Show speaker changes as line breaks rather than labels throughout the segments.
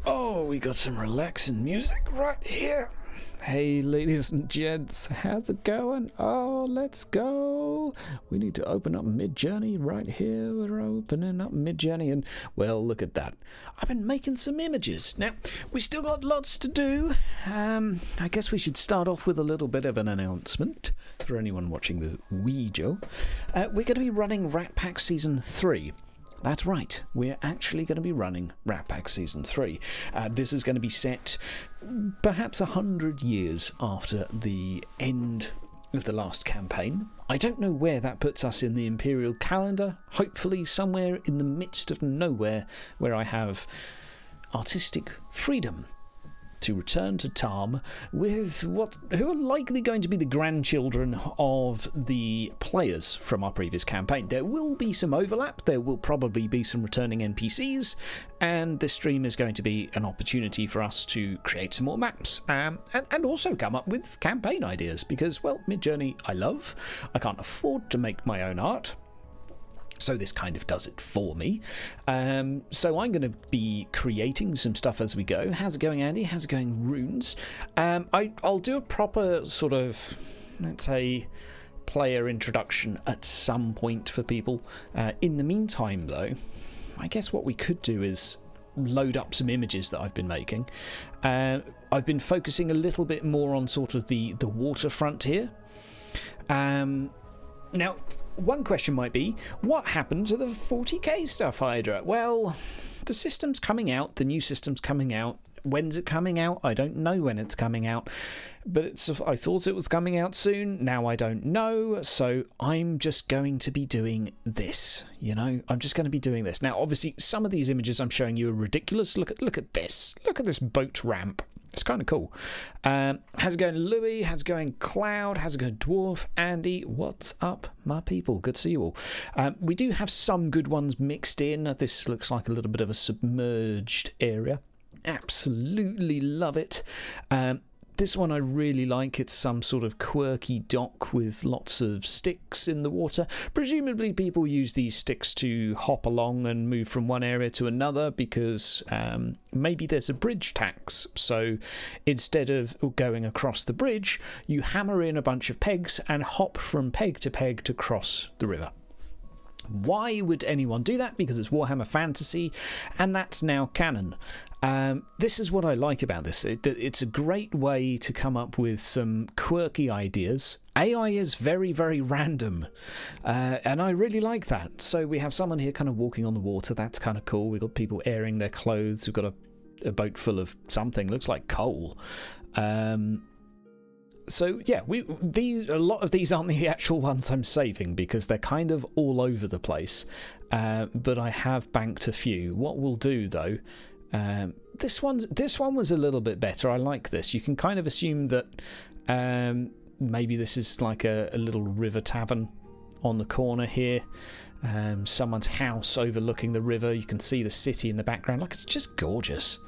Oh, we got some relaxing music right here. Hey, ladies and gents, how's it going? Oh, let's go. We need to open up Midjourney right here. We're opening up Midjourney, and well, look at that. I've been making some images. Now, we still got lots to do. I guess we should start off with a little bit of an announcement for anyone watching the video. We're going to be running Rat Pack Season 3. That's right, we're actually going to be running Rat Pack Season 3. This is going to be set perhaps 100 years after the end of the last campaign. I don't know where that puts us in the Imperial calendar, hopefully somewhere in the midst of nowhere where I have artistic freedom to return to Tarm with who are likely going to be the grandchildren of the players from our previous campaign. There will be some overlap, there will probably be some returning NPCs, and this stream is going to be an opportunity for us to create some more maps and also come up with campaign ideas because, well, Midjourney I love. I can't afford to make my own art, so this kind of does it for me. So I'm going to be creating some stuff as we go. How's it going, Andy? How's it going, Runes? I'll do a proper sort of, let's say, player introduction at some point for people. In the meantime, though, I guess what we could do is load up some images that I've been making. I've been focusing a little bit more on sort of the waterfront here. Now, one question might be, what happened to the 40k stuff, Hydra? Well, the system's coming out, the new system's coming out. When's it coming out? I don't know when it's coming out, but I thought it was coming out soon. Now I don't know, so I'm just going to be doing this, you know? I'm just going to be doing this. Now, obviously, some of these images I'm showing you are ridiculous. Look at this. Look at this boat ramp. It's kind of cool. How's it going, Louis? How's it going, Cloud? How's it going, Dwarf? Andy? What's up, my people? Good to see you all. We do have some good ones mixed in. This looks like a little bit of a submerged area. Absolutely love it. This one I really like. It's some sort of quirky dock with lots of sticks in the water. Presumably people use these sticks to hop along and move from one area to another because maybe there's a bridge tax. So instead of going across the bridge, you hammer in a bunch of pegs and hop from peg to cross the river. Why would anyone do that? Because it's Warhammer Fantasy, and that's now canon. This is what I like about this. It's a great way to come up with some quirky ideas. AI is very, very random, and I really like that. So we have someone here kind of walking on the water. That's kind of cool. We've got people airing their clothes. We've got a boat full of something. Looks like coal. So yeah, a lot of these aren't the actual ones I'm saving because they're kind of all over the place. But I have banked a few. What we'll do though, this one was a little bit better. I like this. You can kind of assume that maybe this is like a little river tavern on the corner here. Someone's house overlooking the river. You can see the city in the background. Like, it's just gorgeous.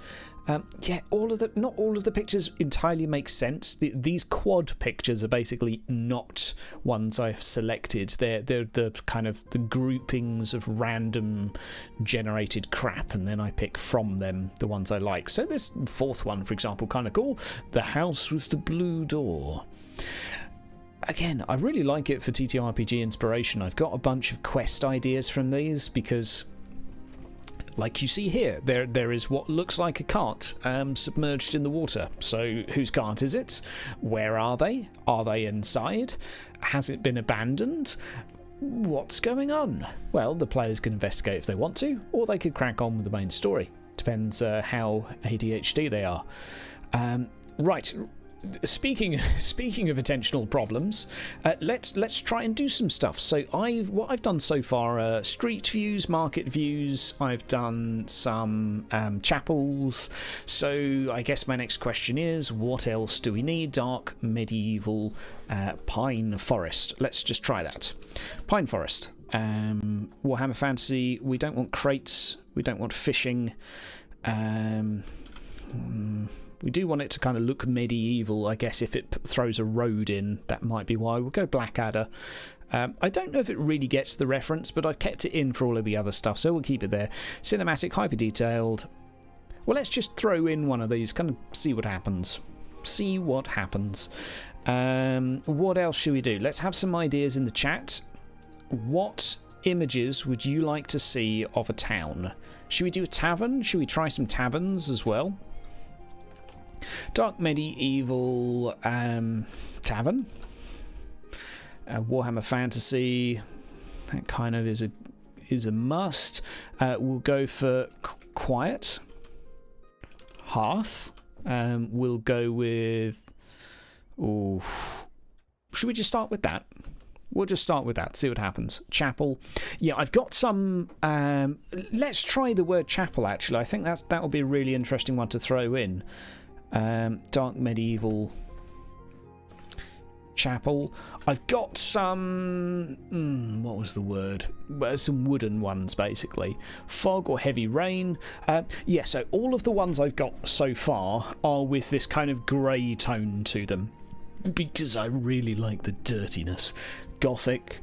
Yeah, not all of the pictures entirely make sense. These quad pictures are basically not ones I've selected. They're the kind of the groupings of random generated crap, and then I pick from them the ones I like. So this fourth one, for example, kind of cool. The house with the blue door. Again, I really like it for TTRPG inspiration. I've got a bunch of quest ideas from these because, like you see here, there is what looks like a cart submerged in the water. So whose cart is it? Where are they? Are they inside? Has it been abandoned? What's going on? Well, the players can investigate if they want to, or they could crack on with the main story. Depends how ADHD they are. Right. Speaking of attentional problems, let's try and do some stuff. So what I've done so far are street views, market views. I've done some chapels. So I guess my next question is, what else do we need? Dark, medieval, pine forest. Let's just try that. Pine forest. Warhammer Fantasy. We don't want crates. We don't want fishing. We do want it to kind of look medieval. I guess if it throws a road in, that might be why. We'll go Blackadder. I don't know if it really gets the reference, but I've kept it in for all of the other stuff, so we'll keep it there. Cinematic, hyper detailed. Well, let's just throw in one of these, kind of see what happens. See what happens. What else should we do? Let's have some ideas in the chat. What images would you like to see of a town? Should we do a tavern? Should we try some taverns as well? Dark medieval tavern. Warhammer fantasy. That kind of is a must. We'll go for quiet. Hearth. We'll go with... Ooh. Should we just start with that? We'll just start with that, see what happens. Chapel. Yeah, I've got some... let's try the word chapel, actually. I think that will be a really interesting one to throw in. Dark medieval chapel. I've got some... what was the word? Some wooden ones, basically. Fog or heavy rain. Yeah, so all of the ones I've got so far are with this kind of grey tone to them. Because I really like the dirtiness. Gothic.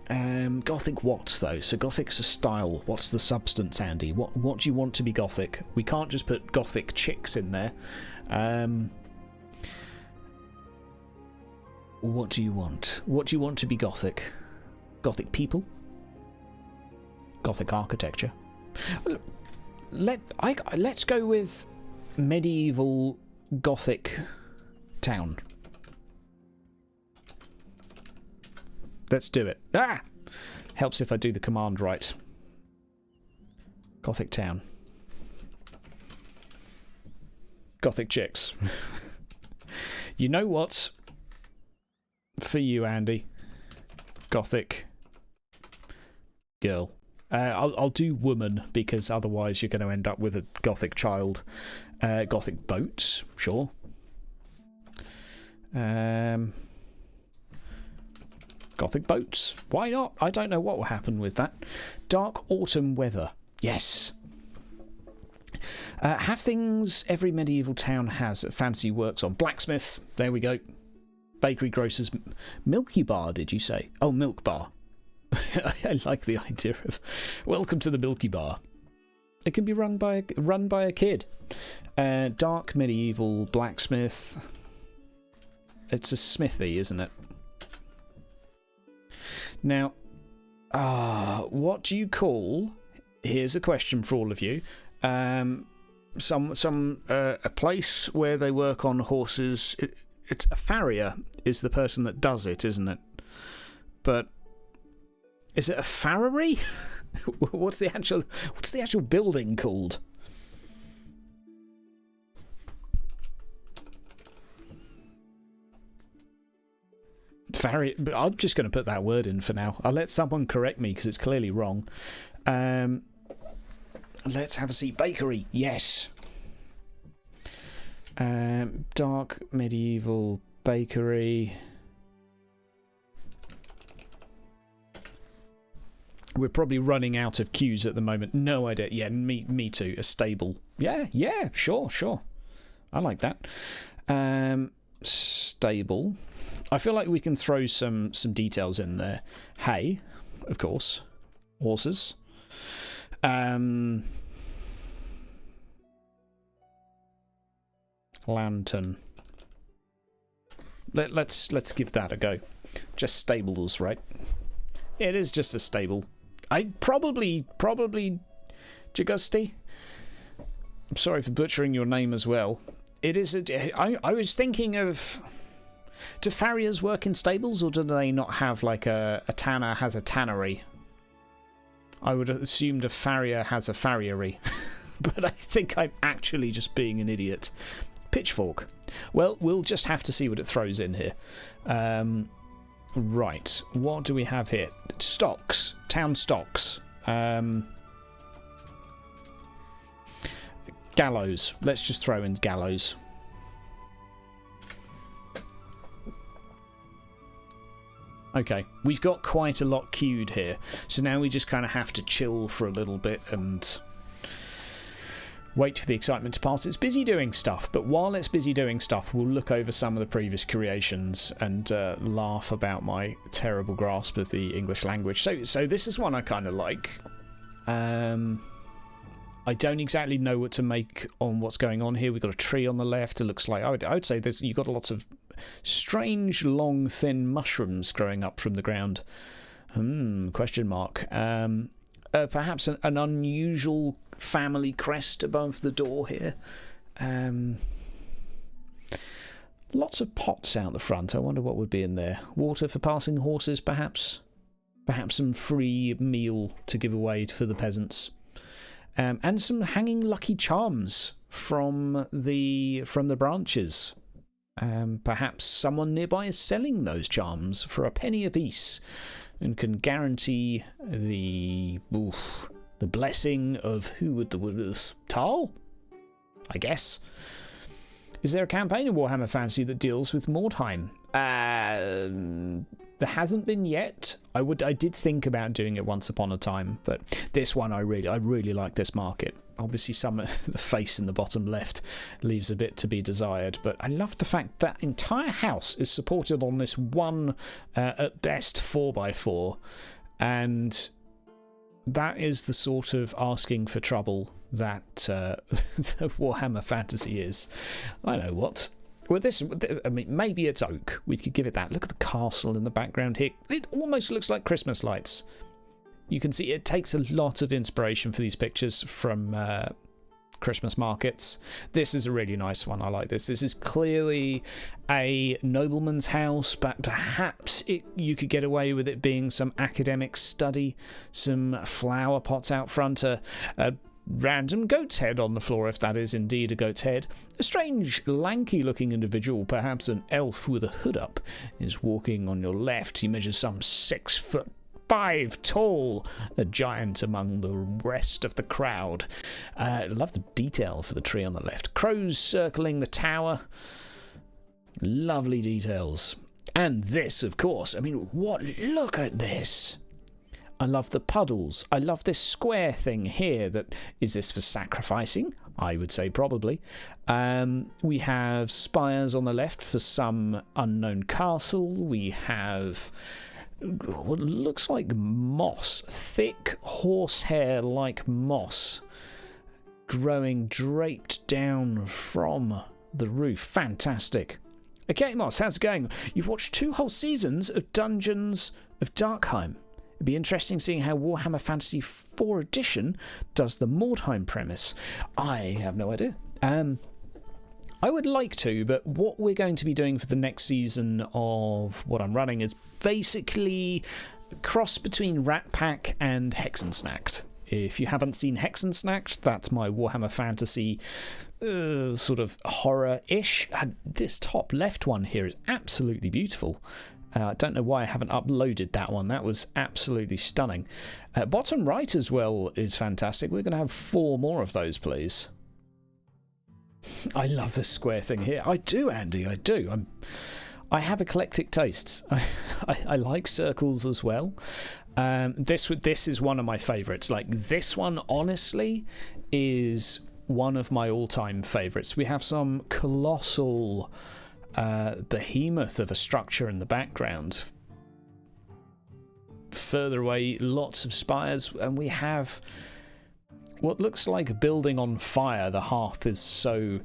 Gothic what, though? So Gothic's a style. What's the substance, Andy? What do you want to be Gothic? We can't just put Gothic chicks in there. What do you want? What do you want to be Gothic? Gothic people? Gothic architecture? Let's go with medieval Gothic town. Let's do it. Ah! Helps if I do the command right. Gothic town. Gothic chicks. You know what? For you, Andy. Gothic girl. I'll do woman, because otherwise you're going to end up with a Gothic child. Gothic boats, sure. Gothic boats. Why not? I don't know what will happen with that. Dark autumn weather. Yes. Have things every medieval town has that fancy works on. Blacksmith. There we go. Bakery, grocers. Milky bar, did you say? Oh, milk bar. I like the idea of... Welcome to the Milky Bar. It can be run by a kid. Dark medieval blacksmith. It's a smithy, isn't it? Now, what do you call... Here's a question for all of you. A place where they work on horses. It's a farrier is the person that does it, isn't it? But is it a farriery? What's the actual building called? Farrier. But I'm just going to put that word in for now. I'll let someone correct me because it's clearly wrong. Let's have a see. Bakery. Yes. Dark medieval bakery. We're probably running out of cues at the moment. No idea. Yeah, me too. A stable. Yeah, sure. I like that. Stable. I feel like we can throw some details in there. Hay, of course. Horses. Lantern. Let's give that a go. Just stables, right? It is just a stable. I probably Jagusti. I'm sorry for butchering your name as well. It is I was thinking of, do farriers work in stables, or do they not have like a tanner has a tannery? I would have assumed a farrier has a farriery. But I think I'm actually just being an idiot. Pitchfork. Well, we'll just have to see what it throws in here. Right, what do we have here? Stocks. Town stocks. Gallows. Let's just throw in gallows. Okay, we've got quite a lot queued here, so now we just kind of have to chill for a little bit and wait for the excitement to pass. It's busy doing stuff, but while it's busy doing stuff, we'll look over some of the previous creations and laugh about my terrible grasp of the English language. So this is one I kind of like. I don't exactly know what to make on what's going on here. We've got a tree on the left. It looks like I would say you've got lots of strange, long, thin mushrooms growing up from the ground. Question mark. Perhaps an unusual family crest above the door here. Lots of pots out the front. I wonder what would be in there. Water for passing horses, perhaps. Perhaps some free meal to give away for the peasants. And some hanging lucky charms from the branches. Perhaps someone nearby is selling those charms for a penny apiece and can guarantee the blessing of who would the Tal? I guess. Is there a campaign in Warhammer Fantasy that deals with Mordheim? There hasn't been yet. I did think about doing it once upon a time, but this one I really like this market. Obviously, the face in the bottom left leaves a bit to be desired, but I love the fact that entire house is supported on this one, at best, 4x4, and that is the sort of asking for trouble that the Warhammer Fantasy is. I know what. Well, maybe it's oak. We could give it that. Look at the castle in the background here. It almost looks like Christmas lights. You can see it takes a lot of inspiration for these pictures from Christmas markets. This is a really nice one. I like this. This is clearly a nobleman's house, but perhaps you could get away with it being some academic study, some flower pots out front, a random goat's head on the floor, if that is indeed a goat's head. A strange, lanky-looking individual, perhaps an elf with a hood up, is walking on your left. He measures some 6'5" tall, a giant among the rest of the crowd. Love the detail for the tree on the left. Crows circling the tower. Lovely details. And this, of course. I mean, look at this. I love the puddles. I love this square thing here. Is this for sacrificing? I would say probably. We have spires on the left for some unknown castle. We have what looks like moss, thick horsehair like moss, growing draped down from the roof. Fantastic. Okay, Moss, how's it going? You've watched 2 whole seasons of Dungeons of Darkheim. It'd be interesting seeing how Warhammer Fantasy 4 Edition does the Mordheim premise. I have no idea. I would like to, but what we're going to be doing for the next season of what I'm running is basically a cross between Rat Pack and Hexensnacked. If you haven't seen Hexensnacked, that's my Warhammer Fantasy sort of horror-ish. And this top left one here is absolutely beautiful. I don't know why I haven't uploaded that one. That was absolutely stunning. Bottom right as well is fantastic. We're going to have 4 more of those, please. I love this square thing here. I do, Andy. I do. I have eclectic tastes. I like circles as well. This is one of my favourites. Like, this one, honestly, is one of my all-time favourites. We have some colossal behemoth of a structure in the background. Further away, lots of spires, and we have what looks like a building on fire. The hearth is so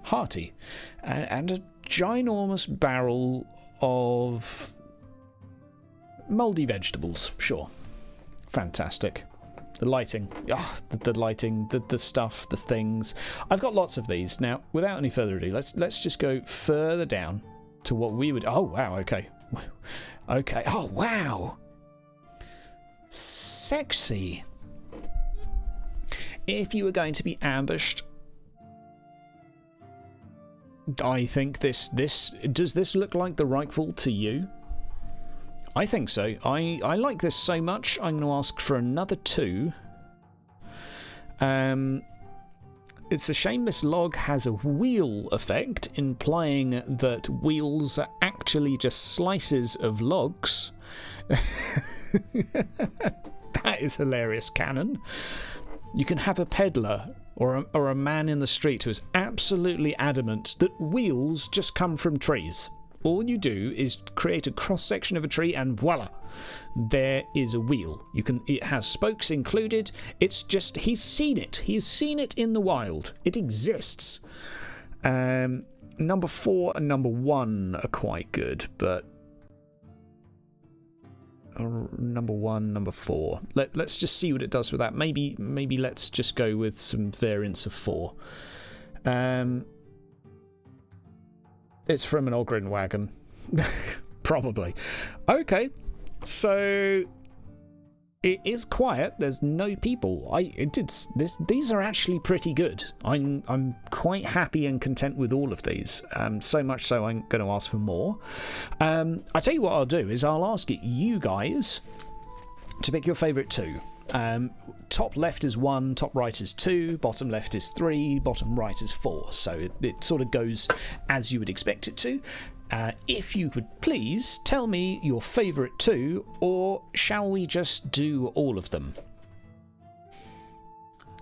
hearty, and a ginormous barrel of mouldy vegetables. Sure, fantastic. The lighting, the lighting, the stuff, the things. I've got lots of these now. Without any further ado, let's just go further down to what we would. Oh wow, okay, okay. Oh wow, sexy. If you were going to be ambushed, I think does this look like the rifle to you? I think so. I like this so much, I'm going to ask for another 2. It's a shame this log has a wheel effect, implying that wheels are actually just slices of logs. That is hilarious, canon. You can have a peddler or a man in the street who is absolutely adamant that wheels just come from trees. all you do is create a cross-section of a tree and voila, there is a wheel. It has spokes included. It's just, he's seen it in the wild. It exists. Number 4 and number 1 are quite good, but number 1, number 4, let's just see what it does with that. Maybe let's just go with some variants of 4. It's from an Ogren wagon. Probably. Okay, so it is quiet. There's no people. These are actually pretty good. I'm quite happy and content with all of these. So much so I'm going to ask for more. I tell you what I'll do is I'll ask you guys to pick your favourite 2. Top left is 1, top right is 2, bottom left is 3, bottom right is 4. So it sort of goes as you would expect it to. If you could please tell me your favourite 2, or shall we just do all of them?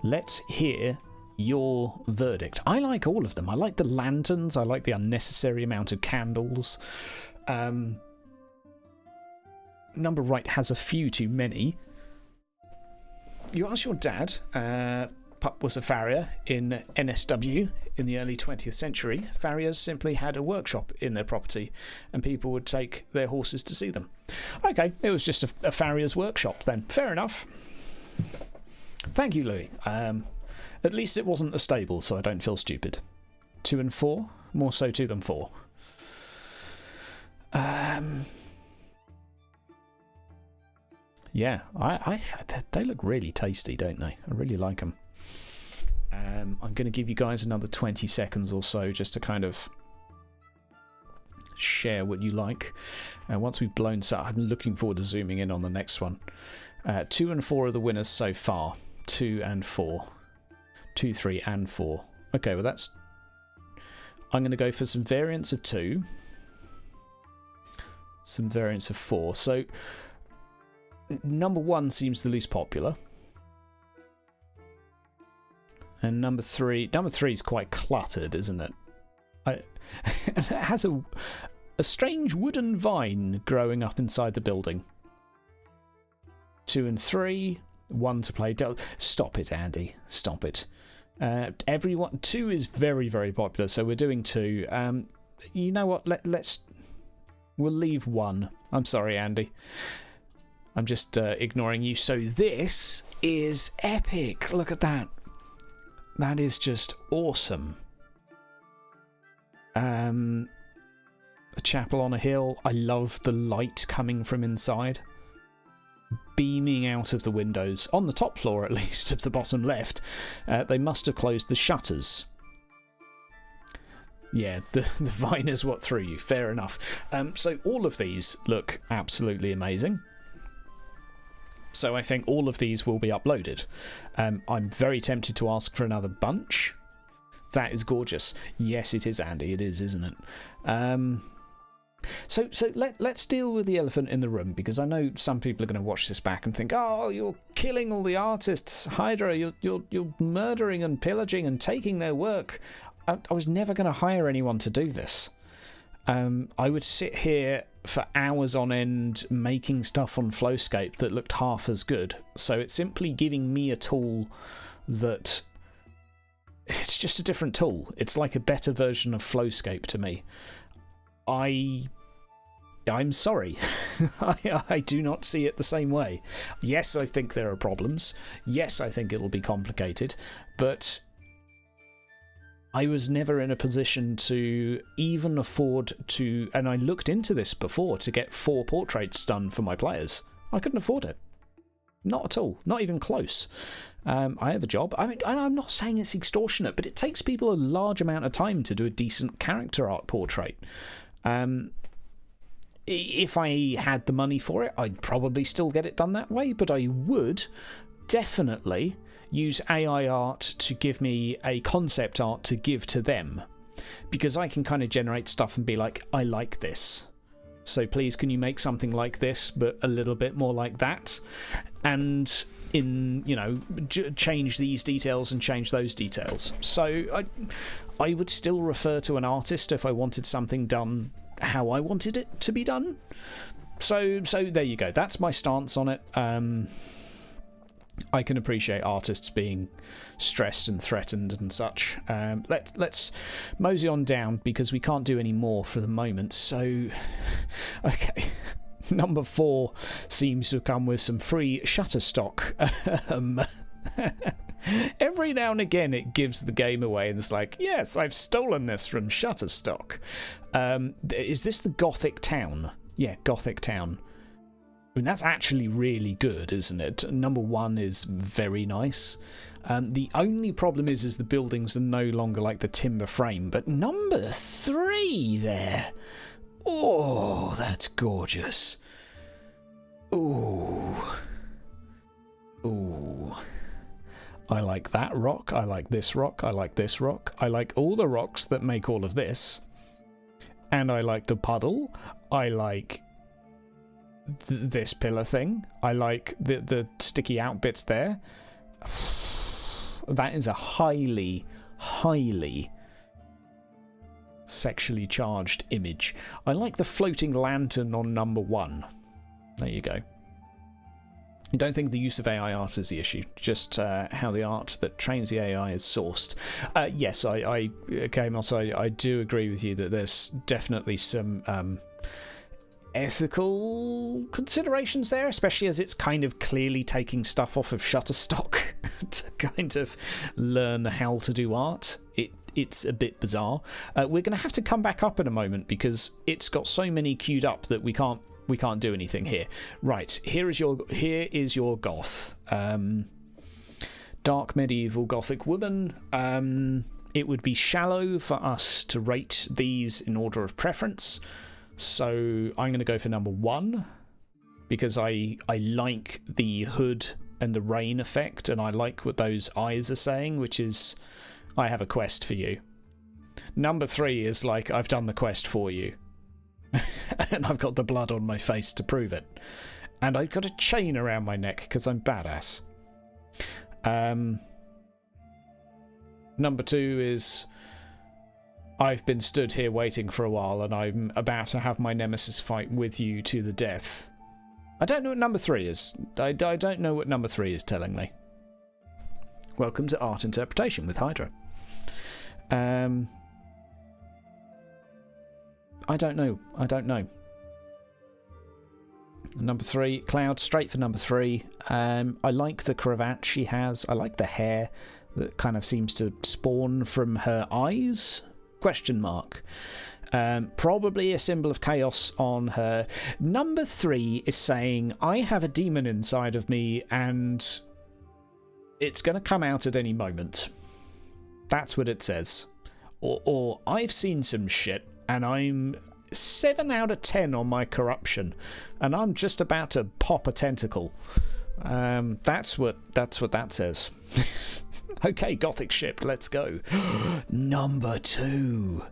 Let's hear your verdict. I like all of them. I like the lanterns. I like the unnecessary amount of candles. Number right has a few too many. You ask your dad. Pup was a farrier in NSW in the early 20th century. Farriers simply had a workshop in their property, and people would take their horses to see them. Okay, it was just a farrier's workshop then. Fair enough. Thank you, Louis. At least it wasn't a stable, so I don't feel stupid. 2 and 4? More so 2 than 4. Yeah, they look really tasty, don't they? I really like them. I'm going to give you guys another 20 seconds or so just to kind of share what you like. Once we've blown this up, I'm looking forward to zooming in on the next one. 2 and 4 are the winners so far. 2 and 4. 2, 3 and 4. Okay, well that's... I'm going to go for some variants of 2. Some variants of 4. So... number 1 seems the least popular. And number 3 is quite cluttered, isn't it? It has a strange wooden vine growing up inside the building. 2 and 3, 1 to play. Stop it, Andy. Stop it. 2 is very, very popular, so we're doing 2. You know what? We'll leave 1. I'm sorry, Andy. I'm just ignoring you. So this is epic. Look at that. That is just awesome. A chapel on a hill. I love the light coming from inside. Beaming out of the windows. On the top floor, at least, of the bottom left. They must have closed the shutters. Yeah, the vine is what threw you. Fair enough. So all of these look absolutely amazing. So I think all of these will be uploaded. I'm very tempted to ask for another bunch. That is gorgeous. Yes, it is, Andy. It is, isn't it? So let's deal with the elephant in the room, because I know some people are going to watch this back and think, "Oh, you're killing all the artists, Hydra. You're murdering and pillaging and taking their work." I was never going to hire anyone to do this. I would sit here for hours on end making stuff on Flowscape that looked half as good. So it's simply giving me a tool that... it's just a different tool. It's like a better version of Flowscape to me. I'm sorry. I do not see it the same way. Yes, I think there are problems. Yes, I think it'll be complicated. But... I was never in a position to even afford to, and I looked into this before, to get 4 portraits done for my players. I couldn't afford it. Not at all. Not even close. I have a job. I mean, I'm not saying it's extortionate, but it takes people a large amount of time to do a decent character art portrait. If I had the money for it, I'd probably still get it done that way, but I would definitely use AI art to give me a concept art to give to them, because I can kind of generate stuff and be like, I like this, so please can you make something like this but a little bit more like that, and in, you know, change these details and change those details. So I would still refer to an artist if I wanted something done how I wanted it to be done. So there you go. That's my stance on it. I can appreciate artists being stressed and threatened and such. Let's mosey on down because we can't do any more for the moment. So, okay. Number 4 seems to come with some free Shutterstock. Every now and again it gives the game away and it's like, yes, I've stolen this from Shutterstock. Is this the Gothic Town? Yeah, Gothic Town. I mean, that's actually really good, isn't it? Number 1 is very nice. The only problem is the buildings are no longer like the timber frame, but number 3 there. Oh, that's gorgeous. Ooh. Ooh. I like that rock. I like this rock. I like this rock. I like all the rocks that make all of this. And I like the puddle. I like this pillar thing. I like the sticky out bits there. That is a highly sexually charged image. I like the floating lantern on number 1. There you go. I don't think the use of AI art is the issue, just how the art that trains the AI is sourced. Yes, I do agree with you that there's definitely some ethical considerations there, especially as it's kind of clearly taking stuff off of Shutterstock to kind of learn how to do art. It's a bit bizarre. We're going to have to come back up in a moment because it's got so many queued up that we can't do anything here. Right, here is your goth. Dark medieval gothic woman. It would be shallow for us to rate these in order of preference. So I'm going to go for number 1 because I like the hood and the rain effect, and I like what those eyes are saying, which is, I have a quest for you. Number 3 is like, I've done the quest for you. And I've got the blood on my face to prove it. And I've got a chain around my neck because I'm badass. Number 2 is, I've been stood here waiting for a while and I'm about to have my nemesis fight with you to the death. I don't know what number 3 is. I don't know what number 3 is telling me. Welcome to Art Interpretation with Hydra. I don't know. Number 3, Cloud, straight for number 3. I like the cravat she has. I like the hair that kind of seems to spawn from her eyes. Question mark. Probably a symbol of chaos on her. Number 3 is saying, I have a demon inside of me and it's going to come out at any moment. That's what it says. Or I've seen some shit and I'm 7 out of 10 on my corruption and I'm just about to pop a tentacle. That's what that says. Okay, gothic ship, let's go. Number 2.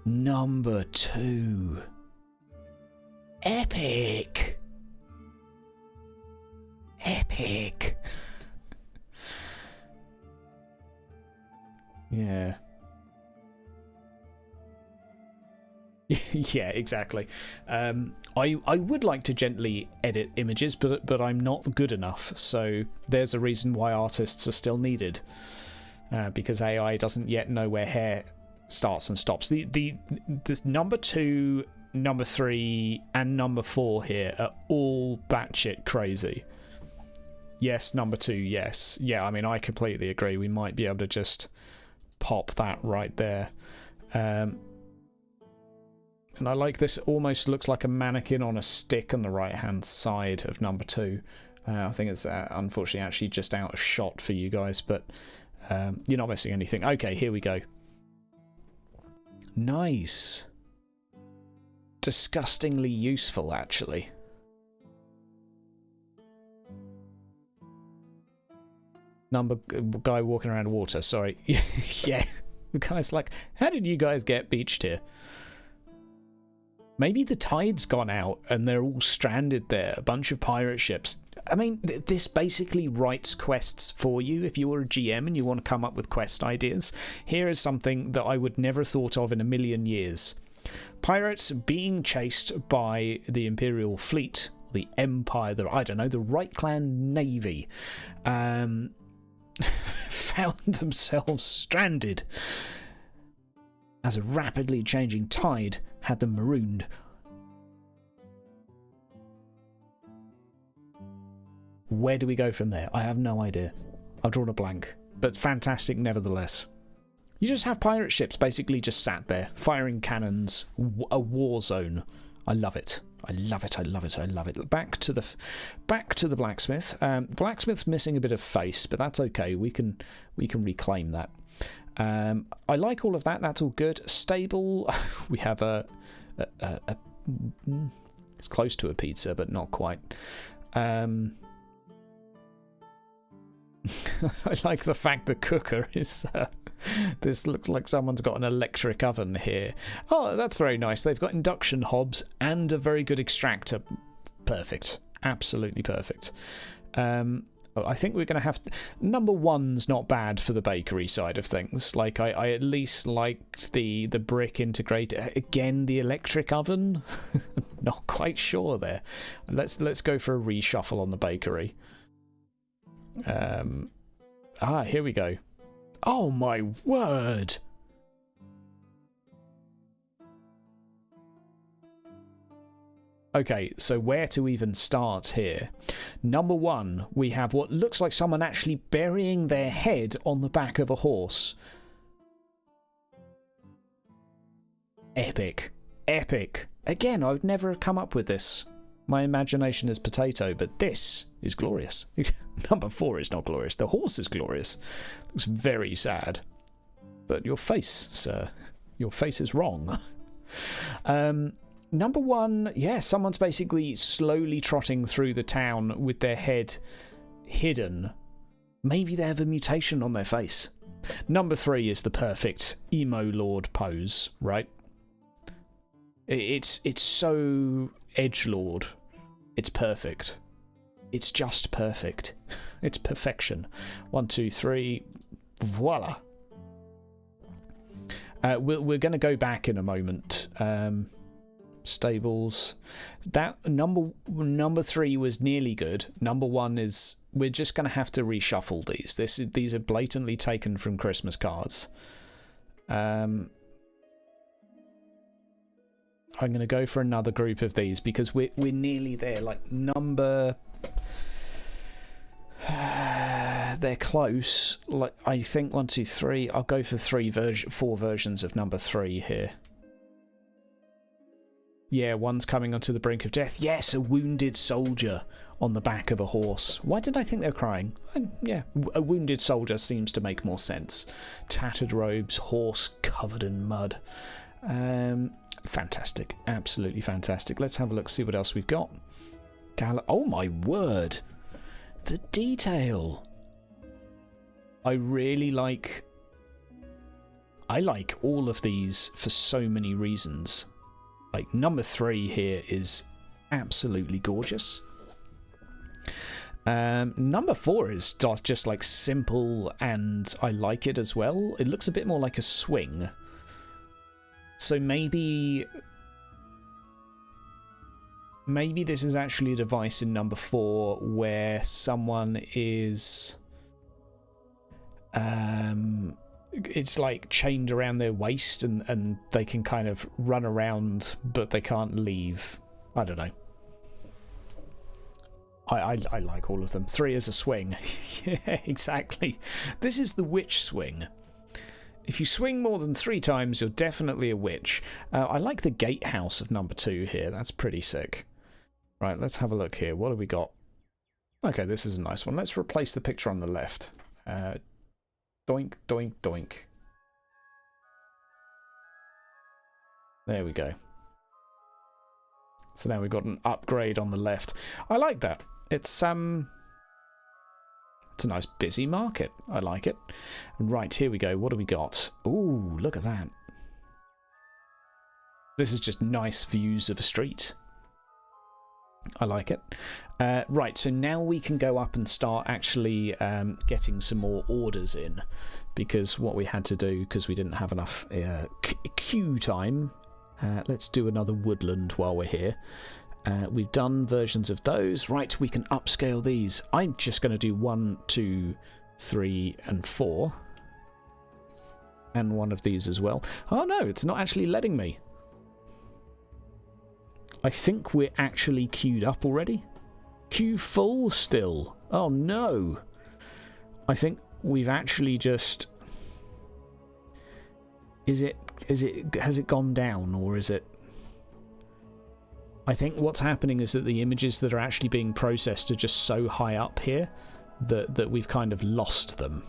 Number 2. Epic. Epic. Yeah. Yeah, exactly. I would like to gently edit images, but I'm not good enough. So there's a reason why artists are still needed, because AI doesn't yet know where hair starts and stops. This number 2, number 3, and number 4 here are all batshit crazy. Yes, number 2, yes. Yeah, I mean, I completely agree. We might be able to just pop that right there. And I like this. It almost looks like a mannequin on a stick on the right-hand side of number 2. I think it's unfortunately actually just out of shot for you guys, but you're not missing anything. Okay, here we go. Nice. Disgustingly useful, actually. Number guy walking around water. Sorry. Yeah. The guy's like, how did you guys get beached here? Maybe the tide's gone out and they're all stranded there. A bunch of pirate ships. I mean, this basically writes quests for you. If you're a GM and you want to come up with quest ideas, here is something that I would never have thought of in a million years. Pirates being chased by the Imperial fleet, the Empire, I don't know, the Right Clan Navy, found themselves stranded as a rapidly changing tide had them marooned. Where do we go from there? I have no idea. I've drawn a blank, but fantastic nevertheless. You just have pirate ships basically just sat there, firing cannons, a war zone. I love it. I love it. I love it. I love it. Back to the blacksmith. Blacksmith's missing a bit of face, but that's okay. We can reclaim that. I like all of that. That's all good. Stable. We have it's close to a pizza, but not quite. I like the fact the cooker is... this looks like someone's got an electric oven here. Oh, that's very nice. They've got induction hobs and a very good extractor. Perfect. Absolutely perfect. I think we're going to have... Number one's not bad for the bakery side of things. Like, I at least liked the brick integrator. Again, the electric oven? Not quite sure there. Let's go for a reshuffle on the bakery. Here we go. Oh my word! Okay, so where to even start here? Number one, we have what looks like someone actually burying their head on the back of a horse. Epic. Epic. Again, I would never have come up with this. My imagination is potato, but this is glorious. Number 4 is not glorious. The horse is glorious. Looks very sad. But your face, sir. Your face is wrong. Number 1, yeah, someone's basically slowly trotting through the town with their head hidden. Maybe they have a mutation on their face. Number 3 is the perfect emo lord pose, right? It's so edgelord. It's perfect. It's just perfect. It's perfection. 1, 2, 3. Voila. We're going to go back in a moment. Stables. That number 3 was nearly good. Number 1 is... We're just going to have to reshuffle these. These are blatantly taken from Christmas cards. I'm going to go for another group of these because we're nearly there. Like number... they're close. Like I think 1, 2, 3. I'll go for 4 versions of number 3 here. Yeah, one's coming onto the brink of death. Yes, a wounded soldier on the back of a horse. Why did I think they're crying? Yeah, a wounded soldier seems to make more sense. Tattered robes, horse covered in mud. Fantastic. Absolutely fantastic. Let's have a look, see what else we've got. Oh my word. The detail. I really like... I like all of these for so many reasons. Like, number 3 here is absolutely gorgeous. Number 4 is just like simple, and I like it as well. It looks a bit more like a swing. So maybe this is actually a device in number 4 where someone is... it's like chained around their waist and they can kind of run around but they can't leave. I don't know. I like all of them. 3 is a swing. Yeah, exactly. This is the witch swing. If you swing more than 3 times, you're definitely a witch. I like the gatehouse of number 2 here. That's pretty sick. Right, let's have a look here. What have we got? Okay, this is a nice one. Let's replace the picture on the left. Doink, doink, doink. There we go. So now we've got an upgrade on the left. I like that. It's a nice busy market. I like it. Right, here we go. What do we got? Ooh, look at that. This is just nice views of a street. I like it. Right, so now we can go up and start actually getting some more orders in, because what we had to do, because we didn't have enough queue time, let's do another woodland while we're here. We've done versions of those. Right, we can upscale these. I'm just going to do 1, 2, 3, and 4. And one of these as well. Oh no, it's not actually letting me. I think we're actually queued up already. Queue full still. Oh no. I think we've actually just... has it gone down, or is it... I think what's happening is that the images that are actually being processed are just so high up here that we've kind of lost them.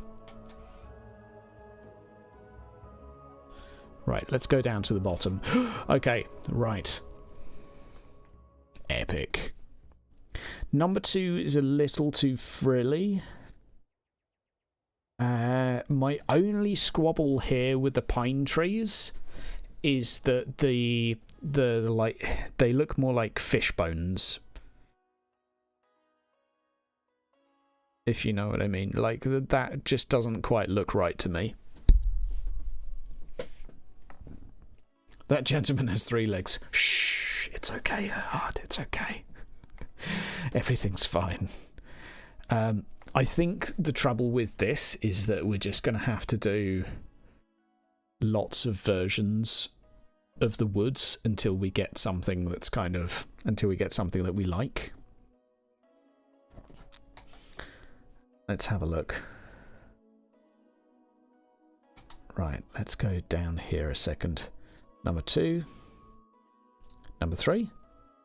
Right, let's go down to the bottom. Okay, right. Epic. Number 2 is a little too frilly. My only squabble here with the pine trees is that the like, they look more like fish bones, if you know what I mean. Like, that just doesn't quite look right to me. That gentleman has 3 legs. Shh, it's okay, Heart, it's okay. Everything's fine. I think the trouble with this is that we're just going to have to do lots of versions of the woods until we get something that's until we get something that we like. Let's have a look. Right, let's go down here a second. Number 2. Number 3.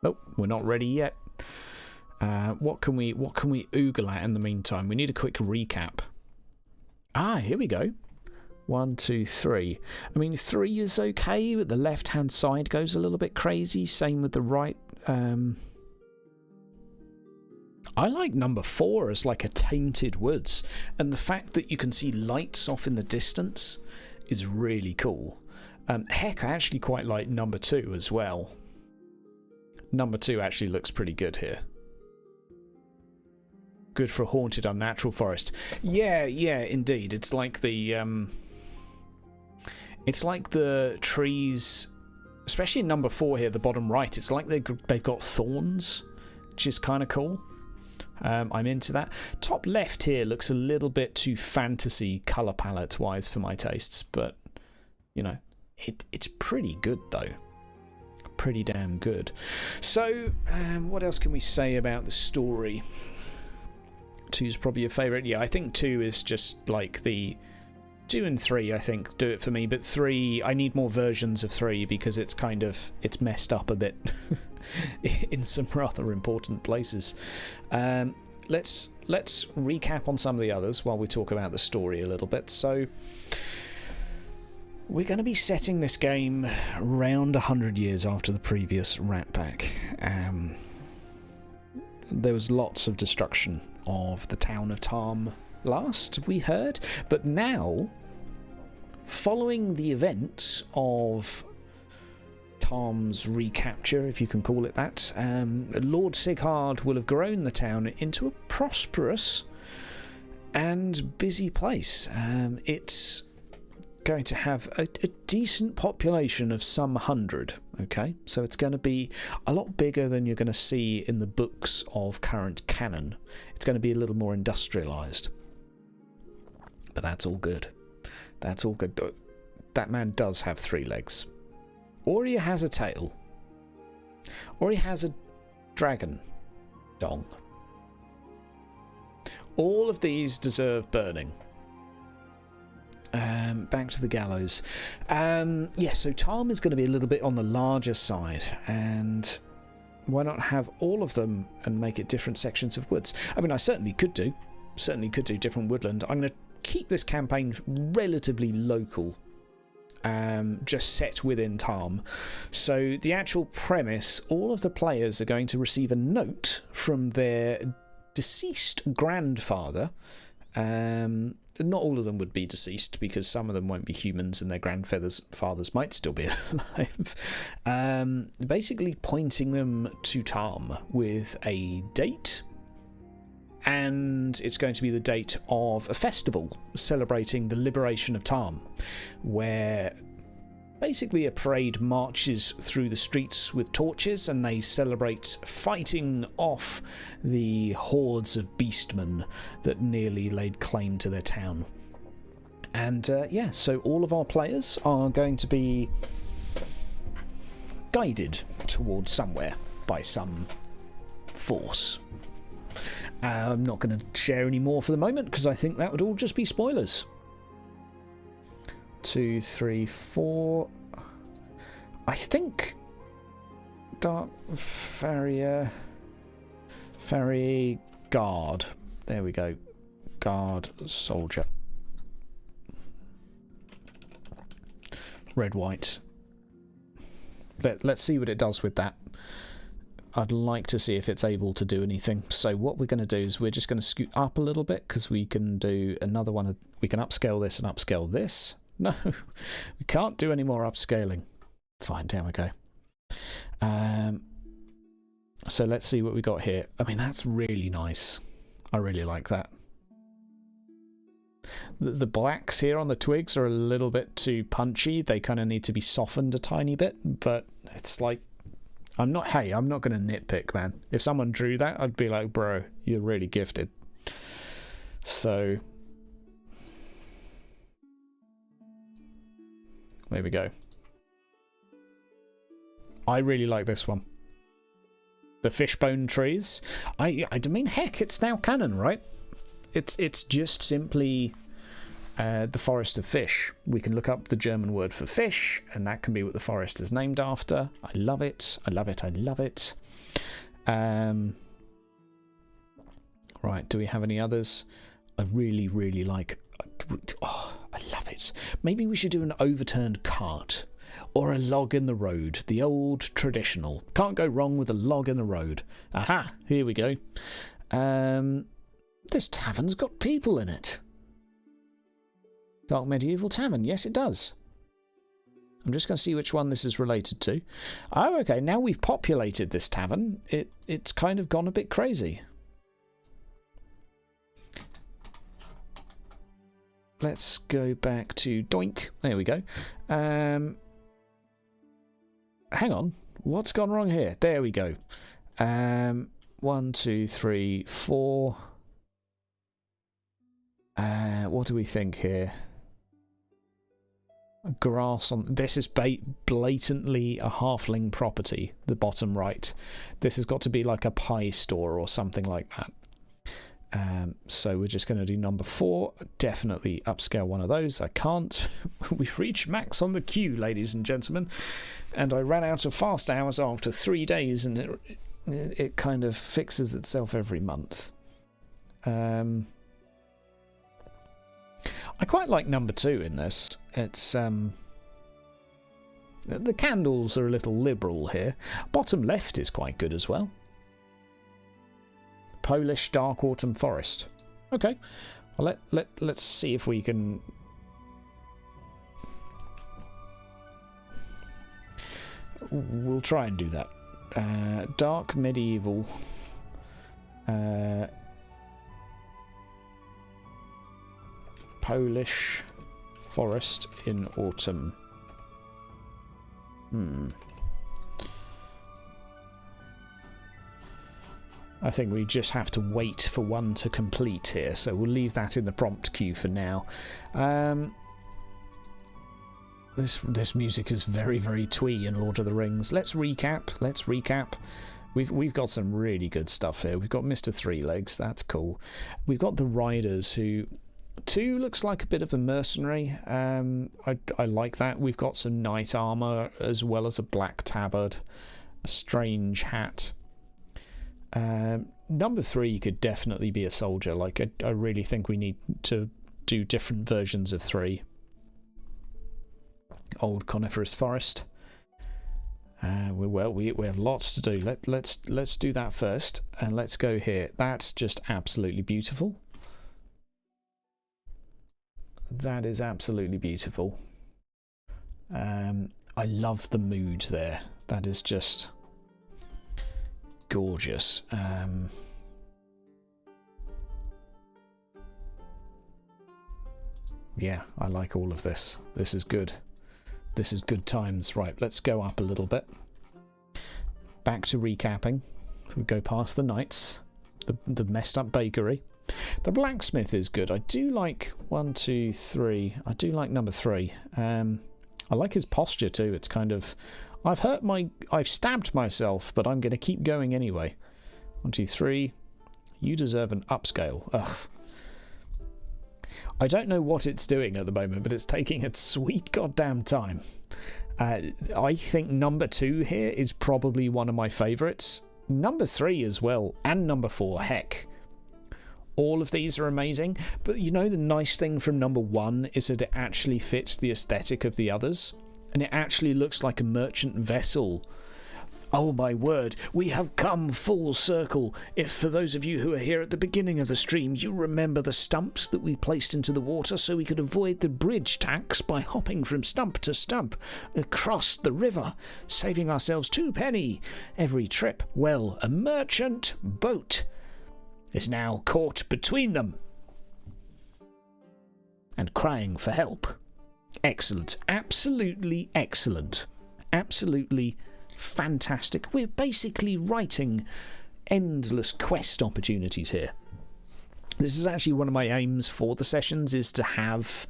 Nope, we're not ready yet. What can we oogle at in the meantime? We need a quick recap. Here we go. 1, 2, 3. I mean, 3 is okay, but the left-hand side goes a little bit crazy. Same with the right. I like number 4 as like a tainted woods, and the fact that you can see lights off in the distance is really cool. Heck, I actually quite like number 2 as well. Number 2 actually looks pretty good here. Good for a haunted, unnatural forest. Yeah, indeed. It's like the trees, especially in number 4 here, the bottom right. It's like they've got thorns, which is kind of cool. I'm into that. Top left here looks a little bit too fantasy colour palette wise for my tastes, but you know, it's pretty good though. Pretty damn good. So, what else can we say about the story? 2 is probably your favourite. Yeah, I think 2 is just like the 2 and 3. I think do it for me, but 3, I need more versions of 3 because it's messed up a bit in some rather important places. Let's recap on some of the others while we talk about the story a little bit. So, we're going to be setting this game around 100 years after the previous Rat Pack. There was lots of destruction of the town of Tarm last, we heard, but now, following the events of Tarm's recapture, if you can call it that, Lord Sighard will have grown the town into a prosperous and busy place. It's going to have a decent population of some 100, okay? So it's going to be a lot bigger than you're going to see in the books of current canon. It's going to be a little more industrialised. But that's all good. That's all good. That man does have 3 legs. Or he has a tail. Or he has a dragon dong. All of these deserve burning. Back to the gallows. Yeah, so Tarm is going to be a little bit on the larger side, and why not have all of them and make it different sections of woods? I mean, I certainly could do different woodland. I'm going to keep this campaign relatively local, just set within Tarm. So the actual premise, all of the players are going to receive a note from their deceased grandfather, not all of them would be deceased, because some of them won't be humans and their fathers might still be alive. Basically pointing them to Tarm with a date, and it's going to be the date of a festival celebrating the liberation of Tarm, where basically a parade marches through the streets with torches, and they celebrate fighting off the hordes of beastmen that nearly laid claim to their town. And yeah, so all of our players are going to be guided towards somewhere by some force. I'm not going to share any more for the moment, because I think that would all just be spoilers. 2, 3, 4. I think Dark Farrier Guard. There we go. Guard Soldier. Red, white. Let's see what it does with that. I'd like to see if it's able to do anything. So what we're going to do is we're just going to scoot up a little bit, because we can do another one. We can upscale this and upscale this. No, we can't do any more upscaling. Fine, down we go. So let's see what we got here. I mean, that's really nice. I really like that. The blacks here on the twigs are a little bit too punchy. They kind of need to be softened a tiny bit, but it's like, I'm not going to nitpick, man. If someone drew that, I'd be like, bro, you're really gifted. So there we go. I really like this one. The fishbone trees. I mean, heck, it's now canon, right? It's just simply the forest of fish. We can look up the German word for fish, and that can be what the forest is named after. I love it. I love it. I love it. Right, do we have any others? I really, really like... Oh, I love it. Maybe we should do an overturned cart. Or a log in the road. The old traditional. Can't go wrong with a log in the road. Aha, here we go. This tavern's got people in it. Dark Medieval Tavern. Yes, it does. I'm just going to see which one this is related to. Oh, okay. Now we've populated this tavern. It's kind of gone a bit crazy. Let's go back to Doink. There we go. Hang on. What's gone wrong here? There we go. 1, 2, 3, 4. What do we think here? Grass on... This is blatantly a halfling property, the bottom right. This has got to be like a pie store or something like that. So we're just going to do number 4. Definitely upscale one of those. I can't. We've reached max on the queue, ladies and gentlemen. And I ran out of fast hours after 3 days, and it kind of fixes itself every month. I quite like number 2 in this. It's the candles are a little liberal here. Bottom left is quite good as well. Polish Dark Autumn Forest. Okay. Well, let's see if we can... We'll try and do that. Dark Medieval. Polish Forest in Autumn. I think we just have to wait for one to complete here, so we'll leave that in the prompt queue for now. This music is very, very twee in Lord of the Rings. Let's recap. We've got some really good stuff here. We've got Mr. Three Legs, that's cool. We've got the Riders, who... 2 looks like a bit of a mercenary. I like that. We've got some knight armour, as well as a black tabard, a strange hat. Number 3 could definitely be a soldier. Like, I really think we need to do different versions of 3. Old coniferous forest. We have lots to do. Let's do that first, and let's go here. That's just absolutely beautiful. That is absolutely beautiful. I love the mood there. That is just gorgeous. Yeah, I like all of this. This is good. This is good times. Right, let's go up a little bit. Back to recapping. We go past the knights, the messed up bakery. The blacksmith is good. I do like 1, 2, 3. I do like number 3. I like his posture too. It's kind of, I've stabbed myself, but I'm going to keep going anyway. 1, 2, 3. You deserve an upscale. Ugh. I don't know what it's doing at the moment, but it's taking its sweet goddamn time. I think number 2 here is probably one of my favourites. Number 3 as well, and number 4, heck. All of these are amazing, but you know the nice thing from number 1 is that it actually fits the aesthetic of the others, and it actually looks like a merchant vessel. Oh my word, we have come full circle. If for those of you who are here at the beginning of the stream, you remember the stumps that we placed into the water so we could avoid the bridge tax by hopping from stump to stump across the river, saving ourselves 2 penny every trip. Well, a merchant boat is now caught between them and crying for help. Excellent. Absolutely excellent. Absolutely fantastic. We're basically writing endless quest opportunities here. This is actually one of my aims for the sessions, is to have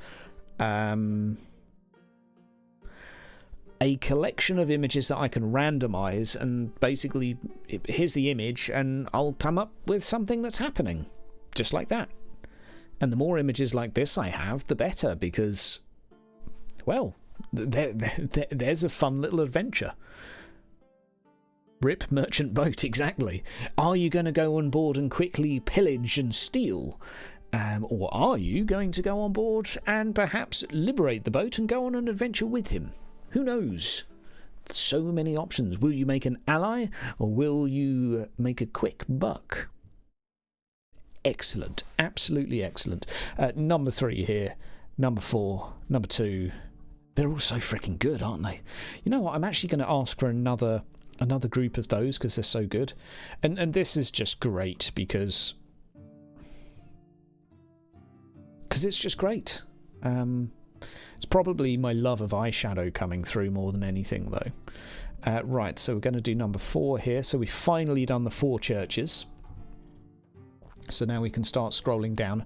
a collection of images that I can randomize, and basically here's the image and I'll come up with something that's happening just like that. And the more images like this I have, the better, because, well, there's a fun little adventure. Rip merchant boat, exactly. Are you going to go on board and quickly pillage and steal? Or are you going to go on board and perhaps liberate the boat and go on an adventure with him? Who knows? So many options. Will you make an ally, or will you make a quick buck? Excellent. Absolutely excellent. Number 3 here. Number 4. Number 2. They're all so freaking good, aren't they? You know what? I'm actually going to ask for another group of those because they're so good. And this is just great because it's just great. It's probably my love of eyeshadow coming through more than anything, though. Right, so we're going to do number 4 here. So we've finally done the 4 churches. So now we can start scrolling down.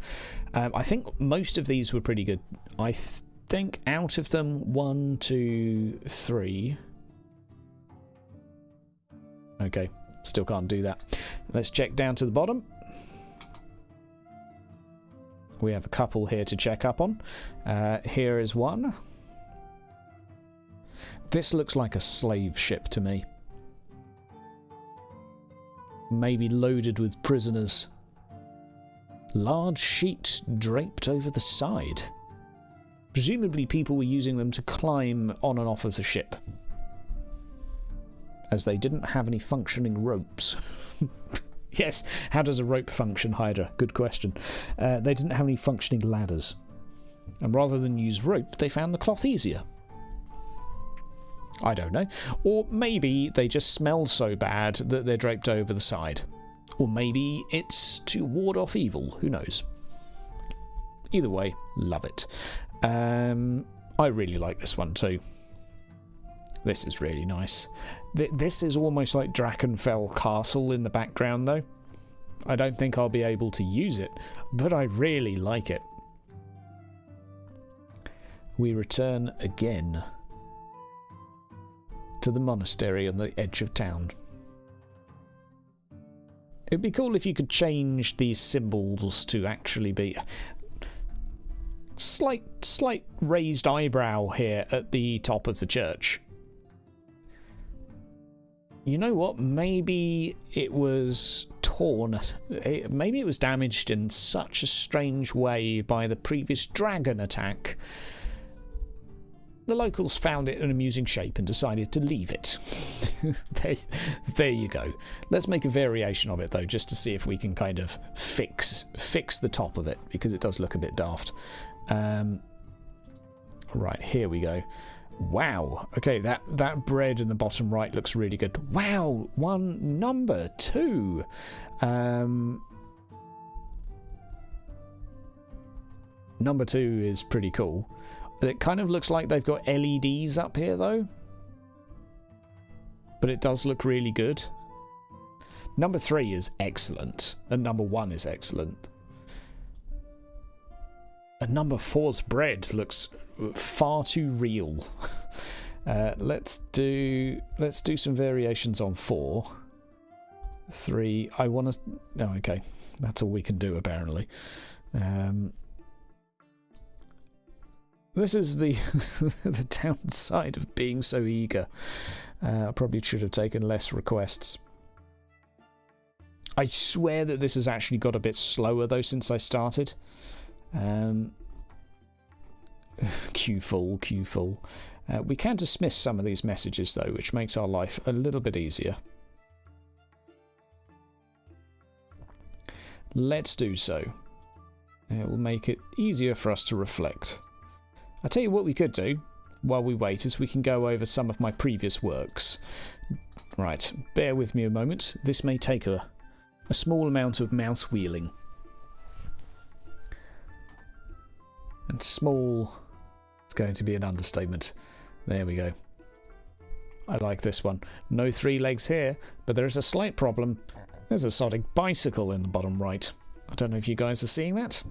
I think most of these were pretty good. I think out of them, 1, 2, 3... Okay, still can't do that. Let's check down to the bottom. We have a couple here to check up on. Here is one. This looks like a slave ship to me. Maybe loaded with prisoners. Large sheets draped over the side. Presumably people were using them to climb on and off of the ship, as they didn't have any functioning ropes. Yes, how does a rope function, Hydra? Good question. They didn't have any functioning ladders. And rather than use rope, they found the cloth easier. I don't know. Or maybe they just smell so bad that they're draped over the side. Or maybe it's to ward off evil. Who knows? Either way, love it. I really like this one too. This is really nice. This is almost like Drakenfell Castle in the background, though. I don't think I'll be able to use it, but I really like it. We return again to the monastery on the edge of town. It'd be cool if you could change these symbols to actually be... Slight raised eyebrow here at the top of the church. You know what? Maybe it was torn. Maybe it was damaged in such a strange way by the previous dragon attack. The locals found it an amusing shape and decided to leave it. There you go. Let's make a variation of it, though, just to see if we can kind of fix the top of it, because it does look a bit daft. Right, here we go. Wow. Okay, that bread in the bottom right looks really good. Wow, number 2. Number 2 is pretty cool. It kind of looks like they've got LEDs up here, though. But it does look really good. Number 3 is excellent. And number 1 is excellent. And number 4's bread looks far too real. Let's do some variations on 4. 3. I want to... Oh, okay. That's all we can do, apparently. This is the the downside of being so eager. I probably should have taken less requests. I swear that this has actually got a bit slower though since I started. Queue full. We can dismiss some of these messages though, which makes our life a little bit easier. Let's do so. It will make it easier for us to reflect. I'll tell you what we could do while we wait is we can go over some of my previous works. Right, bear with me a moment. This may take a small amount of mouse wheeling. And small is going to be an understatement. There we go. I like this one. No 3 legs here, but there is a slight problem. There's a sonic bicycle in the bottom right. I don't know if you guys are seeing that.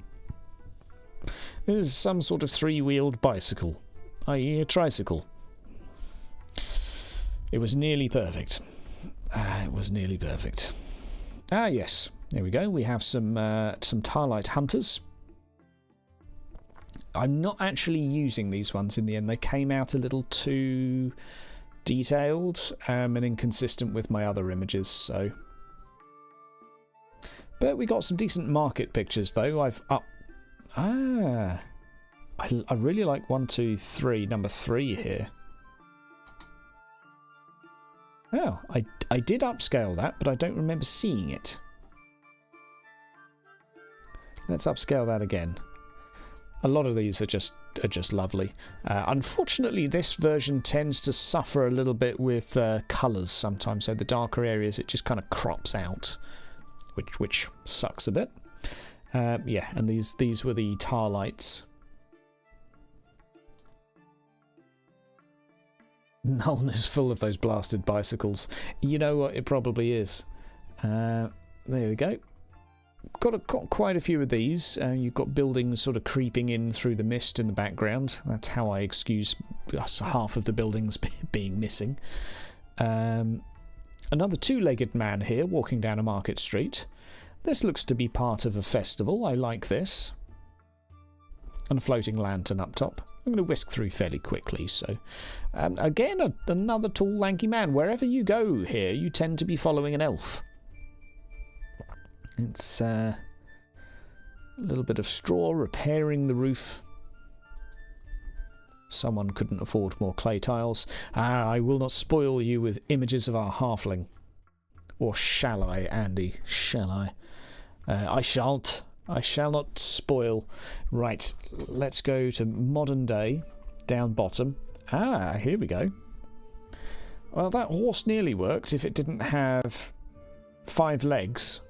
There's some sort of 3-wheeled bicycle, i.e. a tricycle. It was nearly perfect. It was nearly perfect. Ah, yes. There we go. We have some Tarlight Hunters. I'm not actually using these ones in the end. They came out a little too detailed and inconsistent with my other images, so... But we got some decent market pictures, though. I really like 1, 2, 3, number 3 here. Oh, I did upscale that, but I don't remember seeing it. Let's upscale that again. A lot of these are just lovely. Unfortunately, this version tends to suffer a little bit with colours sometimes. So the darker areas, it just kind of crops out, which sucks a bit. Yeah, and these were the tar lights. Nuln is full of those blasted bicycles. You know what? It probably is. There we go. Got quite a few of these. You've got buildings sort of creeping in through the mist in the background. That's how I excuse half of the buildings being missing. Another 2-legged man here walking down a market street. This looks to be part of a festival. I like this. And a floating lantern up top. I'm going to whisk through fairly quickly. So, again, another tall, lanky man. Wherever you go here, you tend to be following an elf. It's a little bit of straw repairing the roof. Someone couldn't afford more clay tiles. I will not spoil you with images of our halfling. Or shall I, Andy? Shall I? I shan't. I shall not spoil. Right, let's go to modern day, down bottom. Here we go. Well, that horse nearly worked if it didn't have 5 legs.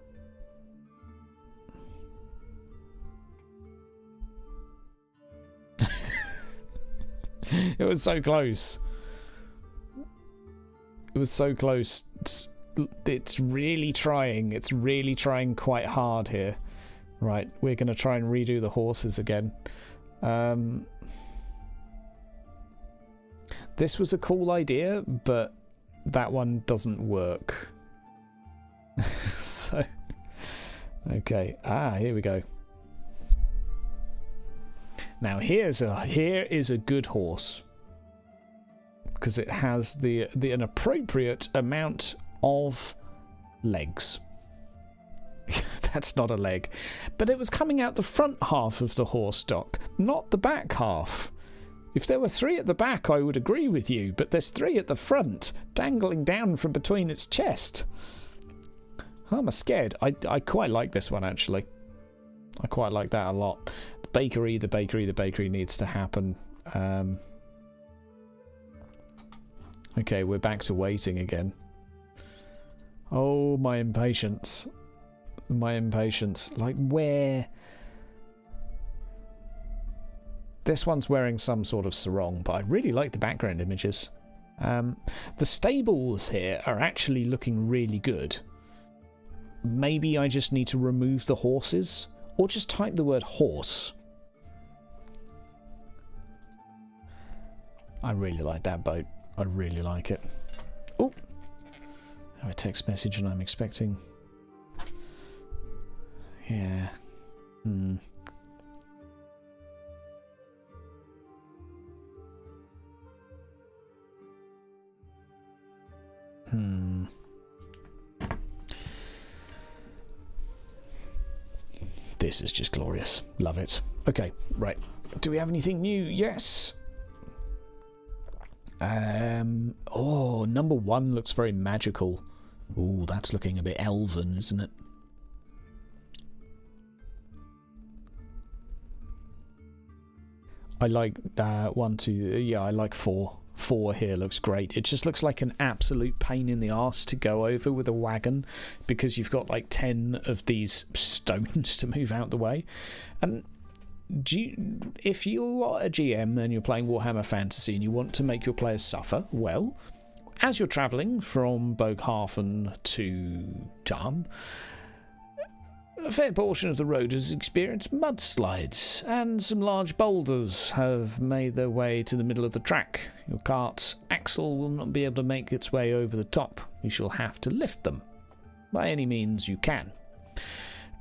It was so close. It was so close. It's really trying. It's really trying quite hard here. Right, we're going to try and redo the horses again. This was a cool idea, but that one doesn't work. So, okay. Here we go. Now here is a good horse because it has an appropriate amount of legs. That's not a leg, but it was coming out the front half of the horse stock, not the back half. If there were 3 at the back, I would agree with you, but there's 3 at the front, dangling down from between its chest. I'm scared. I quite like this one actually. I quite like that a lot. bakery, the bakery needs to happen. Okay, we're back to waiting again. Oh, my impatience. My impatience. Like, where... This one's wearing some sort of sarong, but I really like the background images. The stables here are actually looking really good. Maybe I just need to remove the horses, or just type the word horse. I really like that boat. I really like it. Oh, a text message and I'm expecting... Yeah. This is just glorious. Love it. Okay, right. Do we have anything new? Yes. Oh, number 1 looks very magical. Ooh, that's looking a bit elven, isn't it? I like 1, 2. Yeah, I like 4. 4 here looks great. It just looks like an absolute pain in the arse to go over with a wagon, because you've got like 10 of these stones to move out the way. And if you are a GM and you're playing Warhammer Fantasy and you want to make your players suffer, well, as you're travelling from Boaghafen to Tarm, a fair portion of the road has experienced mudslides, and some large boulders have made their way to the middle of the track. Your cart's axle will not be able to make its way over the top. You shall have to lift them by any means you can.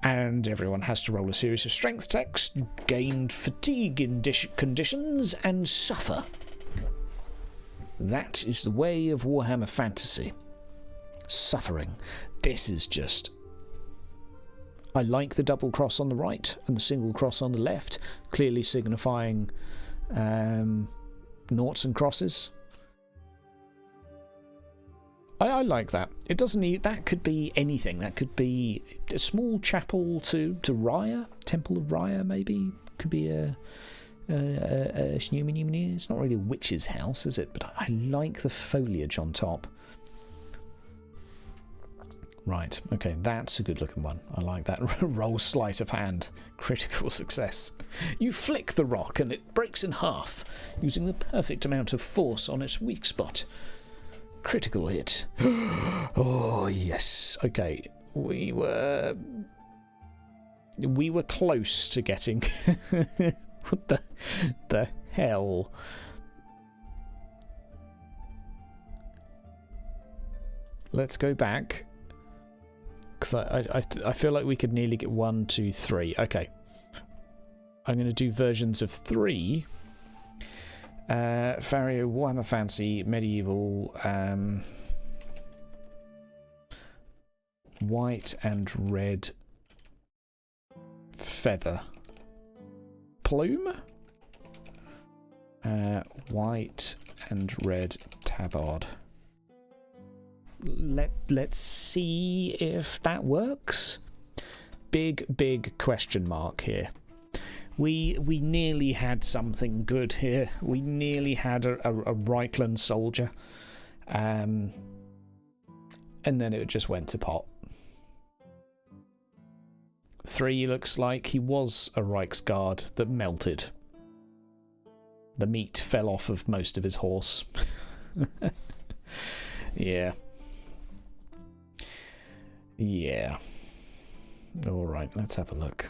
And everyone has to roll a series of strength checks, gain fatigue in conditions, and suffer. That is the way of Warhammer Fantasy. Suffering. This is just... I like the double cross on the right and the single cross on the left, clearly signifying noughts and crosses. I like that. It doesn't need... That could be anything. That could be a small chapel to Raya, Temple of Raya, maybe. Could be a it's not really a witch's house, is it? But I like the foliage on top. Right, okay, that's a good looking one. I like that. Roll sleight of hand. Critical success. You flick the rock and it breaks in half, using the perfect amount of force on its weak spot. Critical hit. Oh, yes. Okay, we were close to getting... What the hell? Let's go back. Because I feel like we could nearly get 1, 2, 3. Okay. I'm going to do versions of 3. Fario, Warhammer Fantasy, Medieval, white and red feather. Plume? White and red tabard. Let's see if that works. Big question mark here. We nearly had something good here. We nearly had a Reichland soldier, and then it just went to pot. 3 looks like he was a Reichsguard that melted. The meat fell off of most of his horse. Yeah. Yeah. Alright, let's have a look.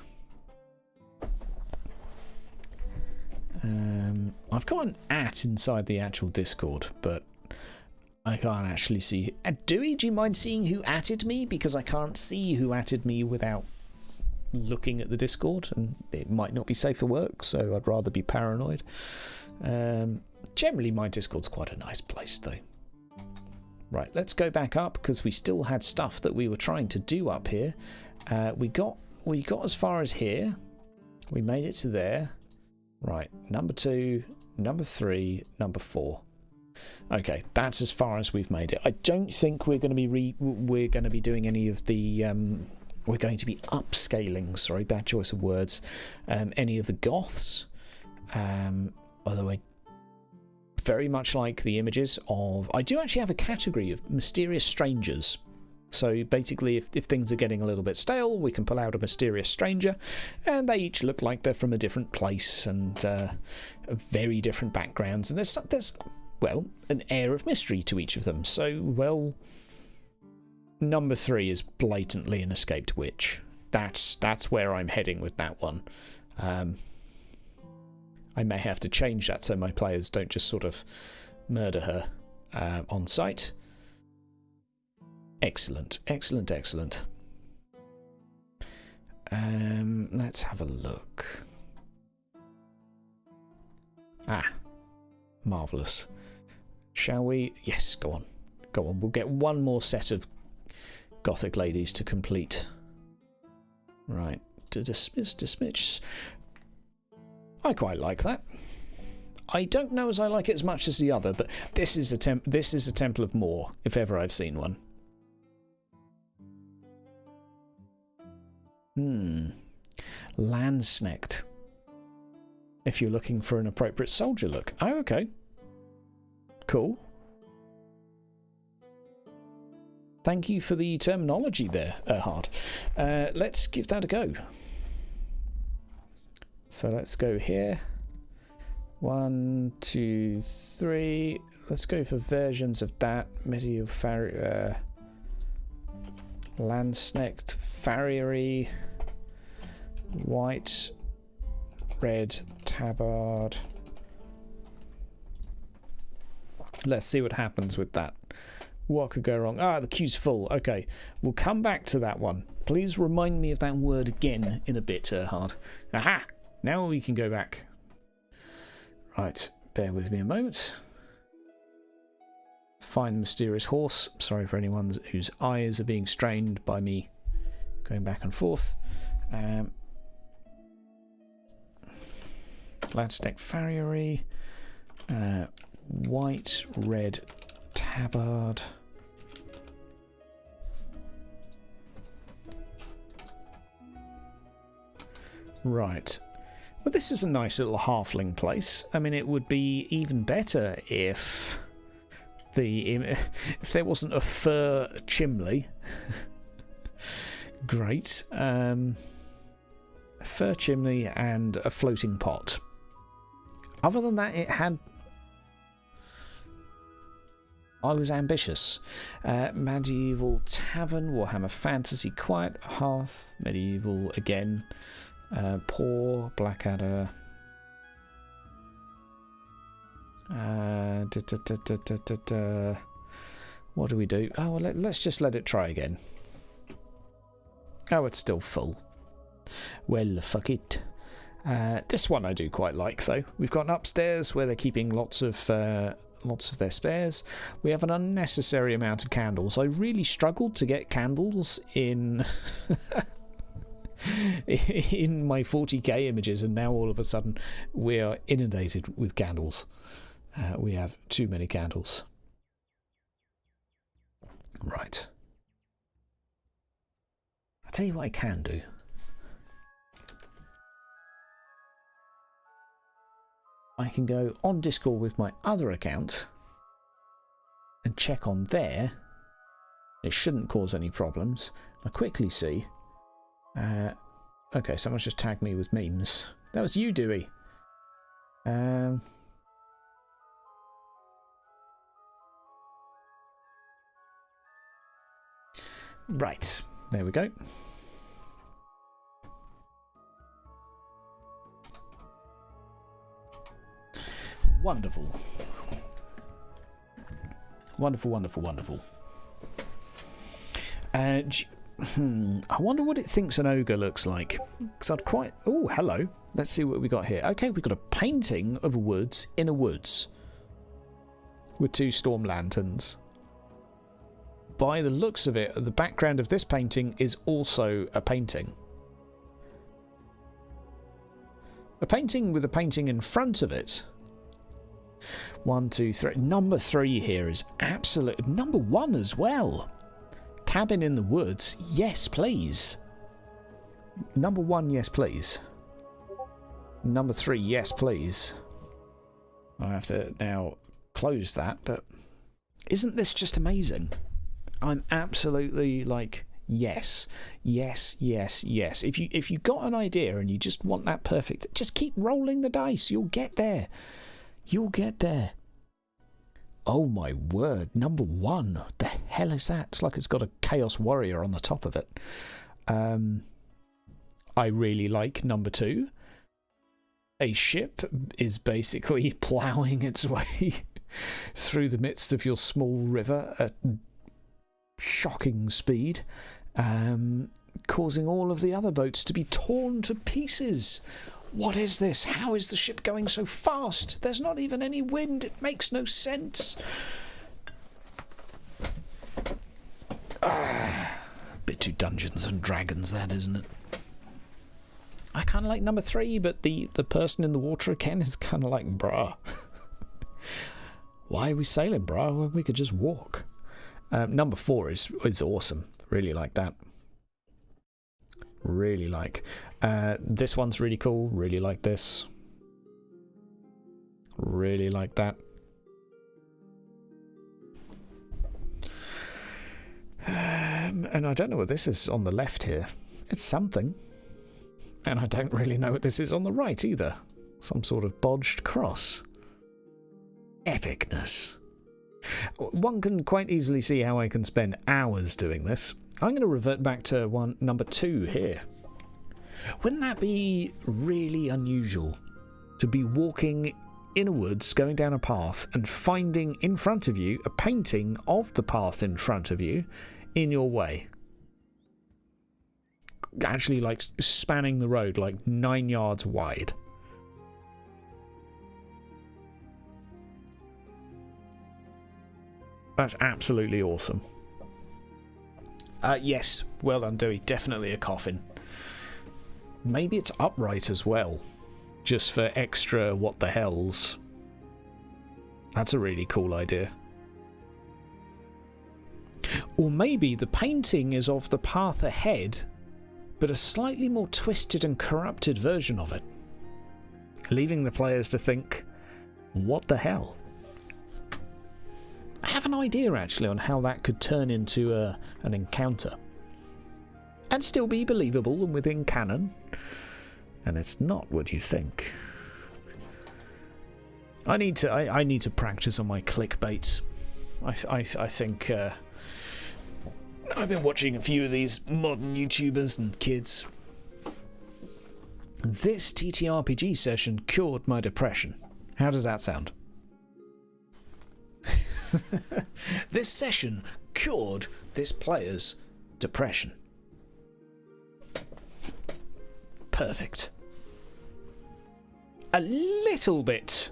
I've got an @ inside the actual Discord, but I can't actually see... Dewey, do you mind seeing who @ed me? Because I can't see who @ed me without looking at the Discord, and it might not be safe for work, so I'd rather be paranoid. Generally, my Discord's quite a nice place, though. Right, let's go back up, because we still had stuff that we were trying to do up here. We got as far as here. We made it to there. Right, number 2, number 3, number 4. Okay, that's as far as we've made it. I don't think we're going to be doing any of the we're going to be upscaling, sorry, bad choice of words, any of the Goths, although I very much like the images of... I do actually have a category of mysterious strangers. So basically, if things are getting a little bit stale, we can pull out a mysterious stranger, and they each look like they're from a different place and very different backgrounds. And there's well, an air of mystery to each of them. So, well, number 3 is blatantly an escaped witch. That's where I'm heading with that one. I may have to change that so my players don't just sort of murder her on sight. Excellent, excellent, excellent. Let's have a look. Ah, marvellous. Shall we? Yes, go on. Go on. We'll get one more set of Gothic ladies to complete. Right. To dismiss. I quite like that. I don't know as I like it as much as the other, but this is a Temple of Moor, if ever I've seen one. Landsnecht. If you're looking for an appropriate soldier look. Oh, okay. Cool. Thank you for the terminology there, Achaidh. Let's give that a go. So let's go here. 1, 2, 3. Let's go for versions of that. Medieval Landsnecht, farriery, white, red, tabard. Let's see what happens with that. What could go wrong? Ah, the queue's full. Okay, we'll come back to that one. Please remind me of that word again in a bit, Achaidh. Aha! Now we can go back. Right, bear with me a moment. Find the mysterious horse. Sorry for anyone whose eyes are being strained by me going back and forth. Landsnecht farriery. White, red, tabard. Right. Well, this is a nice little halfling place. I mean, it would be even better if there wasn't a fur chimney. Great. A fur chimney and a floating pot. Other than that, it had... I was ambitious. Medieval tavern, Warhammer fantasy, quiet hearth, medieval again, poor, Blackadder. What do we do? Oh, well, let's just let it try again. Oh, it's still full. Well, fuck it. This one I do quite like, though. We've got an upstairs where they're keeping lots of their spares. We have an unnecessary amount of candles. I really struggled to get candles in in my 40k images, and now all of a sudden we are inundated with candles. We have too many candles. Right. I'll tell you what I can do. I can go on Discord with my other account and check on there. It shouldn't cause any problems. I quickly see. Okay, someone's just tagged me with memes. That was you, Dewey. Right, there we go. Wonderful. Wonderful, wonderful, wonderful. I wonder what it thinks an ogre looks like. Because I'd quite... Oh, hello. Let's see what we got here. Okay, we've got a painting of woods in a woods. With 2 storm lanterns. By the looks of it, the background of this painting is also a painting. A painting with a painting in front of it. 1, 2, 3. Number 3 here is absolute. Number 1 as well. Cabin in the woods. Yes, please. Number 1, yes please. Number 3, yes please. I have to now close that, but isn't this just amazing? I'm absolutely like, yes, yes, yes, yes. If you got an idea and you just want that perfect, just keep rolling the dice. You'll get there. You'll get there. Oh my word, number 1. The hell is that? It's like it's got a Chaos Warrior on the top of it. I really like number 2. A ship is basically ploughing its way through the midst of your small river at shocking speed, causing all of the other boats to be torn to pieces. What is this? How is the ship going so fast? There's not even any wind. It makes no sense. Bit too Dungeons and Dragons, that, isn't it? I kind of like number 3, but the person in the water again is kind of like, bruh. Why are we sailing, bruh, when we could just walk? Number 4 is awesome. Really like that. Really like. This one's really cool. Really like this. Really like that. And I don't know what this is on the left here. It's something. And I don't really know what this is on the right either. Some sort of bodged cross. Epicness. One can quite easily see how I can spend hours doing this. I'm going to revert back to number 2 here. Wouldn't that be really unusual? To be walking in a woods, going down a path, and finding in front of you a painting of the path in front of you in your way. Actually, like, spanning the road, like 9 yards wide. That's absolutely awesome. Yes, well done, Dewey. Definitely a coffin. Maybe it's upright as well, just for extra what the hells. That's a really cool idea. Or maybe the painting is of the path ahead, but a slightly more twisted and corrupted version of it, leaving the players to think, what the hell? I have an idea actually on how that could turn into an encounter and still be believable and within canon, and it's not what you think. I need to practice on my clickbait. I think I've been watching a few of these modern YouTubers and kids. This TTRPG session cured my depression. How does that sound? This session cured this player's depression. Perfect. A little bit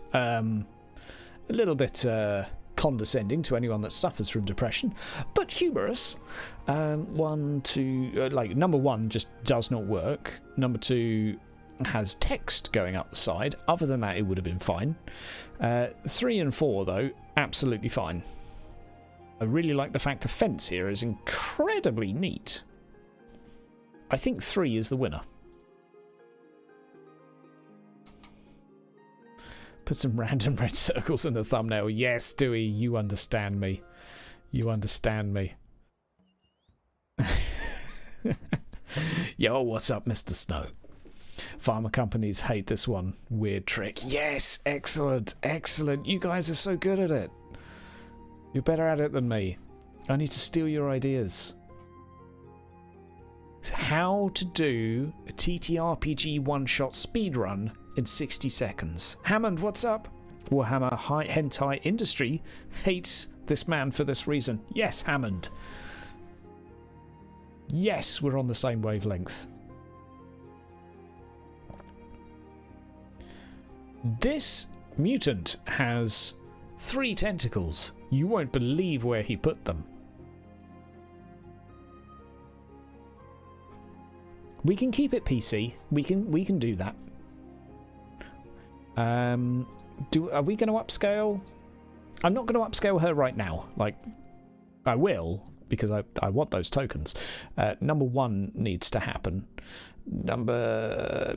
condescending to anyone that suffers from depression, but humorous. Number 1 just does not work. Number 2 has text going up the side. Other than that, it would have been fine. 3 and 4, though, absolutely fine. I really like the fact the fence here is incredibly neat. I think 3 is the winner. Put some random red circles in the thumbnail. Yes, Dewey, you understand me. You understand me. Yo, what's up, Mr. Snow? Pharma companies hate this one. Weird trick. Yes, excellent, excellent. You guys are so good at it. You're better at it than me. I need to steal your ideas. How to do a TTRPG one-shot speedrun in 60 seconds. Hammond, what's up? Warhammer hentai industry hates this man for this reason. Yes, Hammond. Yes, we're on the same wavelength. This mutant has 3 tentacles. You won't believe where he put them. We can keep it PC. We can do that. Are we going to upscale? I'm not going to upscale her right now. Like, I will, because I want those tokens. Number 1 needs to happen. Number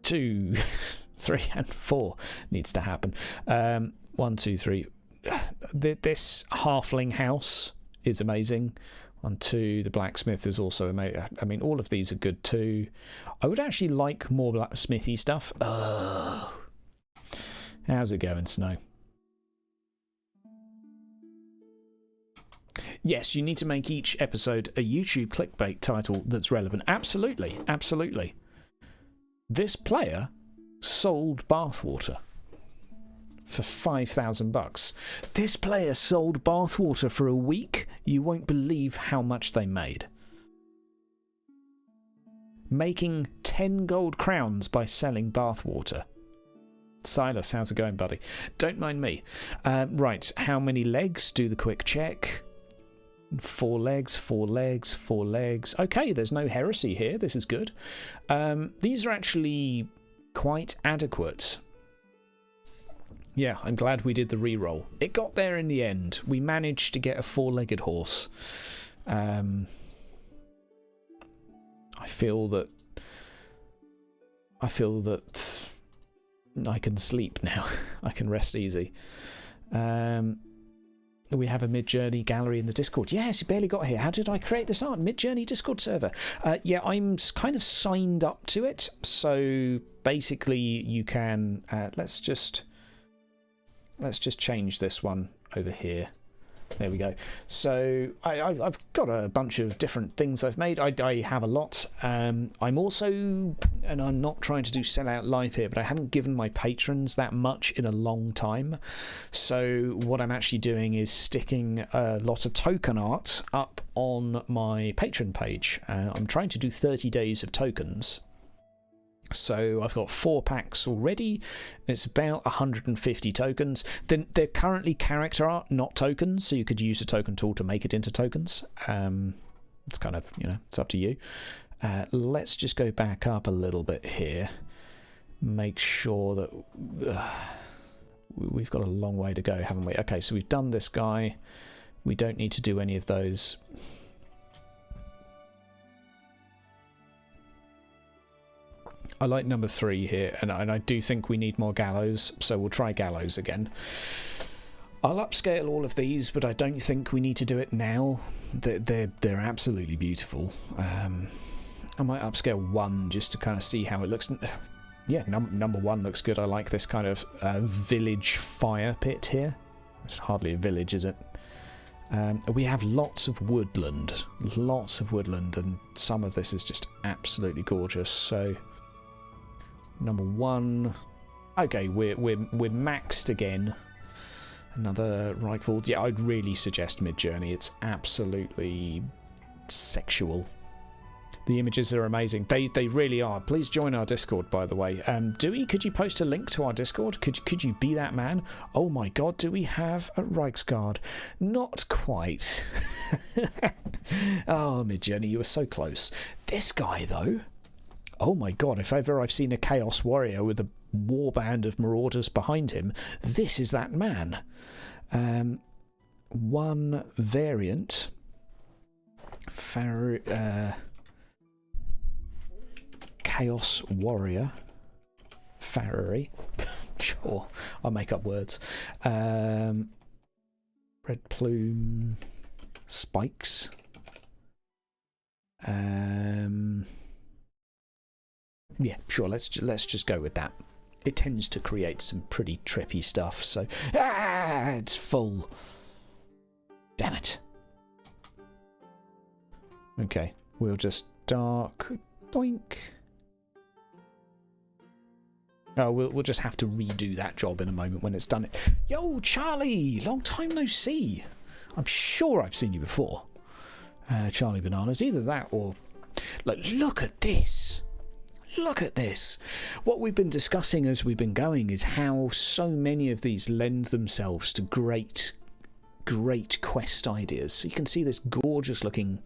2, 3 and 4 needs to happen. 1, 2, 3. This halfling house is amazing. 1, 2. The blacksmith is also amazing. I mean, all of these are good too. I would actually like more blacksmithy stuff. Oh, how's it going, Snow? Yes, you need to make each episode a YouTube clickbait title that's relevant. Absolutely, absolutely. This player sold bathwater for $5,000. This player sold bathwater for a week. You won't believe how much they made. Making 10 gold crowns by selling bathwater. Silas, how's it going, buddy? Don't mind me. Right, how many legs? Do the quick check. 4 legs, 4 legs, 4 legs. Okay, there's no heresy here. This is good. These are actually quite adequate. Yeah, I'm glad we did the reroll. It got there in the end. We managed to get a 4-legged horse. I feel that I can sleep now. I can rest easy. We have a Mid-Journey gallery in the Discord. Yes, you barely got here. How did I create this art? Mid-Journey Discord server. Yeah, I'm kind of signed up to it. So basically you can... let's just change this one over here. There we go. So I've got a bunch of different things I've made. I have a lot. I'm also, and I'm not trying to do sell out live here, but I haven't given my patrons that much in a long time. So what I'm actually doing is sticking a lot of token art up on my patron page. I'm trying to do 30 days of tokens. So I've got 4 packs already. It's about 150 tokens. Then they're currently character art, not tokens, so you could use a token tool to make it into tokens. It's kind of, it's up to you. Let's just go back up a little bit here. Make sure that we've got a long way to go, haven't we? Okay, so we've done this guy. We don't need to do any of those. I like number 3 here, and I do think we need more gallows, so we'll try gallows again. I'll upscale all of these, but I don't think we need to do it now. They're absolutely beautiful. I might upscale 1 just to kind of see how it looks. Yeah, number 1 looks good. I like this kind of village fire pit here. It's hardly a village, is it? We have lots of woodland, and some of this is just absolutely gorgeous. So number 1, okay, we're maxed again. Another rifle. Yeah, I'd really suggest Mid-Journey. It's absolutely sexual. The images are amazing. They really are. Please join our Discord, by the way. Dewey, could you post a link to our Discord? Could you be that man? Oh my god, do we have a Reiksguard? Not quite. Oh, Mid-Journey, you were so close. This guy, though. Oh my god, if ever I've seen a Chaos Warrior with a warband of marauders behind him, this is that man. 1 variant. Chaos Warrior. Farrary. Sure, I'll make up words. Red plume. Spikes. Yeah, sure, let's just go with that. It tends to create some pretty trippy stuff, so... it's full. Damn it. Okay, we'll just dark... Doink. Oh, we'll just have to redo that job in a moment when it's done. Yo, Charlie! Long time no see. I'm sure I've seen you before. Charlie Bananas. Either that or... Look at this! Look at this. What we've been discussing as we've been going is how so many of these lend themselves to great quest ideas. So you can see this gorgeous looking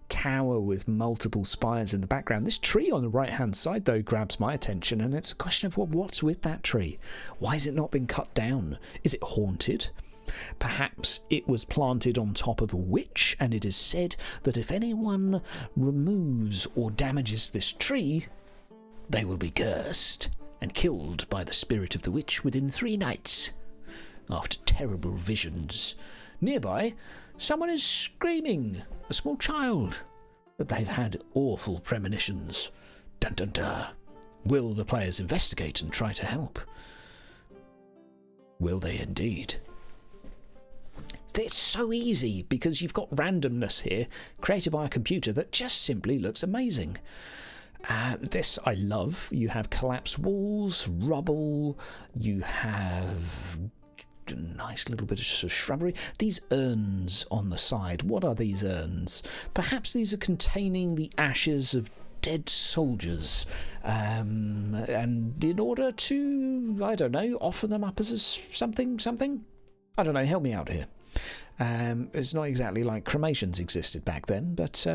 tower with multiple spires in the background. This tree on the right hand side though grabs my attention, and it's a question of what's with that tree. Why has it not been cut down? Is it haunted? Perhaps it was planted on top of a witch, and it is said that if anyone removes or damages this tree, they will be cursed and killed by the spirit of the witch within 3 nights. After terrible visions. Nearby, someone is screaming, a small child, that they've had awful premonitions. Dun dun dun. Will the players investigate and try to help? Will they indeed? It's so easy because you've got randomness here created by a computer that just simply looks amazing. This I love. You have collapsed walls, rubble, you have a nice little bit of shrubbery. These urns on the side, what are these urns? Perhaps these are containing the ashes of dead soldiers, and in order to, I don't know, offer them up as something? I don't know, help me out here. It's not exactly like cremations existed back then, but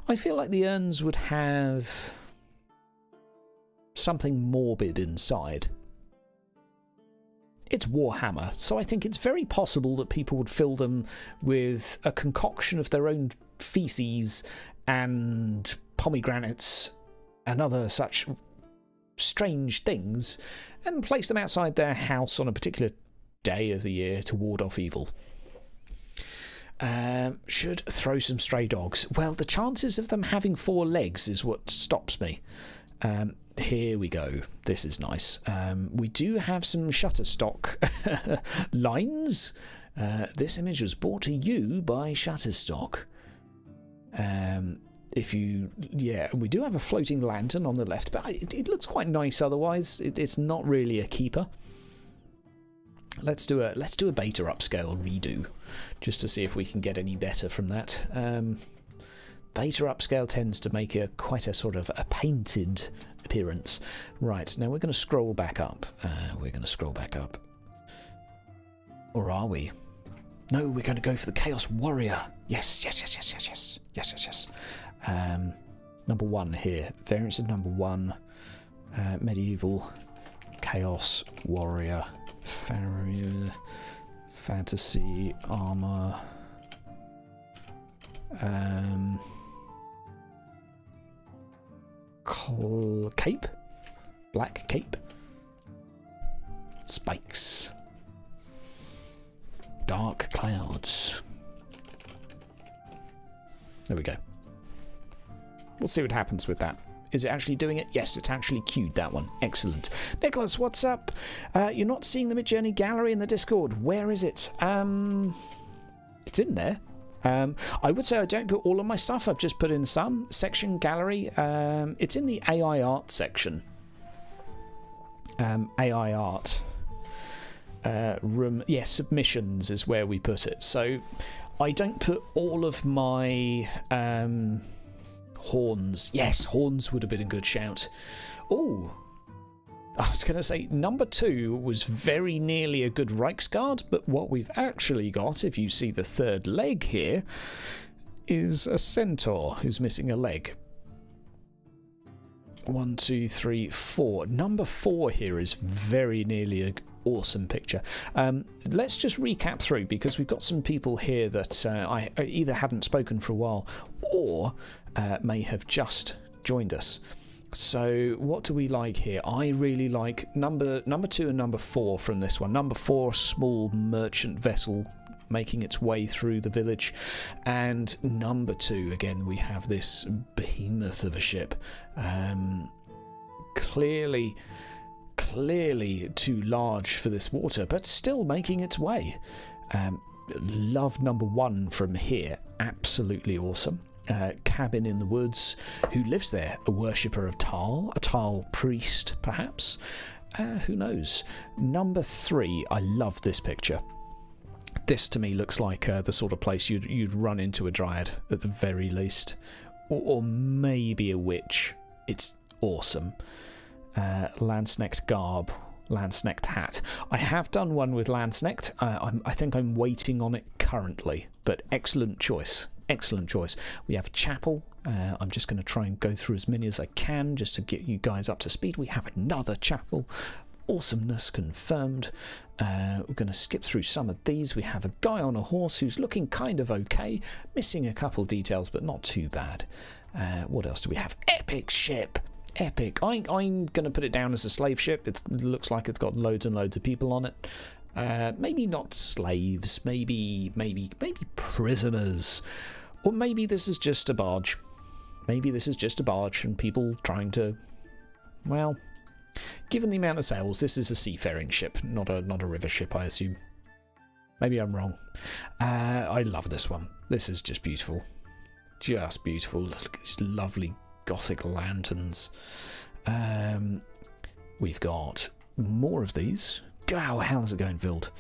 I feel like the urns would have something morbid inside. It's Warhammer, so I think it's very possible that people would fill them with a concoction of their own feces and pomegranates and other such strange things and place them outside their house on a particular day of the year to ward off evil. Should throw some stray dogs. Well, the chances of them having 4 legs is what stops me. Here we go. This is nice. We do have some Shutterstock lines. This image was brought to you by Shutterstock. We do have a floating lantern on the left, but it looks quite nice otherwise. It's not really a keeper. Let's do a beta upscale redo, just to see if we can get any better from that. Beta upscale tends to make quite a sort of a painted appearance. Right, now we're going to scroll back up. Or are we? No, we're going to go for the Chaos Warrior. Yes. Number 1 here. Variants of number 1. Medieval Chaos Warrior. Farrier. Fantasy armor. Cape. Black cape. Spikes. Dark clouds. There we go. We'll see what happens with that. Is it actually doing it? Yes, it's actually queued, that one. Excellent. Nicholas, what's up? You're not seeing the Midjourney gallery in the Discord. Where is it? It's in there. I would say I don't put all of my stuff. I've just put in some. Section gallery. It's in the AI art section. AI art. Room. Yes, submissions is where we put it. So I don't put all of my horns. Yes, horns would have been a good shout. Oh, I was going to say number 2 was very nearly a good Reichsguard, but what we've actually got, if you see the 3rd leg here, is a centaur who's missing a leg. 1, 2, 3, 4. Number 4 here is very nearly an awesome picture. Let's just recap through, because we've got some people here that I either haven't spoken for a while or may have just joined us. So what do we like here? I really like number 2 and number 4 from this one. Number 4, small merchant vessel making its way through the village, and number 2 again we have this behemoth of a ship, clearly too large for this water, but still making its way. Love number 1 from here, absolutely awesome. Cabin in the woods. Who lives there? A worshipper of Tal, a Tal priest perhaps, who knows. Number 3, I love this picture. This to me looks like the sort of place you'd run into a dryad at the very least, or maybe a witch. It's awesome. Landsnecht garb, Landsnecht hat. I have done one with Landsnecht. I think I'm waiting on it currently, but excellent choice. Excellent choice. We have a chapel. I'm just going to try and go through as many as I can just to get you guys up to speed. We have another chapel. awesomeness confirmed. We're going to skip through some of these. We have a guy on a horse who's looking kind of okay, missing a couple details, but not too bad. What else do we have? Epic ship. Epic. I'm going to put it down as a slave ship. It looks like it's got loads and loads of people on it. Maybe not slaves. Maybe prisoners. Or maybe this is just a barge. Maybe this is just a barge and people trying to, well, given the amount of sails, this is a seafaring ship, not a river ship, I assume. Maybe I'm wrong. I love this one. This is just beautiful. Just beautiful. Look at these lovely Gothic lanterns. We've got more of these. Wow, how's it going, Vild?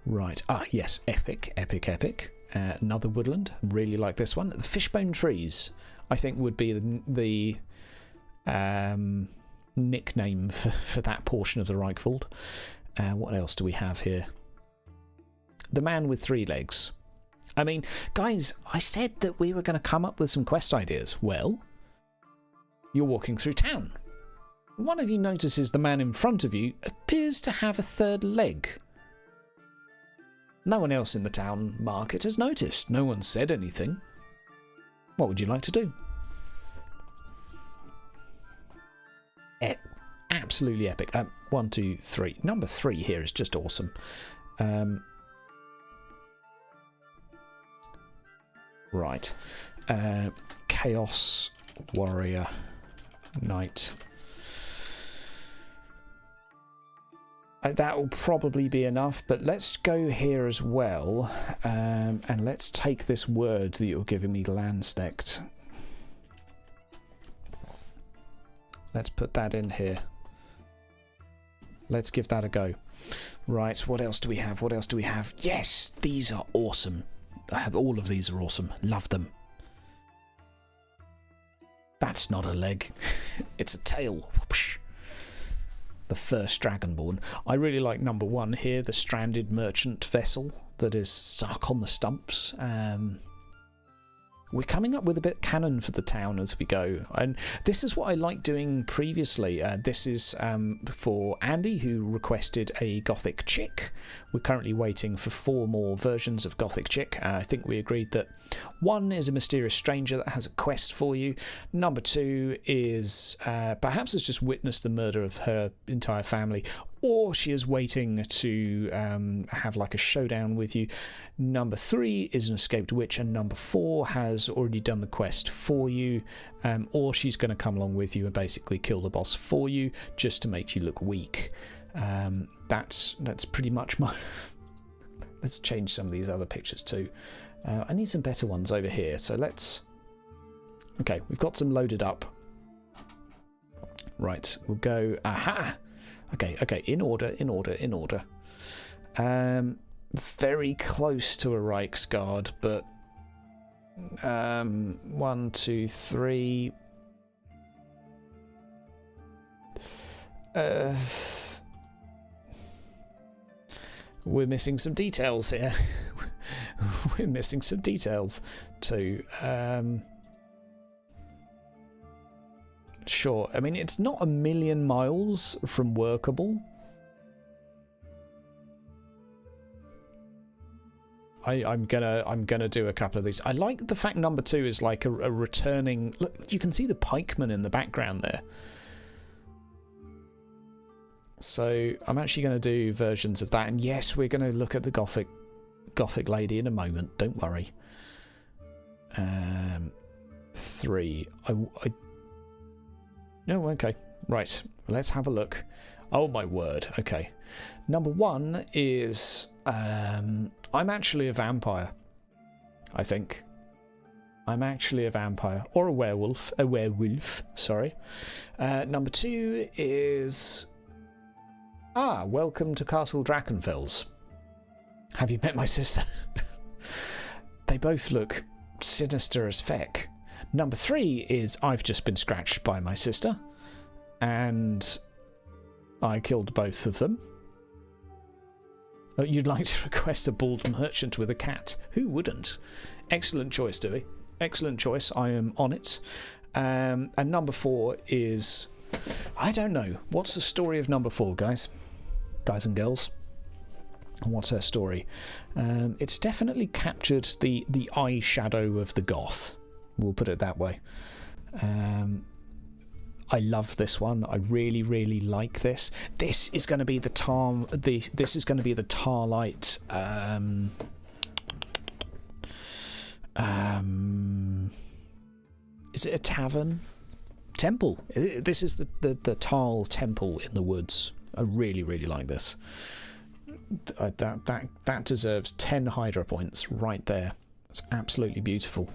Right. Yes. Epic. Another woodland. Really like this one. The fishbone trees, I think, would be the nickname for that portion of the Reichwald. What else do we have here? The man with 3 legs. I mean, guys, I said that we were going to come up with some quest ideas. Well, you're walking through town. One of you notices the man in front of you appears to have a 3rd leg. No one else in the town market has noticed. No one said anything. What would you like to do? Absolutely epic. 1, 2, 3. Number 3 here is just awesome. Right. Chaos Warrior Knight. That will probably be enough, but let's go here as well, and let's take this word that you're giving me, Landstect. Let's put that in here. Let's give that a go. Right, what else do we have? What else do we have? Yes, these are awesome. All of these are awesome. Love them. That's not a leg. It's a tail. Whoosh. The first Dragonborn. I really like number 1 here, the stranded merchant vessel that is stuck on the stumps. We're coming up with a bit canon for the town as we go, and this is what I liked doing previously. This is for Andy, who requested a Gothic chick. We're currently waiting for 4 more versions of Gothic chick. I think we agreed that 1 is a mysterious stranger that has a quest for you. Number 2 is perhaps has just witnessed the murder of her entire family, or she is waiting to have like a showdown with you. Number 3 is an escaped witch, and number 4 has already done the quest for you, or she's going to come along with you and basically kill the boss for you just to make you look weak. That's pretty much my... Let's change some of these other pictures too. I need some better ones over here, so let's... Okay, we've got some loaded up. Right, we'll go... Aha! Okay, in order. Very close to a Reichsguard, but 1, 2, 3. We're missing some details here. We're missing some details too. Sure. I mean, it's not a million miles from workable. I'm gonna do a couple of these. I like the fact number 2 is like a returning. Look, you can see the pikeman in the background there. So I'm actually going to do versions of that, and yes, we're going to look at the Gothic lady in a moment. Don't worry. 3. No, okay. Right. Let's have a look. Oh my word. Okay. Number 1 is I'm actually a vampire. I think. I'm actually a vampire. Or a werewolf. A werewolf, sorry. Number 2 is... welcome to Castle Drachenfels. Have you met my sister? They both look sinister as feck. Number 3 is I've just been scratched by my sister, and I killed both of them. You'd like to request a bald merchant with a cat. Who wouldn't? Excellent choice, Dewey. Excellent choice. I am on it. And number 4 is... I don't know. What's the story of number 4, guys? Guys and girls? What's her story? It's definitely captured the eyeshadow of the goth. We'll put it that way. I love this one. I really, really like this. This is going to be the this is going to be the Tarlight. Is it a tavern? Temple. This is the Tal Temple in the woods. I really, really like this. That deserves 10 Hydra points right there. It's absolutely beautiful.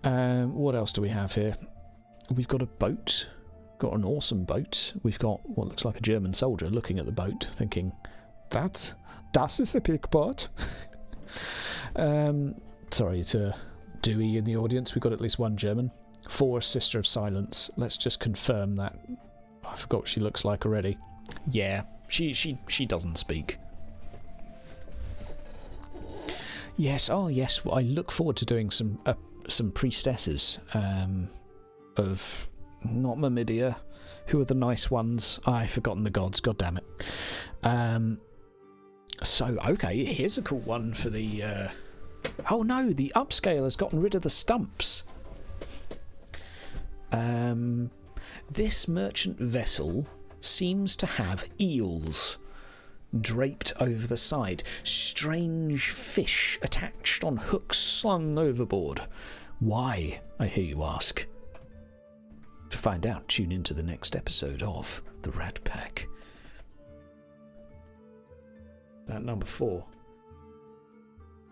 What else do we have here? We've got a boat. Got an awesome boat. We've got what looks like a German soldier looking at the boat, thinking, das ist a big boat. Sorry to Dewey in the audience. We've got at least one German. 4, Sister of Silence. Let's just confirm that. I forgot what she looks like already. Yeah, she doesn't speak. Yes, oh yes. Well, I look forward to doing some priestesses of not Mamidia. Who are the nice ones? I've forgotten the gods. God damn it. So okay, here's a cool one for the. Oh no, the upscale has gotten rid of the stumps. This merchant vessel seems to have eels draped over the side, strange fish attached on hooks slung overboard. Why, I hear you ask? To find out, tune into the next episode of The Rat Pack. That number 4.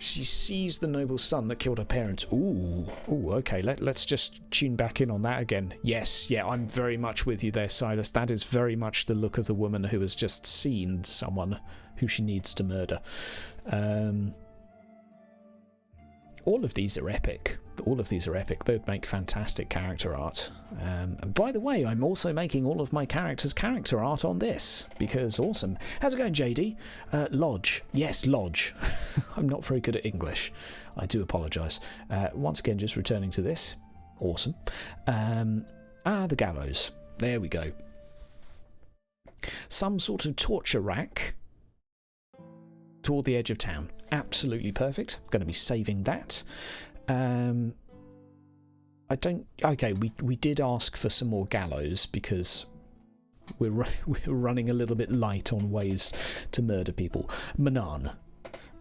She sees the noble son that killed her parents. Ooh, okay. Let's just tune back in on that again. Yes, yeah, I'm very much with you there, Silas. That is very much the look of the woman who has just seen someone who she needs to murder. All of these are epic. All of these are epic. They would make fantastic character art. And by the way, I'm also making all of my characters' character art on this, because awesome. How's it going, JD? Lodge. Yes, Lodge. I'm not very good at English. I do apologise. Once again, just returning to this. Awesome. The gallows. There we go. Some sort of torture rack toward the edge of town. Absolutely perfect. Going to be saving that. I don't... Okay, we did ask for some more gallows because we're running a little bit light on ways to murder people. Manan.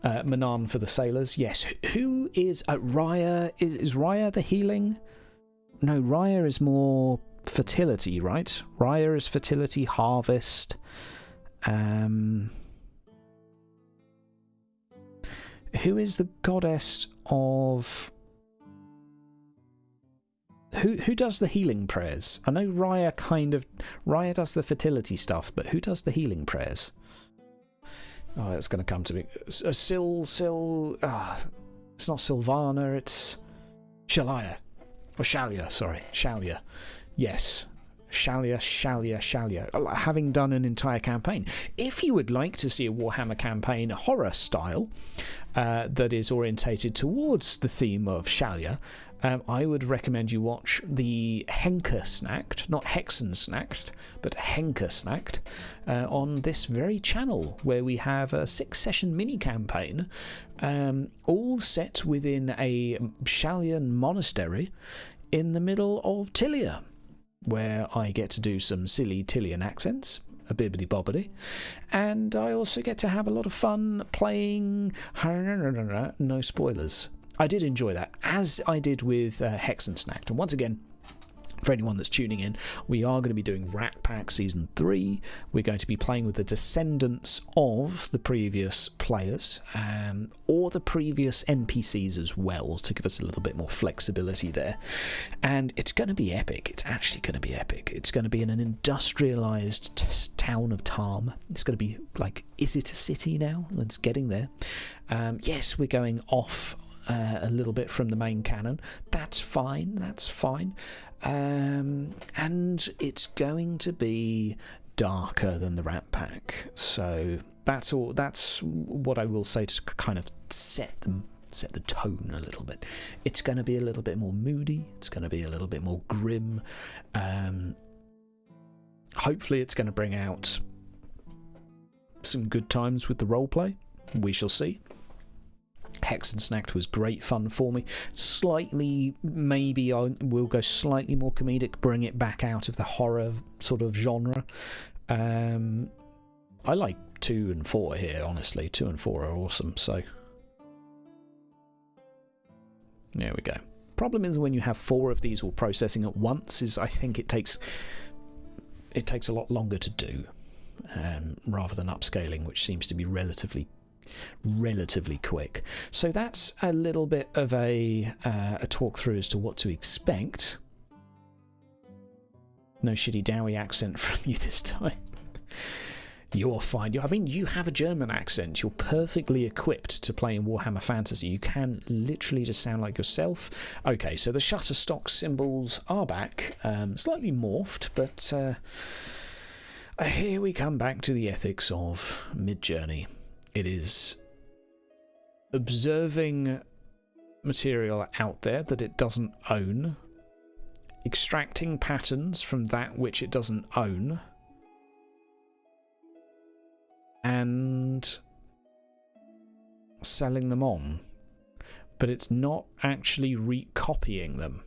Manan for the sailors. Yes. Who is... Raya... Is Raya the healing? No, Raya is more fertility, right? Raya is fertility, harvest. Who is the goddess of... Who does the healing prayers? I know Raya does the fertility stuff, but who does the healing prayers? Oh, it's going to come to me. It's not Sylvana, it's Shalia. Or Shalia, sorry. Shalia. Yes. Shalia. Having done an entire campaign. If you would like to see a Warhammer campaign horror style that is orientated towards the theme of Shalia, I would recommend you watch the Henker Snacked, not Hexen Snacked, but Henker Snacked, on this very channel, where we have a 6-session mini-campaign, all set within a Shalian monastery in the middle of Tilia, where I get to do some silly Tilian accents, a bibbidi-bobbidi, and I also get to have a lot of fun playing... No spoilers. I did enjoy that, as I did with Hexen Snacked. And once again, for anyone that's tuning in, we are going to be doing Rat Pack Season 3. We're going to be playing with the descendants of the previous players, or the previous NPCs as well, to give us a little bit more flexibility there. And it's going to be epic. It's actually going to be epic. It's going to be in an industrialised town of Tarm. It's going to be like, is it a city now? It's getting there. Yes, we're going off a little bit from the main canon. That's fine. And it's going to be darker than the Rat Pack. So that's all. That's what I will say to kind of set set the tone a little bit. It's going to be a little bit more moody. It's going to be a little bit more grim. Hopefully it's going to bring out some good times with the roleplay. We shall see. Hex and Snacked was great fun for me. Slightly, maybe I will go slightly more comedic, bring it back out of the horror sort of genre. I like 2 and 4 here, honestly. 2 and 4 are awesome, so there we go. Problem is when you have 4 of these all processing at once is I think it takes a lot longer to do, rather than upscaling, which seems to be relatively quick. So that's a little bit of a talk through as to what to expect. No shitty Dowie accent from you this time. You're fine. You have a German accent. You're perfectly equipped to play in Warhammer Fantasy. You can literally just sound like yourself. Okay, so the Shutterstock symbols are back. Slightly morphed, but here we come back to the ethics of Midjourney. It is observing material out there that it doesn't own, extracting patterns from that which it doesn't own, and selling them on. But it's not actually recopying them.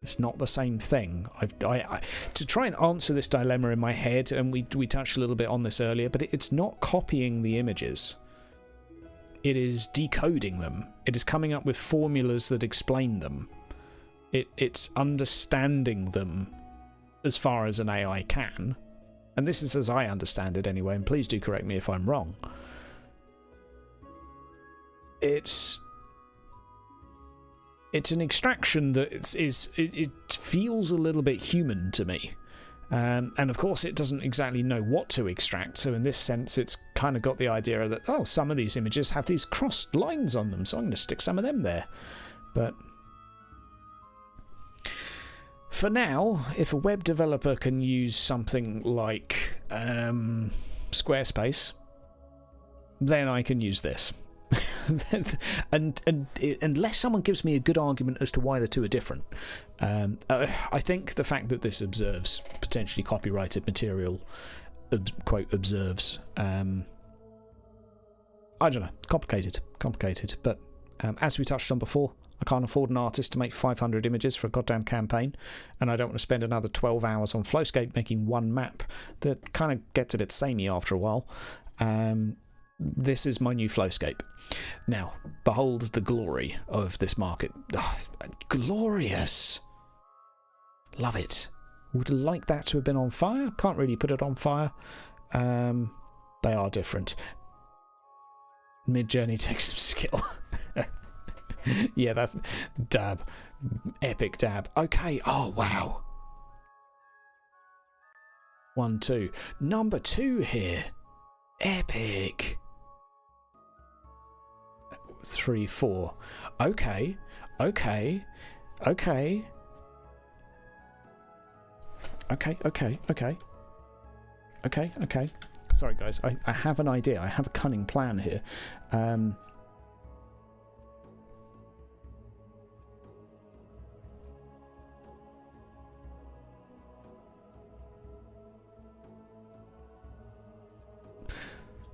It's not the same thing. To try and answer this dilemma in my head, and we touched a little bit on this earlier, but it's not copying the images. It is decoding them. It is coming up with formulas that explain them. It's understanding them as far as an AI can. And this is as I understand it anyway, and please do correct me if I'm wrong. It's an extraction that it feels a little bit human to me. And of course it doesn't exactly know what to extract, so in this sense it's kind of got the idea that, oh, some of these images have these crossed lines on them, so I'm going to stick some of them there. But for now, if a web developer can use something like Squarespace, then I can use this. and unless someone gives me a good argument as to why the two are different, I think the fact that this observes potentially copyrighted material, quote, observes, I don't know, complicated, but as we touched on before, I can't afford an artist to make 500 images for a goddamn campaign, and I don't want to spend another 12 hours on Flowscape making one map that kind of gets a bit samey after a while. This is my new Flowscape. Now, behold the glory of this market. Oh, glorious! Love it. Would like that to have been on fire. Can't really put it on fire. They are different. Midjourney takes some skill. Yeah, that's dab. Epic dab. Okay, oh wow. 1, 2. Number 2 here. Epic. 3, 4. Okay. Sorry guys, I have an idea. I have a cunning plan here.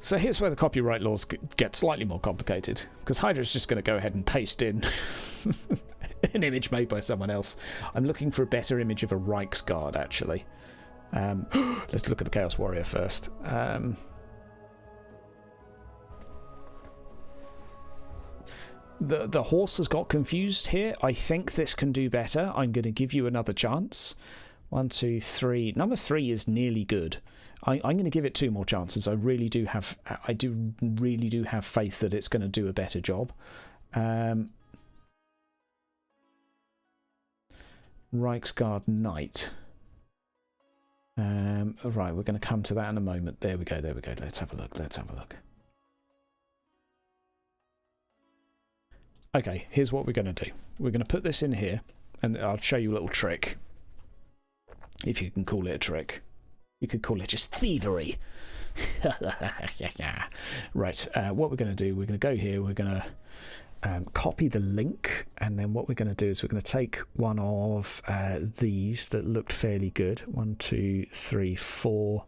So here's where the copyright laws get slightly more complicated, because Hydra's just going to go ahead and paste in an image made by someone else. I'm looking for a better image of a Reichsguard, actually. Let's look at the Chaos Warrior first. The horse has got confused here. I think this can do better. I'm going to give you another chance. 1, 2, 3. Number 3 is nearly good. I'm going to give it 2 more chances. I really do have faith that it's going to do a better job. Reichsguard Knight. Right, we're going to come to that in a moment. There we go. Let's have a look. Okay, here's what we're going to do. We're going to put this in here, and I'll show you a little trick. If you can call it a trick. You could call it just thievery. Right, what we're going to do, we're going to go here, we're going to copy the link, and then what we're going to do is we're going to take one of these that looked fairly good. 1, 2, 3, 4.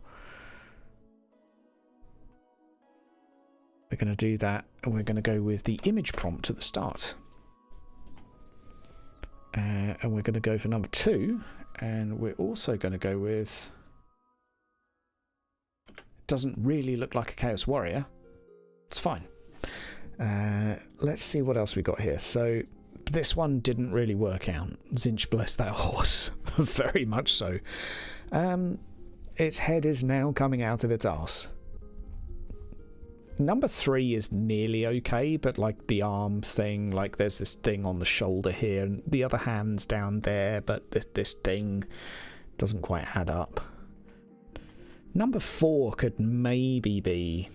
We're going to do that, and we're going to go with the image prompt at the start. And we're going to go for number 2, and we're also going to go with... It doesn't really look like a Chaos Warrior. It's fine. Let's see what else we got here. So this one didn't really work out. Zinch bless that horse. Very much so. Its head is now coming out of its arse. Number 3 is nearly okay, but like the arm thing, like there's this thing on the shoulder here, and the other hand's down there, but this thing doesn't quite add up. Number 4 could maybe be...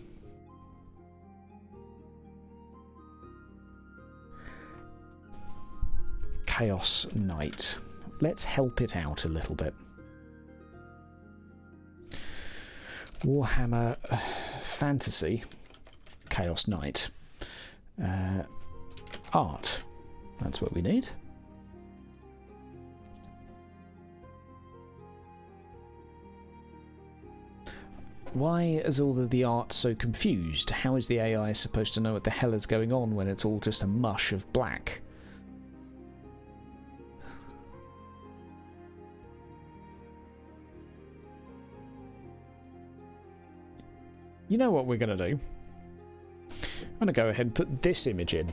Chaos Knight. Let's help it out a little bit. Warhammer Fantasy Chaos Knight. Art. That's what we need. Why is all of the art so confused? How is the AI supposed to know what the hell is going on when it's all just a mush of black? You know what we're going to do? I'm going to go ahead and put this image in.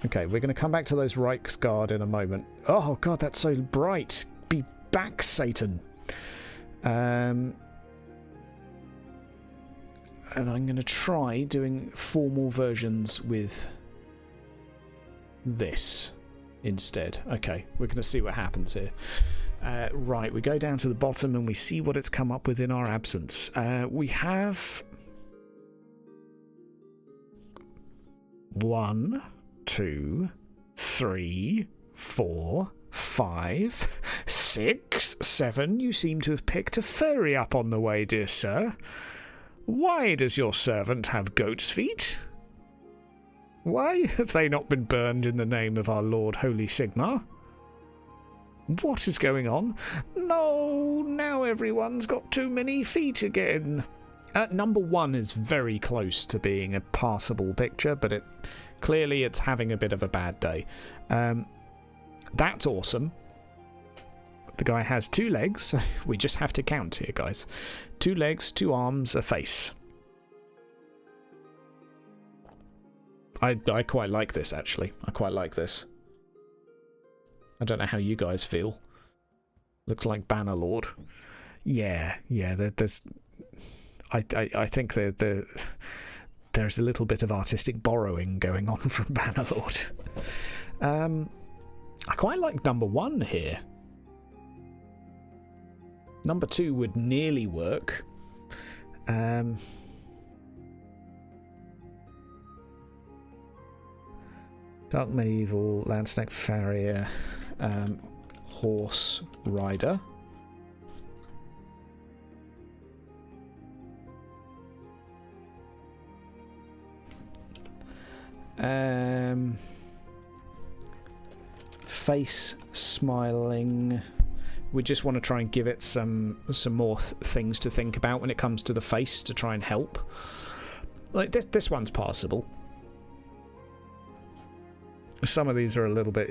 Okay, we're going to come back to those Reichsguard in a moment. Oh god, that's so bright. Be back, Satan. And I'm going to try doing formal versions with this instead. Okay, we're going to see what happens here. Right, we go down to the bottom and we see what it's come up with in our absence. We have 1, 2, 3, 4, 5, 6, 7. You seem to have picked a furry up on the way, dear sir. Why does your servant have goat's feet? Why have they not been burned in the name of our Lord Holy Sigmar? What is going on? No, now everyone's got too many feet again. Number 1 is very close to being a passable picture, but clearly it's having a bit of a bad day. That's awesome. The guy has 2 legs. We just have to count here, guys. 2 legs, 2 arms, a face. I quite like this, actually. I quite like this. I don't know how you guys feel. Looks like Bannerlord. Yeah. There's. I think there's a little bit of artistic borrowing going on from Bannerlord. I quite like number 1 here. Number 2 would nearly work. Dark medieval, landsnack farrier, horse rider. Face smiling. We just want to try and give it some more things to think about when it comes to the face to try and help. Like this one's passable. Some of these are a little bit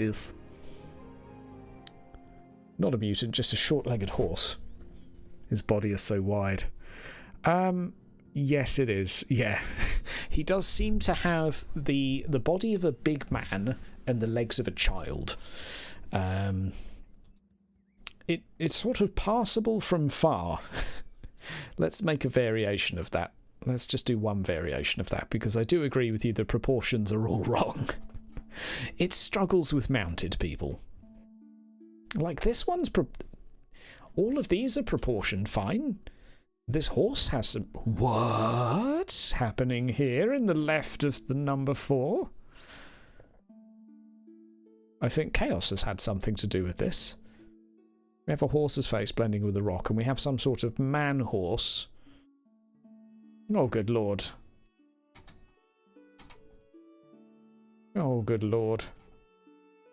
not a mutant, just a short-legged horse. His body is so wide. Yes, it is. Yeah. He does seem to have the body of a big man and the legs of a child. It's sort of passable from far. Let's make a variation of that. Let's just do one variation of that, because I do agree with you, the proportions are all wrong. It struggles with mounted people. Like this one's... all of these are proportioned fine. This horse has some... What's happening here in the left of the number 4? I think Chaos has had something to do with this. We have a horse's face blending with a rock, and we have some sort of man-horse. Oh, good lord. Oh, good lord.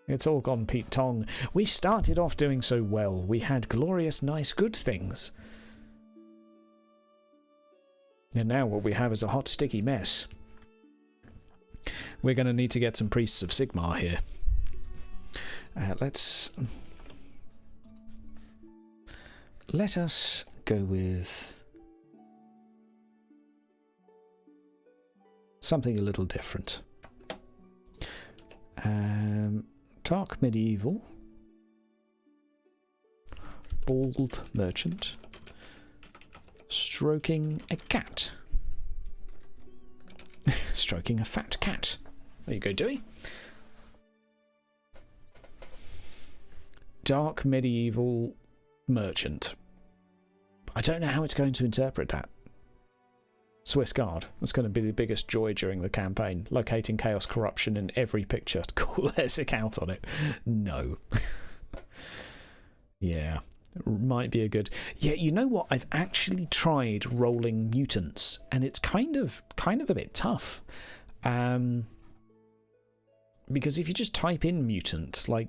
It's all gone Pete Tong. We started off doing so well. We had glorious, nice, good things. And now what we have is a hot, sticky mess. We're going to need to get some priests of Sigmar here. Let us go with something a little different. Dark medieval, bald merchant, stroking a cat. Stroking a fat cat. There you go, Dewey. Dark medieval merchant. I don't know how it's going to interpret that. Swiss Guard. That's going to be the biggest joy during the campaign. Locating chaos corruption in every picture. Call Essek out on it. No. Yeah. Might be a good... Yeah, you know what? I've actually tried rolling mutants, and it's kind of a bit tough. Because if you just type in mutant, like...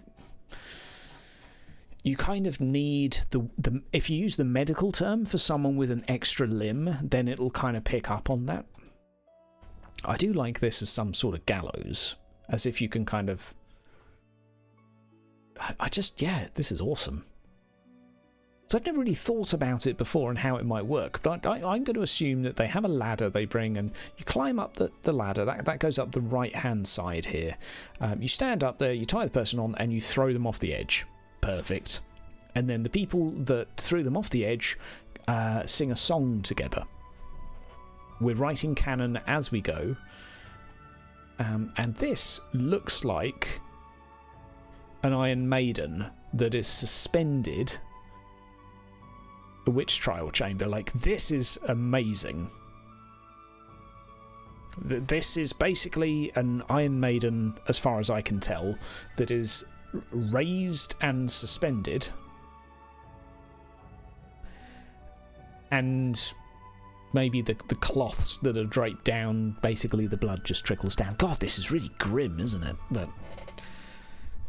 You kind of need the if you use the medical term for someone with an extra limb, then it'll kind of pick up on that. I do like this as some sort of gallows, as if you can kind of... yeah, this is awesome. So I've never really thought about it before and how it might work, but I'm going to assume that they have a ladder they bring, and you climb up the ladder. That goes up the right-hand side here. You stand up there, you tie the person on, and you throw them off the edge. Perfect. And then the people that threw them off the edge sing a song together. We're writing canon as we go. And this looks like an Iron Maiden that is suspended a witch trial chamber. Like, this is amazing. This is basically an Iron Maiden, as far as I can tell, that is raised and suspended, and maybe the cloths that are draped down, basically the blood just trickles down. God, this is really grim, isn't it? But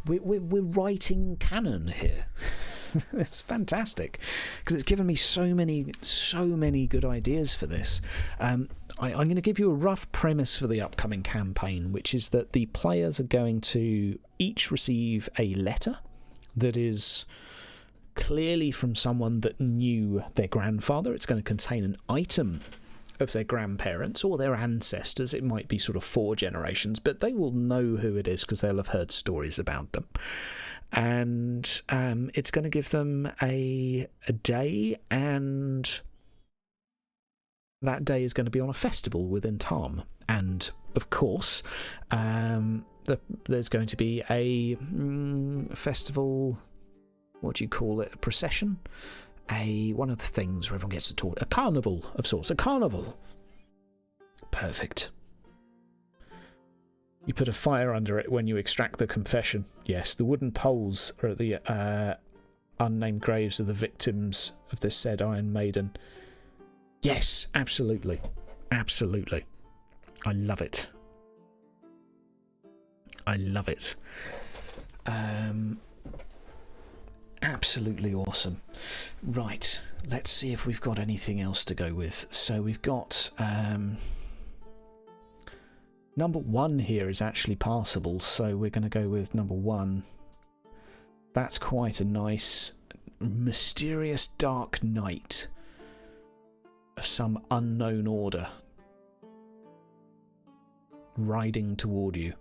we're writing canon here. It's fantastic, because it's given me so many good ideas for this. I'm going to give you a rough premise for the upcoming campaign, which is that the players are going to each receive a letter that is clearly from someone that knew their grandfather. It's going to contain an item of their grandparents or their ancestors. It might be sort of 4 generations, but they will know who it is because they'll have heard stories about them. And it's going to give them a day, and that day is going to be on a festival within Tarm. And, of course, there's going to be a festival, what do you call it, a procession? One of the things where everyone gets to talk, a carnival of sorts, a carnival. Perfect. You put a fire under it when you extract the confession. Yes, the wooden poles are at the unnamed graves of the victims of this said Iron Maiden. Yes, absolutely. Absolutely. I love it. I love it. Absolutely awesome. Right, let's see if we've got anything else to go with. So we've got... number 1 here is actually passable, so we're going to go with number 1. That's quite a nice, mysterious dark knight of some unknown order riding toward you.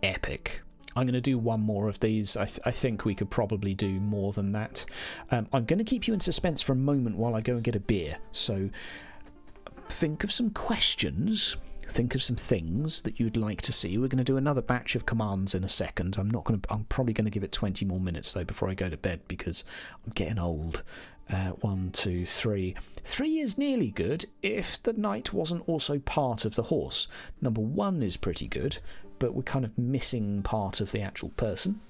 Epic. I'm going to do one more of these. I think we could probably do more than that. I'm going to keep you in suspense for a moment while I go and get a beer, so... think of some questions, think of some things that you'd like to see. We're going to do another batch of commands in a second. I'm probably going to give it 20 more minutes though before I go to bed, because I'm getting old. 1, 2, 3. 3 is nearly good if the knight wasn't also part of the horse. Number 1 is pretty good, but we're kind of missing part of the actual person.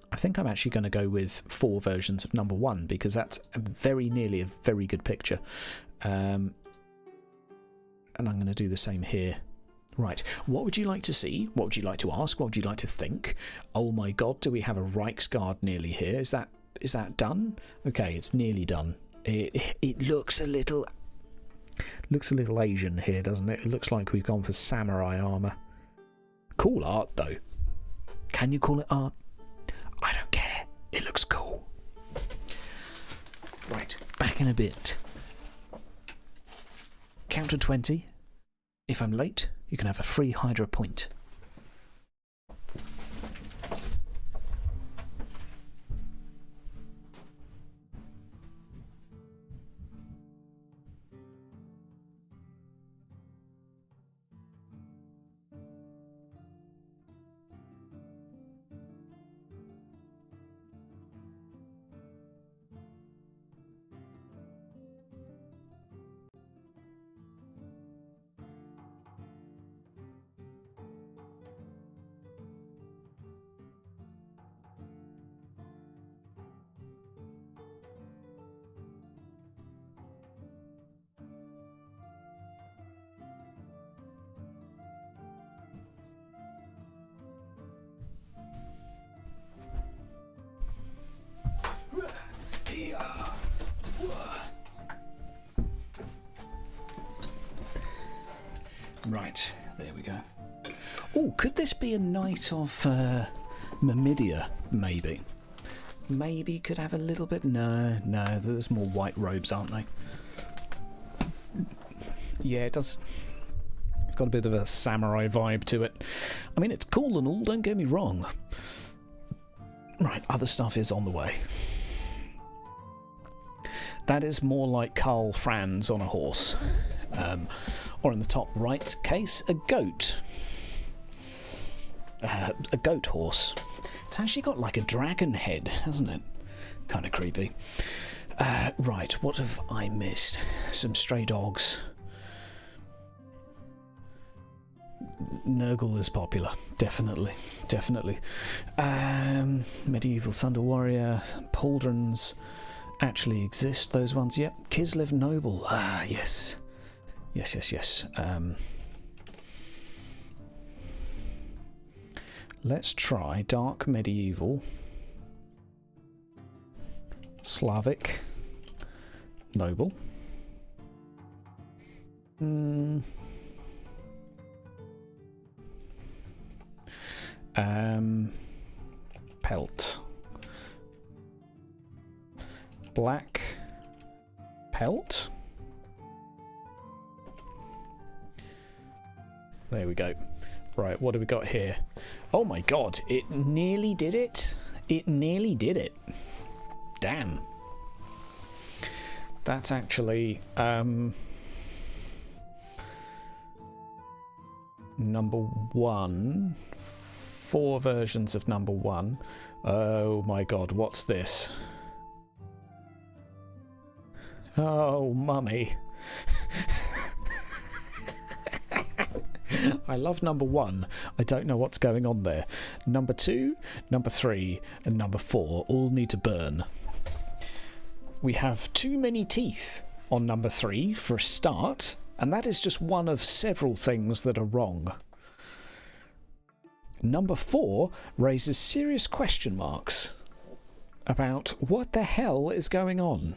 I think I'm actually going to go with 4 versions of number 1, because that's very nearly a very good picture. And I'm going to do the same here. Right, what would you like to see? What would you like to ask? What would you like to think? Oh my god, do we have a Reichsguard nearly here? Is that done? Okay, it's nearly done. It looks a little Asian here, doesn't it? It looks like we've gone for samurai armour. Cool art, though. Can you call it art? I don't care. It looks cool. Right, back in a bit. Count to 20. If I'm late, you can have a free Hydra point. Right, there we go. Oh, could this be a night of Mamidia, maybe? Maybe could have a little bit... No, there's more white robes, aren't they? Yeah, it does. It's got a bit of a samurai vibe to it. I mean, it's cool and all, don't get me wrong. Right, other stuff is on the way. That is more like Karl Franz on a horse. Or in the top right case, a goat. A goat horse. It's actually got like a dragon head, hasn't it? Kind of creepy. Right, what have I missed? Some stray dogs. Nurgle is popular, definitely. Medieval Thunder Warrior, pauldrons actually exist, those ones, yep. Kislev Noble, yes. Yes. Let's try Dark Medieval, Slavic, Noble. Pelt. Black pelt. There we go. Right, what do we got here? Oh my god, it nearly did it. It nearly did it. Damn. That's actually number 1. 4 versions of number 1. Oh my god, what's this? Oh, mummy. I love number 1. I don't know what's going on there. Number 2, number 3, and number 4 all need to burn. We have too many teeth on number 3 for a start, and that is just one of several things that are wrong. Number 4 raises serious question marks about what the hell is going on.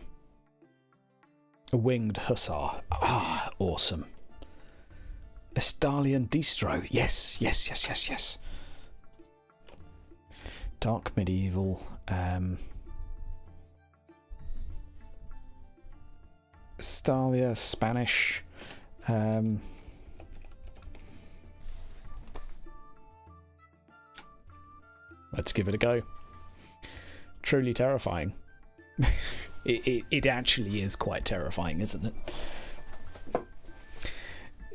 A winged hussar. Ah, awesome. Estalian distro. Yes. Dark medieval. Estalia, Spanish. Let's give it a go. Truly terrifying. It actually is quite terrifying, isn't it?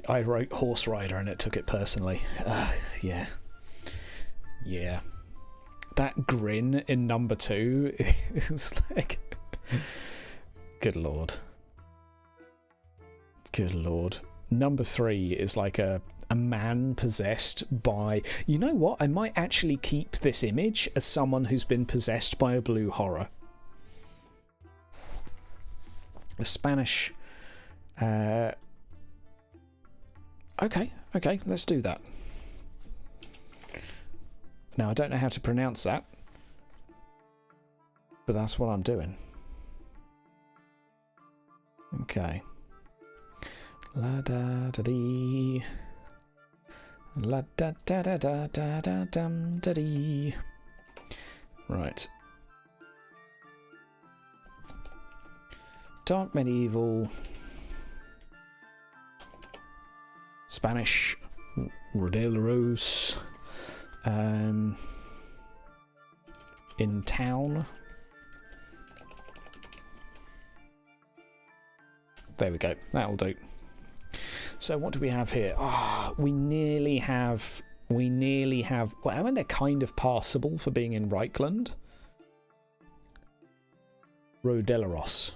I wrote horse rider and it took it personally. Yeah. That grin in number 2 is like... Good lord. Number 3 is like a man possessed by... You know what? I might actually keep this image as someone who's been possessed by a blue horror. A Spanish Okay, let's do that. Now, I don't know how to pronounce that, but that's what I'm doing. Okay. La da da dee. La da da da da da da dum da dee. Right. Dark medieval. Spanish. Rodelos. In town. There we go. That'll do. So what do we have here? We nearly have. Well, I mean, they're kind of passable for being in Reichland. Rodeleros.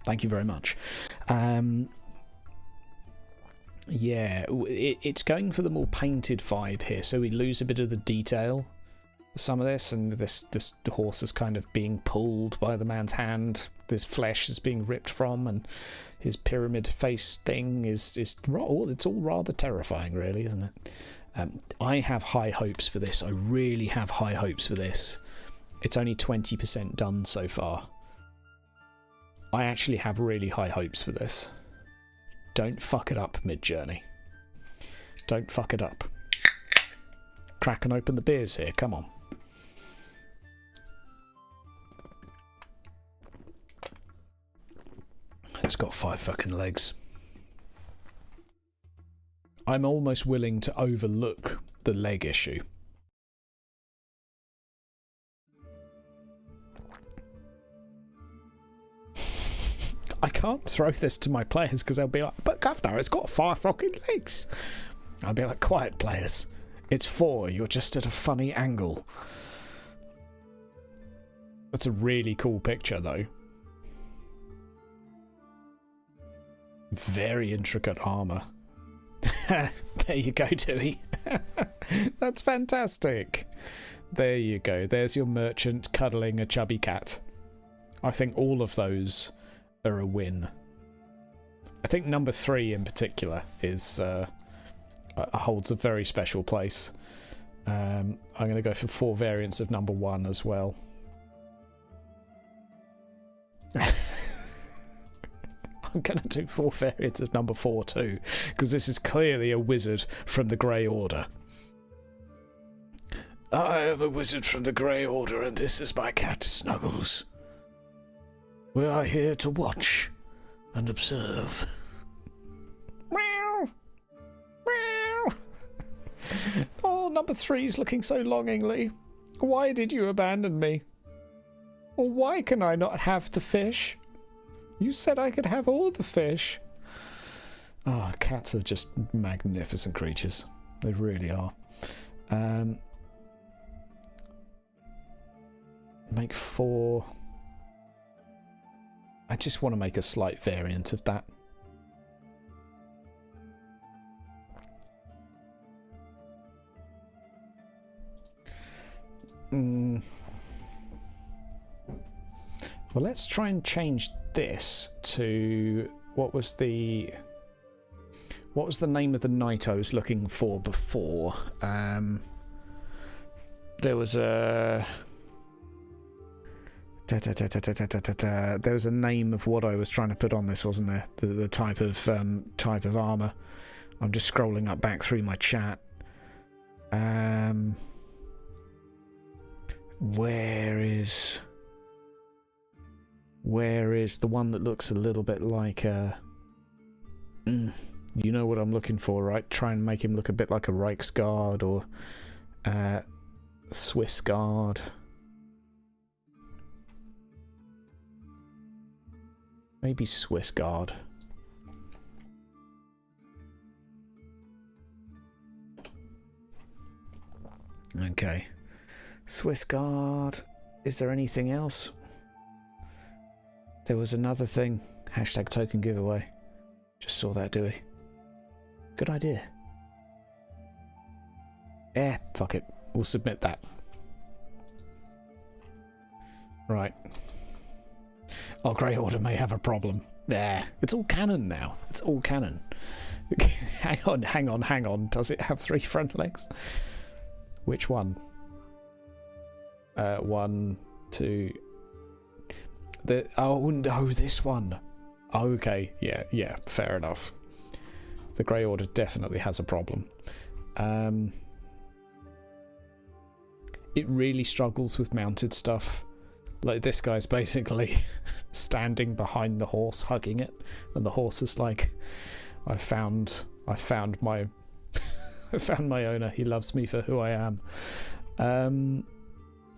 Thank you very much. Yeah, it's going for the more painted vibe here, so we lose a bit of the detail. Some of this, and this horse is kind of being pulled by the man's hand. This flesh is being ripped from, and his pyramid face thing it's all rather terrifying, really, isn't it? I have high hopes for this. I really have high hopes for this. It's only 20% done so far. I actually have really high hopes for this. Don't fuck it up mid-journey. Don't fuck it up. Cracking open the beers here, come on. It's got 5 fucking legs. I'm almost willing to overlook the leg issue. I can't throw this to my players because they'll be like, but Governor, it's got 5 fucking legs. I'll be like, quiet players. It's 4, you're just at a funny angle. That's a really cool picture though. Very intricate armour. There you go, Dewey. That's fantastic. There you go. There's your merchant cuddling a chubby cat. I think all of those are a win. I think number 3 in particular is holds a very special place. I'm going to go for 4 variants of number 1 as well. I'm going to do 4 variants of number 4 too, because this is clearly a wizard from the Grey Order. I am a wizard from the Grey Order, and this is my cat Snuggles. We are here to watch and observe. Meow! Meow! Oh, number 3's looking so longingly. Why did you abandon me? Or why can I not have the fish? You said I could have all the fish. Oh, cats are just magnificent creatures. They really are. Make 4. I just want to make a slight variant of that. Well, let's try and change this to what was the name of the knight I was looking for before? There was a there was a name of what I was trying to put on this, wasn't there? The type of armor. I'm just scrolling up back through my chat. Where is the one that looks a little bit like a... you know what I'm looking for, right? Try and make him look a bit like a Reichsguard or Swiss Guard. Maybe Swiss Guard. Okay. Swiss Guard. Is there anything else? There was another thing. Hashtag token giveaway. Just saw that, Dewey. Good idea. Fuck it. We'll submit that. Right. Our Grey Order may have a problem. There, it's all canon now. It's all canon. hang on. Does it have 3 front legs? Which one? 1, 2. Oh no, this one. Okay, yeah, fair enough. The Grey Order definitely has a problem. It really struggles with mounted stuff. Like, this guy's basically standing behind the horse, hugging it, and the horse is like, I found my I found my owner. He loves me for who I am.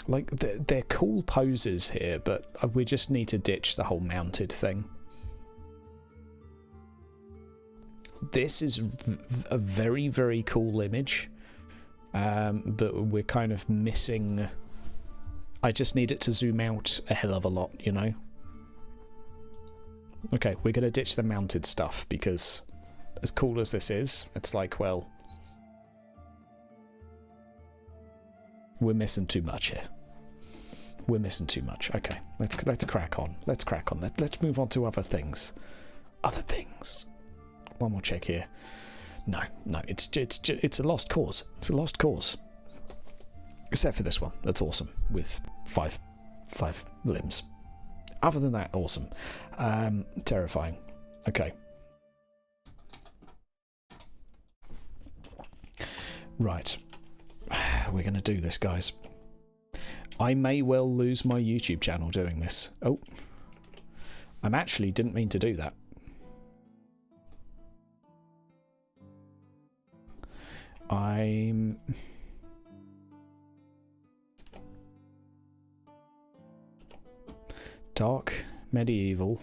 Like, they're cool poses here, but we just need to ditch the whole mounted thing. This is a very, very cool image, but we're kind of missing... I just need it to zoom out a hell of a lot, you know? Okay, we're going to ditch the mounted stuff, because as cool as this is, it's like, well... we're missing too much here. We're missing too much. Okay, let's crack on. Let's crack on. Let's move on to other things. Other things. One more check here. No, it's a lost cause. It's a lost cause. Except for this one. That's awesome. With five limbs. Other than that, awesome. Terrifying. Okay. Right. We're going to do this, guys. I may well lose my YouTube channel doing this. Oh. I actually didn't mean to do that. I'm... Dark medieval.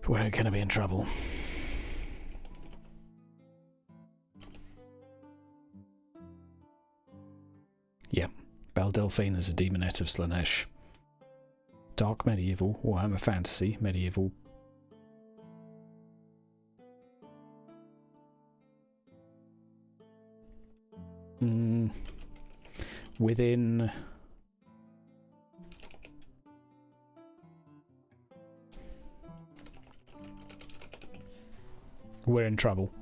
We're going to be in trouble. Yep. Belle Delphine is a demonette of Slaanesh. Dark medieval, Warhammer fantasy, medieval. Within... We're in trouble.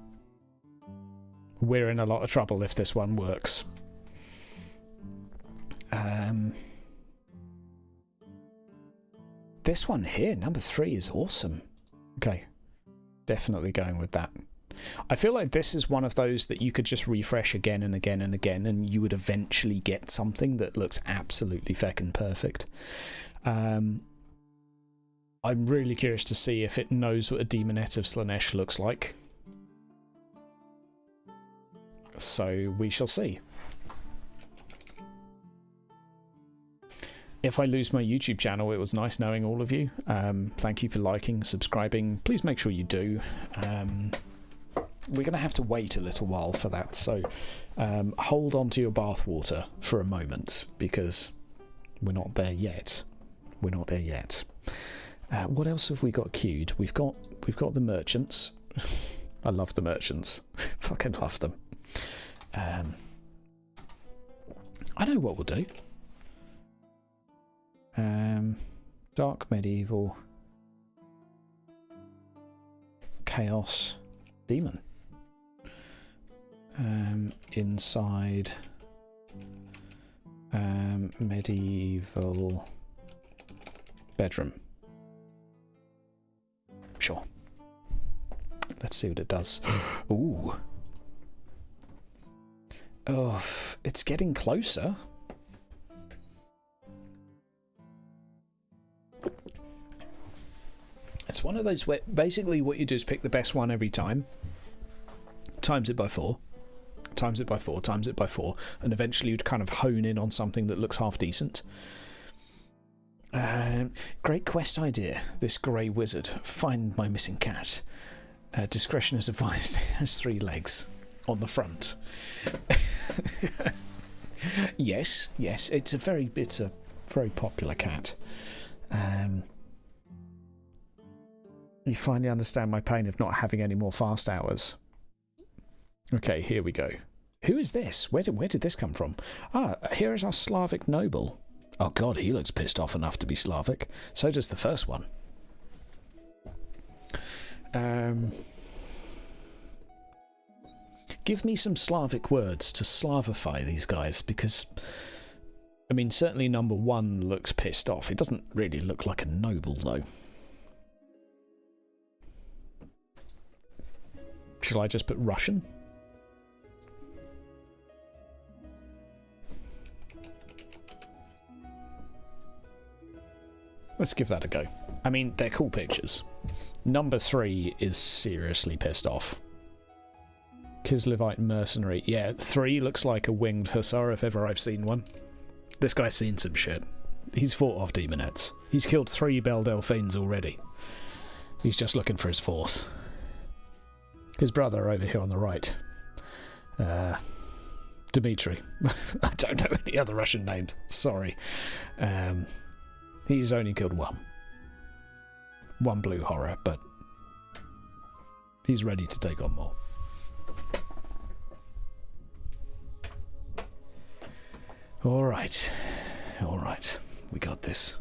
We're in a lot of trouble if this one works. This one here, number 3, is awesome. Okay. Definitely going with that. I feel like this is one of those that you could just refresh again and again and again, and you would eventually get something that looks absolutely feckin' perfect. I'm really curious to see if it knows what a demonette of Slaanesh looks like. So we shall see. If I lose my YouTube channel, it was nice knowing all of you. Thank you for liking, subscribing. Please make sure you do. We're going to have to wait a little while for that, so hold on to your bathwater for a moment, because we're not there yet. We're not there yet. What else have we got queued? We've got the merchants. I love the merchants. Fucking love them. I know what we'll do. Dark medieval, chaos, demon. Inside, medieval bedroom. Sure. Let's see what it does. Ooh. Oh, it's getting closer. It's one of those where basically what you do is pick the best one every time, times it by 4, times it by 4, times it by 4, and eventually you'd kind of hone in on something that looks half decent. Great quest idea, this grey wizard. Find my missing cat. Discretion is advised. Has 3 legs on the front. Yes, it's a very popular cat. You finally understand my pain of not having any more fast hours. Okay, here we go. Who is this? Where did this come from? Ah, here is our Slavic noble. Oh god, he looks pissed off enough to be Slavic. So does the first one. Give me some Slavic words to Slavify these guys, because, I mean, certainly number one looks pissed off. It doesn't really look like a noble, though. Shall I just put Russian? Let's give that a go. I mean, they're cool pictures. Number 3 is seriously pissed off. Kislevite mercenary. Yeah, 3 looks like a winged hussar if ever I've seen one. This guy's seen some shit. He's fought off demonettes. He's killed 3 Belle Delphines already. He's just looking for his 4th. His brother over here on the right. Dmitri. I don't know any other Russian names. Sorry. He's only killed 1. 1 blue horror, but he's ready to take on more. Alright. Alright. We got this.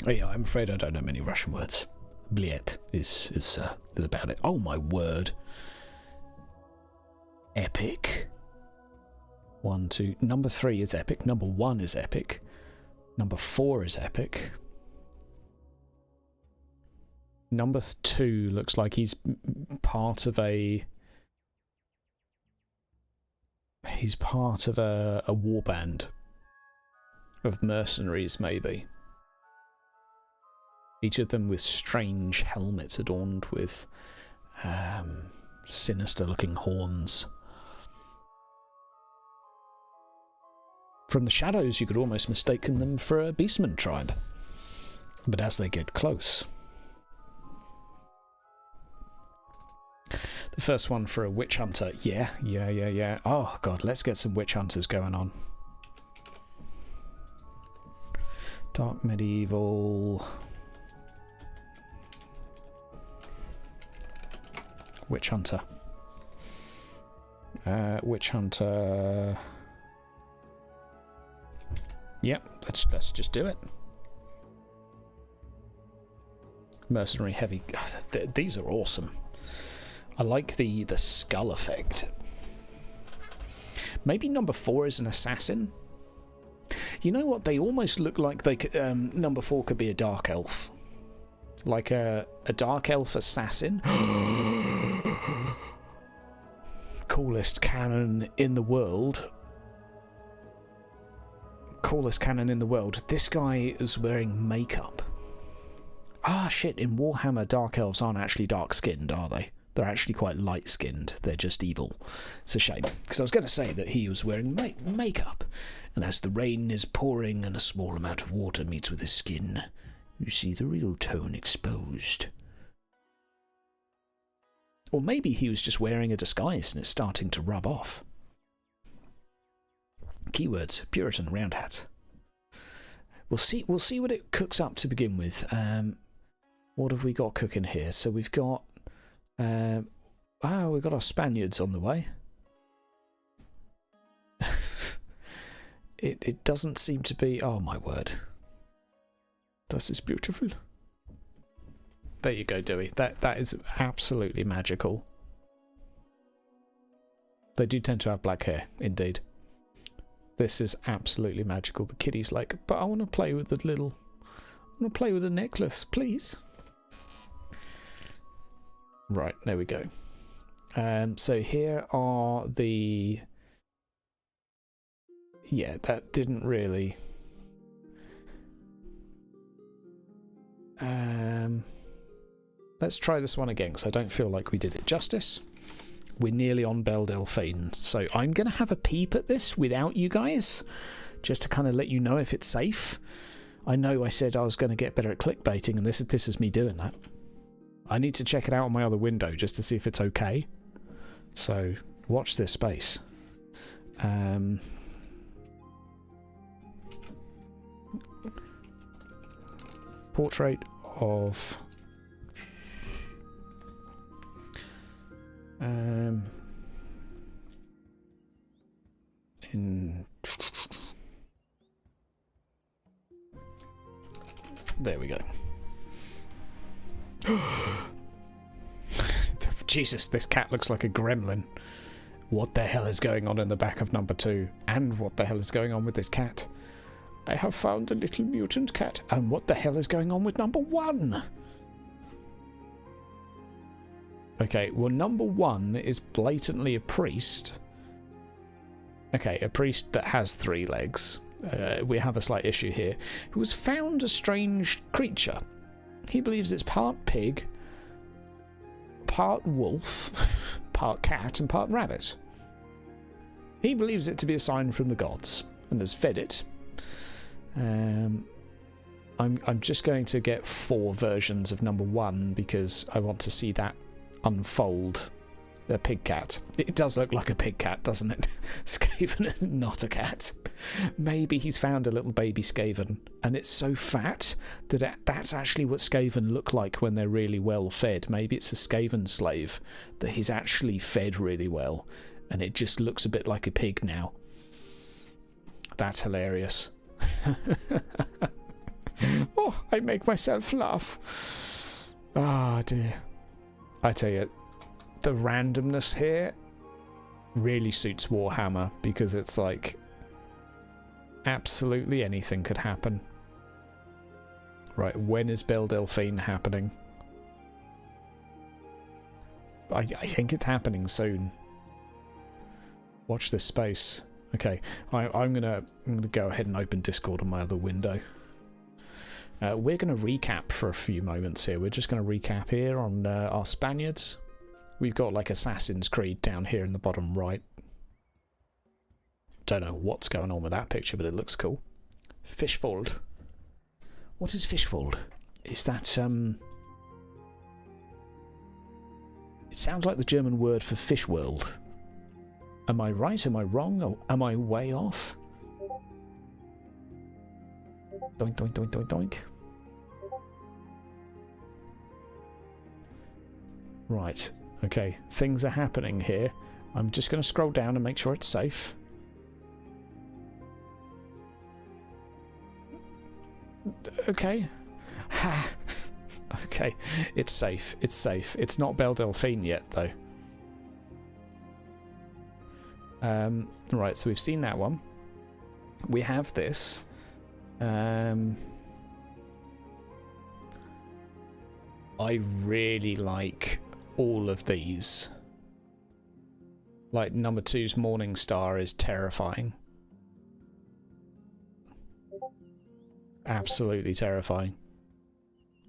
Oh yeah, I'm afraid I don't know many Russian words. Bliet is about it. Oh my word. Epic. 1, 2. Number 3 is epic. Number 1 is epic. Number 4 is epic. Number 2 looks like he's part of a... He's part of a warband of mercenaries, maybe. Each of them with strange helmets adorned with sinister-looking horns. From the shadows, you could almost mistaken them for a beastman tribe. But as they get close... The first one for a witch hunter. Yeah. Oh, God, let's get some witch hunters going on. Dark medieval... Witch hunter. Witch hunter... Yep, let's just do it. Mercenary heavy... These are awesome. I like the skull effect. Maybe number 4 is an assassin. You know what? They almost look like they could, number 4 could be a dark elf. Like a dark elf assassin. Coolest cannon in the world. Coolest cannon in the world. This guy is wearing makeup. Ah, shit. In Warhammer, dark elves aren't actually dark-skinned, are they? They're actually quite light-skinned. They're just evil. It's a shame. Because I was going to say that he was wearing makeup. And as the rain is pouring and a small amount of water meets with his skin, you see the real tone exposed. Or maybe he was just wearing a disguise and it's starting to rub off. Keywords, Puritan, round hat. We'll see what it cooks up to begin with. What have we got cooking here? So we've got... we've got our Spaniards on the way. It doesn't seem to be... Oh, my word. This is beautiful. There you go, Dewey. That is absolutely magical. They do tend to have black hair, indeed. This is absolutely magical. The kiddie's like, but I want to play with the little... I want to play with the necklace, please. Right, there we go. So here are the... Yeah, that didn't really... Let's try this one again, because I don't feel like we did it justice. We're nearly on Belle Delphine, so I'm going to have a peep at this without you guys, just to kind of let you know if it's safe. I know I said I was going to get better at clickbaiting, and this is me doing that. I need to check it out on my other window just to see if it's okay. So, watch this space. Portrait of There we go. Jesus, this cat looks like a gremlin. What the hell is going on in the back of number 2? And what the hell is going on with this cat? I have found a little mutant cat. And what the hell is going on with number 1? Okay, well, number 1 is blatantly a priest. Okay, a priest that has 3 legs. We have a slight issue here. Who has found a strange creature. He believes it's part pig, part wolf, part cat, and part rabbit. He believes it to be a sign from the gods, and has fed it. I'm just going to get 4 versions of number 1 because I want to see that unfold. A pig cat. It does look like a pig cat, doesn't it? Skaven is not a cat. Maybe he's found a little baby Skaven, and it's so fat that that's actually what Skaven look like when they're really well fed. Maybe it's a Skaven slave that he's actually fed really well, and it just looks a bit like a pig now. That's hilarious. Oh, I make myself laugh. Ah, dear. I tell you, the randomness here really suits Warhammer because it's like absolutely anything could happen. Right, when is Belle Delphine happening? I think it's happening soon. Watch this space. Okay, I'm gonna go ahead and open Discord on my other window. We're gonna recap for a few moments here. We're just gonna recap here on our Spaniards. We've got like Assassin's Creed down here in the bottom right. Don't know what's going on with that picture, but it looks cool. Fishfold. What is Fishfold? Is that it sounds like the German word for fish world. Am I right? Am I wrong? Or am I way off? Doink, doink, doink, doink, doink. Right. Okay, things are happening here. I'm just going to scroll down and make sure it's safe. Okay. Okay, it's safe. It's safe. It's not Belle Delphine yet, though. Right, so we've seen that one. We have this. I really like all of these. Like number 2's Morning Star is terrifying. Absolutely terrifying.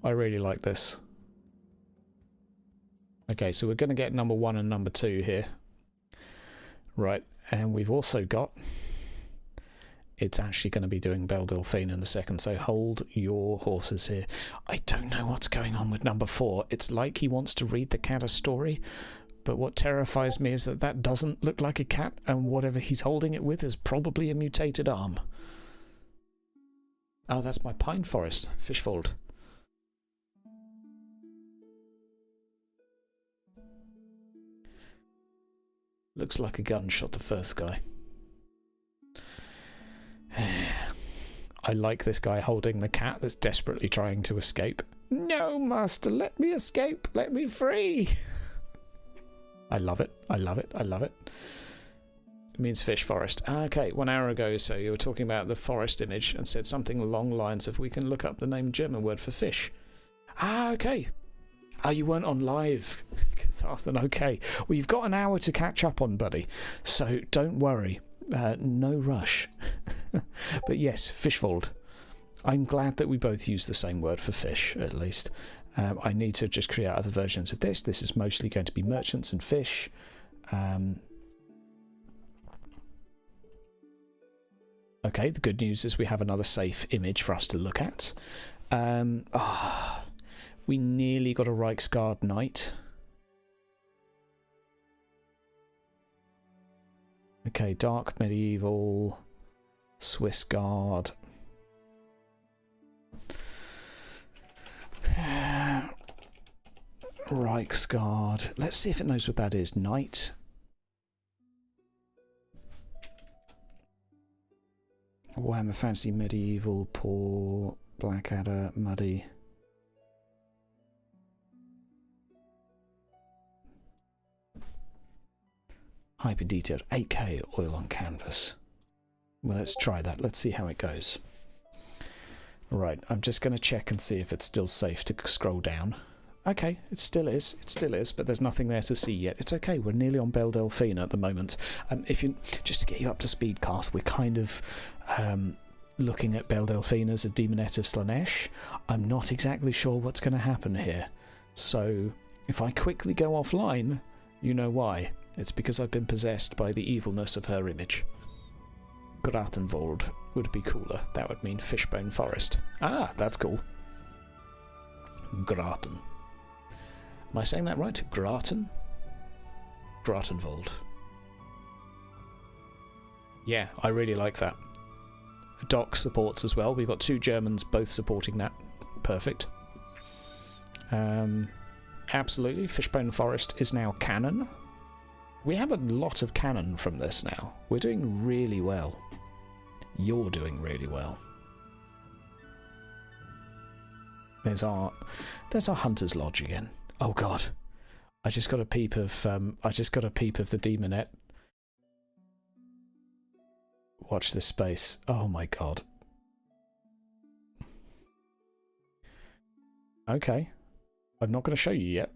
I really like this. Okay, so we're going to get number 1 and number 2 here. Right, and we've also got... It's actually going to be doing Belle Delphine in a second, so hold your horses here. I don't know what's going on with number 4. It's like he wants to read the cat a story, but what terrifies me is that that doesn't look like a cat, and whatever he's holding it with is probably a mutated arm. Oh, that's my pine forest, Fishfold. Looks like a gun shot the first guy. I like this guy holding the cat that's desperately trying to escape. No, master, let me escape. Let me free. I love it. I love it. I love it. It means fish forest. Okay, 1 hour ago, so you were talking about the forest image and said something along the lines of we can look up the name German word for fish. Ah, okay. Oh, you weren't on live, Catharthan. Okay. Well, you've got an hour to catch up on, buddy. So don't worry. No rush. But yes, Fishfold. I'm glad that we both use the same word for fish, at least. I need to just create other versions of this. This is mostly going to be merchants and fish. Okay, the good news is we have another safe image for us to look at. We nearly got a Reichsguard knight. Okay, dark medieval, Swiss Guard. Reichsguard. Let's see if it knows what that is. Knight. Warhammer Fantasy Medieval, Poor, Blackadder, Muddy. Hyper detailed, 8K oil on canvas. Well, let's try that. Let's see how it goes. Right, I'm just going to check and see if it's still safe to scroll down. Okay, it still is. It still is, but there's nothing there to see yet. It's okay. We're nearly on Belle Delphine at the moment. If you just to get you up to speed, Garth, we're kind of looking at Belle Delphine as a demonette of Slaanesh. I'm not exactly sure what's going to happen here. So if I quickly go offline, you know why. It's because I've been possessed by the evilness of her image. Gratenwald would be cooler. That would mean Fishbone Forest. Ah, that's cool. Graten. Am I saying that right? Graten? Gratenwald. Yeah, I really like that. Doc supports as well. We've got 2 Germans both supporting that. Perfect. Absolutely. Fishbone Forest is now canon. We have a lot of canon from this now. We're doing really well. You're doing really well. There's our Hunter's Lodge again. Oh god. I just got a peep of the demonette. Watch this space. Oh my god. Okay. I'm not going to show you yet.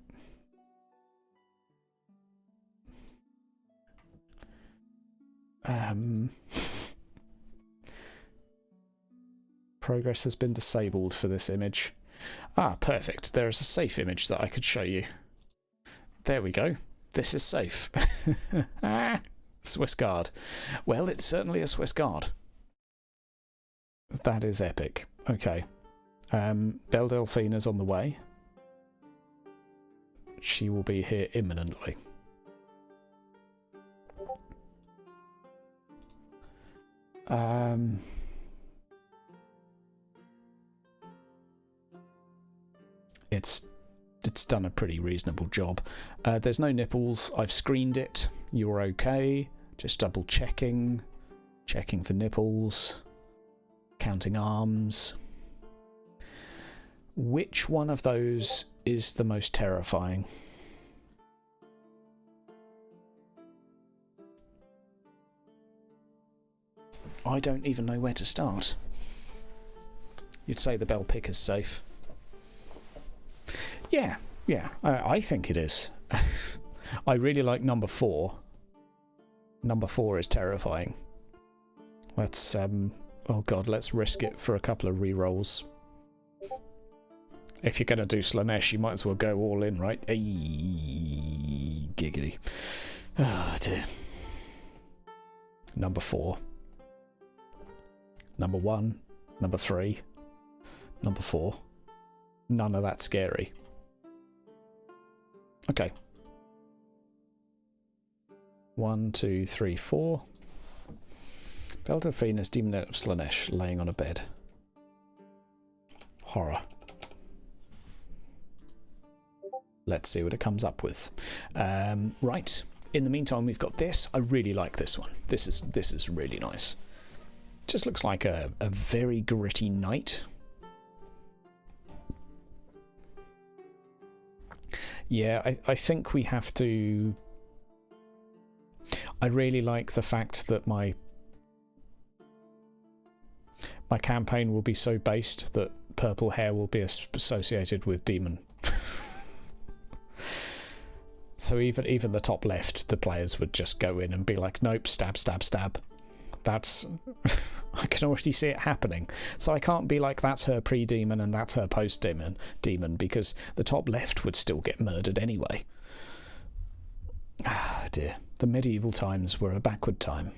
Progress has been disabled for this image. Ah, perfect. There is a safe image that I could show you. There we go. This is safe. Swiss Guard. Well, it's certainly a Swiss Guard. That is epic. Okay. Belle Delphine is on the way. She will be here imminently. It's done a pretty reasonable job. There's no nipples. I've screened it. You're okay. Just double checking for nipples, counting arms. Which one of those is the most terrifying? I don't even know where to start. You'd say the bell pick is safe. Yeah, I think it is. I really like number 4. Number 4 is terrifying. Let's, oh god, let's risk it for a couple of re-rolls. If you're going to do Slaanesh, you might as well go all in, right? Ay, giggity. Oh dear. Number 4. Number 1. Number 3. Number 4. None of that scary. Okay. 1, 2, 3, 4. Belle Delphine is demonette of Slaanesh, laying on a bed. Horror. Let's see what it comes up with. Right. In the meantime, we've got this. I really like this one. This is really nice. Just looks like a very gritty knight. Yeah, I think we have to... I really like the fact that my campaign will be so based that purple hair will be associated with demon. So even the top left, the players would just go in and be like, nope, stab, stab, stab. That's... I can already see it happening. So I can't be like, that's her pre-demon and that's her post-demon, because the top left would still get murdered anyway. Ah, dear. The medieval times were a backward time.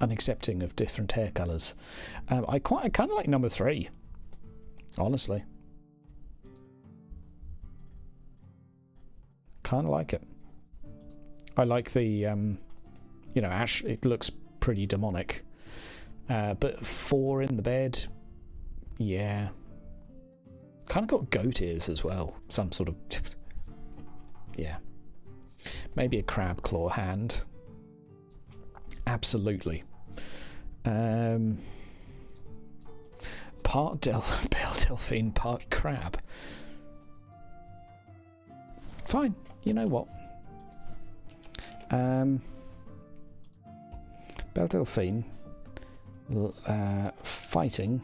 Unaccepting of different hair colours. I kind of like number 3. Honestly. Kind of like it. I like the, you know, Ash, it looks pretty demonic. But 4 in the bed, yeah. Kind of got goat ears as well. Some sort of Yeah. Maybe a crab claw hand. Absolutely. Part pale delphine, part crab. Fine. You know what? Belle Delphine fighting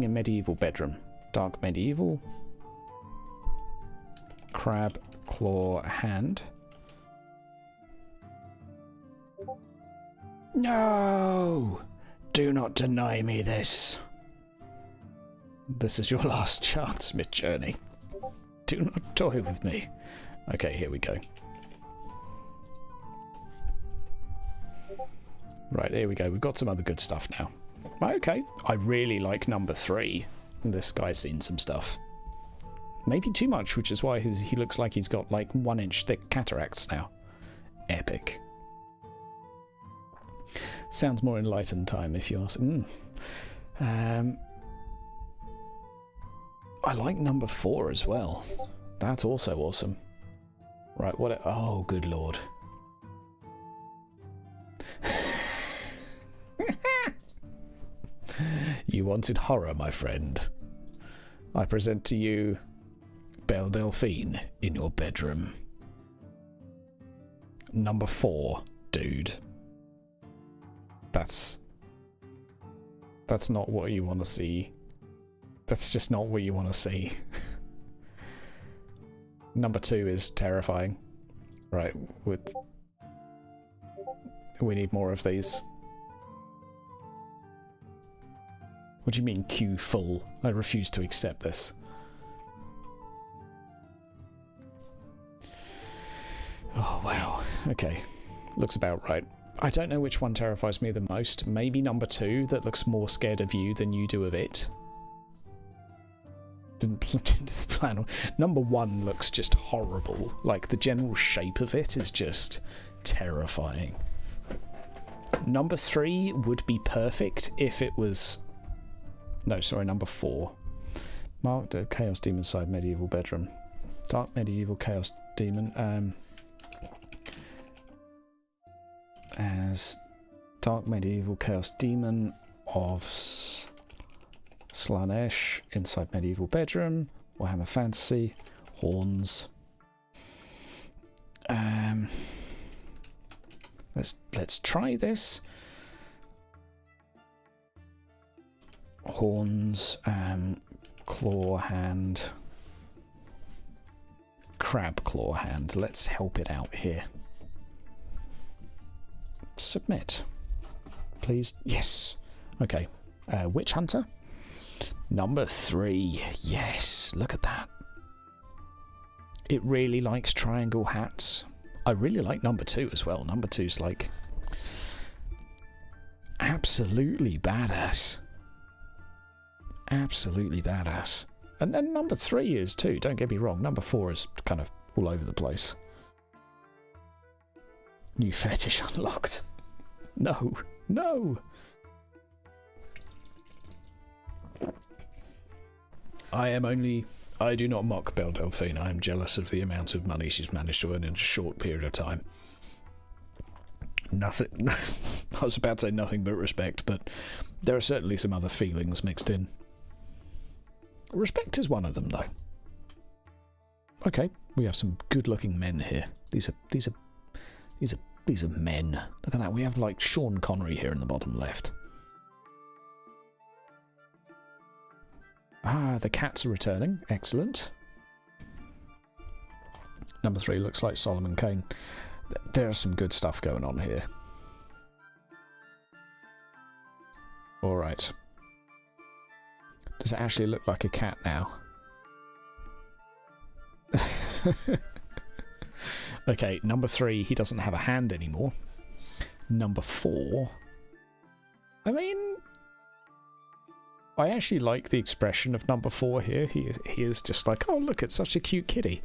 in medieval bedroom. Dark medieval. Crab claw hand. No! Do not deny me this. This is your last chance, Midjourney. Do not toy with me. Okay, here we go. Right, here we go. We've got some other good stuff now. Okay, I really like number 3. This guy's seen some stuff. Maybe too much, which is why he looks like he's got like 1-inch thick cataracts now. Epic. Sounds more enlightened time if you ask. I like number 4 as well. That's also awesome. Right, what? Oh, good lord. You wanted horror, my friend. I present to you Belle Delphine in your bedroom. Number 4, dude. That's not what you want to see. That's just not what you want to see. Number 2 is terrifying. Right, we need more of these. What do you mean queue full? I refuse to accept this. Oh wow, okay. Looks about right. I don't know which one terrifies me the most. Maybe number 2 that looks more scared of you than you do of it. Didn't plan. Number 1 looks just horrible. Like the general shape of it is just terrifying. Number 3 would be perfect if it was... No, sorry, number 4. Marked a Chaos Demon side medieval bedroom. Dark medieval Chaos Demon. As Dark medieval Chaos Demon of Slanesh inside medieval bedroom. Warhammer Fantasy. Horns. Let's try this. Horns, claw hand, crab claw hand. Let's help it out here. Submit. Please. Yes. Okay. Witch Hunter. Number 3. Yes. Look at that. It really likes triangle hats. I really like number 2 as well. Number 2's like absolutely badass. Absolutely badass. And number 3 is too, don't get me wrong. Number 4 is kind of all over the place. New fetish unlocked. No. No! I do not mock Belle Delphine. I am jealous of the amount of money she's managed to earn in a short period of time. Nothing... I was about to say nothing but respect, but there are certainly some other feelings mixed in. Respect is one of them, though. Okay, we have some good-looking men here. These are men. Look at that. We have like Sean Connery here in the bottom left. Ah, the cats are returning. Excellent. Number 3 looks like Solomon Kane. There's some good stuff going on here. Alright. Does it actually look like a cat now? Okay, number 3, he doesn't have a hand anymore. Number 4... I mean... I actually like the expression of number 4 here. He is just like, oh look, it's such a cute kitty.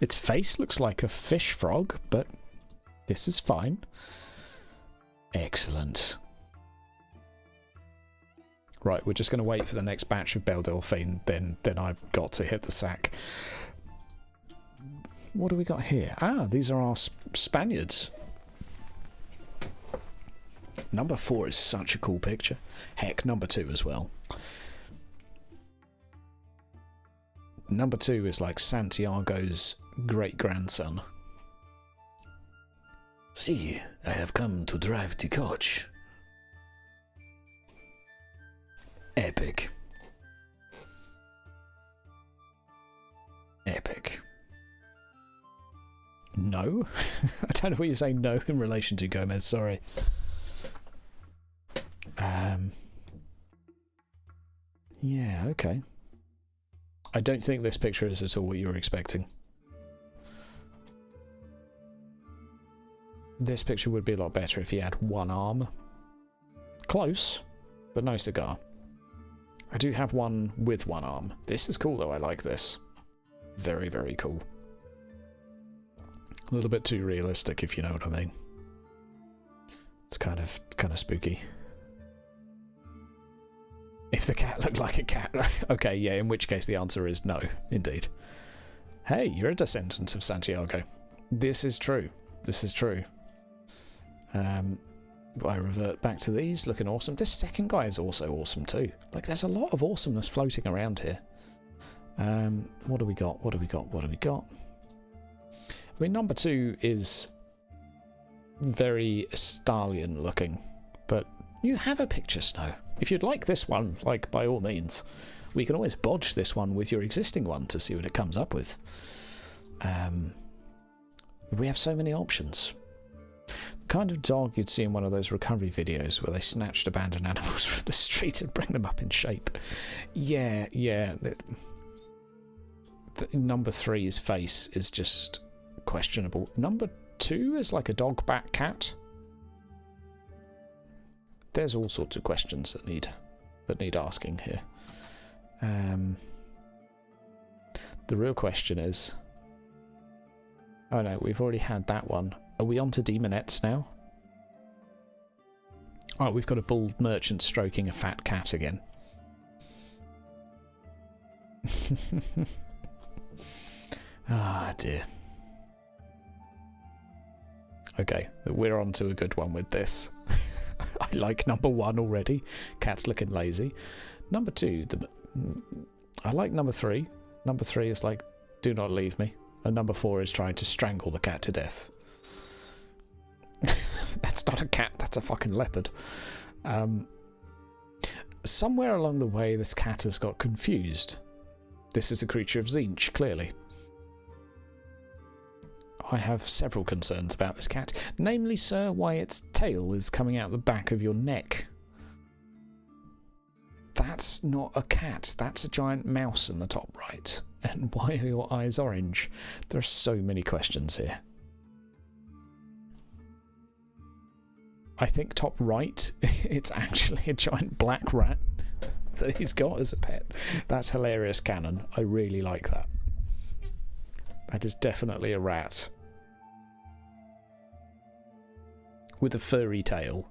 Its face looks like a fish frog, but this is fine. Excellent. Right, we're just going to wait for the next batch of Belle Delphine, then I've got to hit the sack. What do we got here? Ah, these are our Spaniards. Number 4 is such a cool picture. Heck, number 2 as well. Number 2 is like Santiago's great-grandson. See, I have come to drive the coach. Epic. Epic. No? I don't know what you're saying no in relation to, Gomez, sorry. Yeah, okay. I don't think this picture is at all what you were expecting. This picture would be a lot better if he had one arm. Close, but no cigar. I do have one with one arm. This is cool though, I like this. Very, very cool. A little bit too realistic, if you know what I mean. It's kind of spooky. If the cat looked like a cat. Okay, yeah, in which case the answer is no, indeed. Hey, you're a descendant of Santiago. This is true. This is true. I revert back to these, looking awesome. This second guy is also awesome too. Like, there's a lot of awesomeness floating around here. What do we got? What do we got? What do we got? I mean, number 2 is very stallion looking, but you have a picture, Snow. If you'd like this one, like, by all means, we can always bodge this one with your existing one to see what it comes up with. We have so many options. The kind of dog you'd see in one of those recovery videos where they snatched abandoned animals from the street and bring them up in shape. Yeah, yeah. Number 3's face is just questionable. Number 2 is like a dog, bat, cat. There's all sorts of questions that need asking here. The real question is... Oh no, we've already had that one. Are we on to demonettes now? Oh, we've got a bald merchant stroking a fat cat again. Ah, dear. Okay, we're on to a good one with this. I like number 1 already. Cat's looking lazy. Number 2, I like number 3. Number 3 is like, do not leave me. And number 4 is trying to strangle the cat to death. That's not a cat, that's a fucking leopard. Somewhere along the way, this cat has got confused. This is a creature of Tzeentch, clearly. I have several concerns about this cat. Namely, sir, why its tail is coming out the back of your neck. That's not a cat. That's a giant mouse in the top right. And why are your eyes orange? There are so many questions here. I think top right, it's actually a giant black rat that he's got as a pet. That's hilarious canon. I really like that. That is definitely a rat. With a furry tail.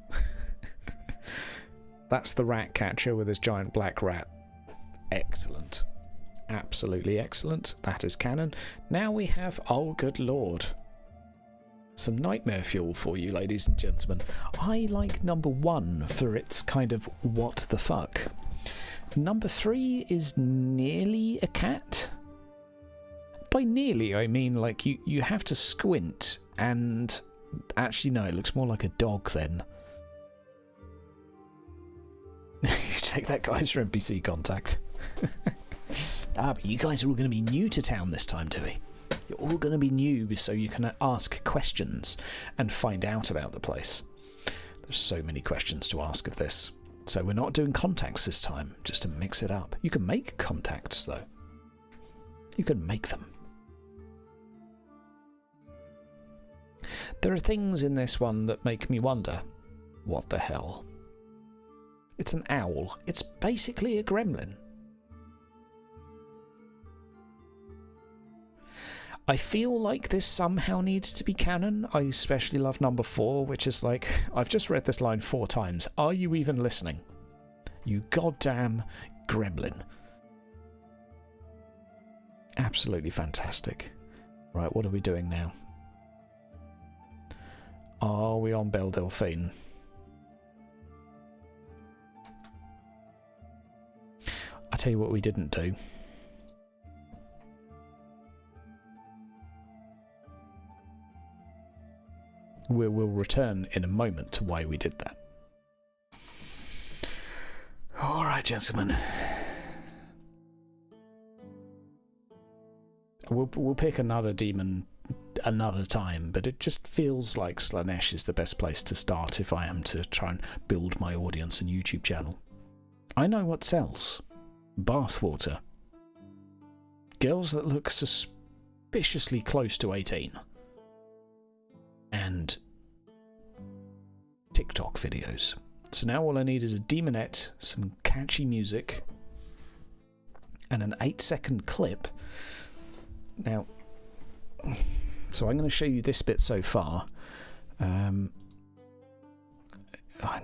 That's the rat catcher with his giant black rat. Excellent. Absolutely excellent. That is canon. Now we have, oh good lord, some nightmare fuel for you, ladies and gentlemen. I like number 1 for its kind of what the fuck. Number 3 is nearly a cat. By nearly, I mean like you have to squint, and actually no, it looks more like a dog then. You take that guy as your NPC contact. But you guys are all going to be new to town this time, do we? You're all going to be new so you can ask questions and find out about the place. There's so many questions to ask of this. So we're not doing contacts this time, just to mix it up. You can make contacts, though. You can make them. There are things in this one that make me wonder, what the hell? It's an owl. It's basically a gremlin. I feel like this somehow needs to be canon. I especially love number 4, which is like, I've just read this line 4 times. Are you even listening? You goddamn gremlin. Absolutely fantastic. Right, what are we doing now? Are we on Belle Delphine? I'll tell you what we didn't do. We'll return in a moment to why we did that. Alright, gentlemen. We'll pick another demon another time, but it just feels like Slaanesh is the best place to start if I am to try and build my audience and YouTube channel. I know what sells. Bathwater. Girls that look suspiciously close to 18. And TikTok videos. So now all I need is a demonette, some catchy music, and an 8-second clip. Now, so I'm going to show you this bit so far. I'm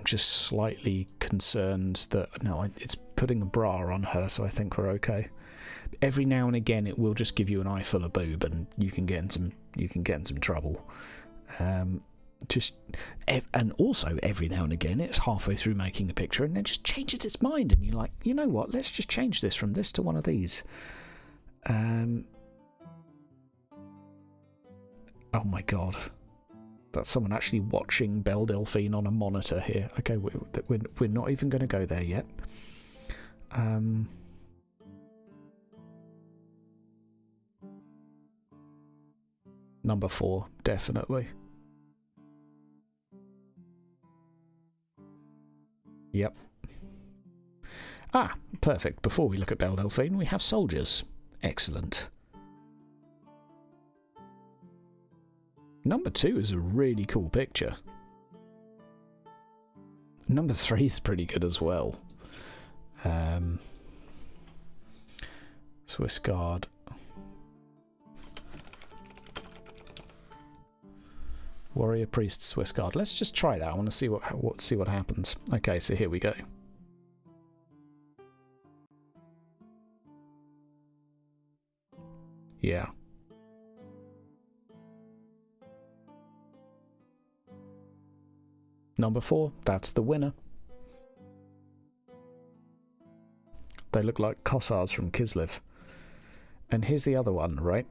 just slightly concerned that it's putting a bra on her, so I think we're okay. Every now and again, it will just give you an eye full of boob, and you can get in some trouble. And also every now and again, it's halfway through making a picture, and then just changes its mind, and you're like, you know what? Let's just change this from this to one of these. Oh my god. That's someone actually watching Belle Delphine on a monitor here. Okay, we're not even going to go there yet. Number 4, definitely. Yep. Ah, perfect. Before we look at Belle Delphine, we have soldiers. Excellent. Number 2 is a really cool picture. Number 3 is pretty good as well. Swiss Guard. Warrior, priest, Swiss Guard. Let's just try that. I want to see what happens. Okay, so here we go. Yeah. Number 4, that's the winner. They look like Kossars from Kislev. And here's the other one, right?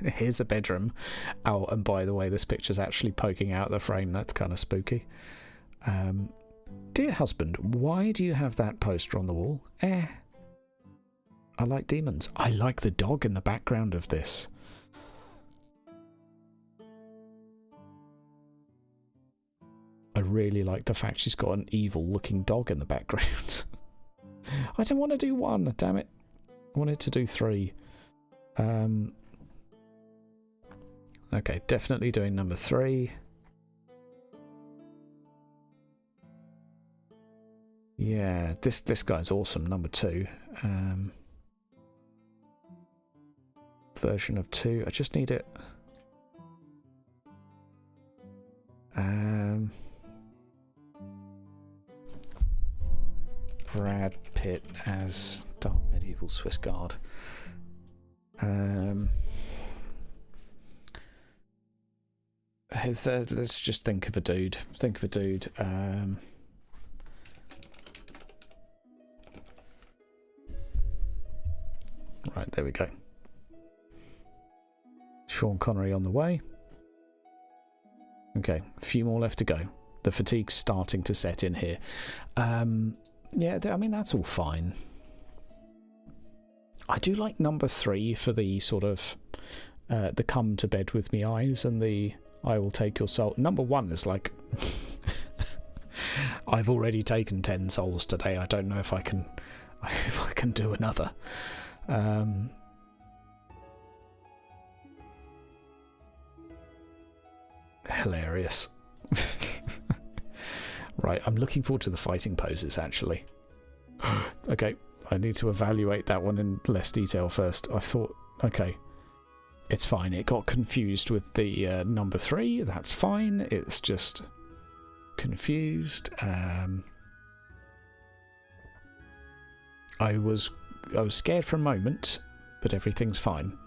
Here's a bedroom. Oh, and by the way, this picture's actually poking out the frame. That's kind of spooky. Dear husband, why do you have that poster on the wall? I like demons. I like the dog in the background of this. I really like the fact she's got an evil-looking dog in the background. I don't want to do 1, damn it. I wanted to do 3. Okay, definitely doing number 3. Yeah, this guy's awesome, number 2. Version of 2. I just need it. Brad Pitt as Dark Medieval Swiss Guard. Let's just think of a dude. Right, there we go. Sean Connery on the way. Okay, a few more left to go. The fatigue's starting to set in here. Yeah, I mean, that's all fine. I do like number 3 for the sort of the come to bed with me eyes and the I will take your soul. Number 1 is like I've already taken 10 souls today. I don't know if I can do another. Hilarious. Right, I'm looking forward to the fighting poses, actually. Okay, I need to evaluate that one in less detail first. I thought, okay, it's fine. It got confused with the number 3. That's fine. It's just confused. I was scared for a moment, but everything's fine.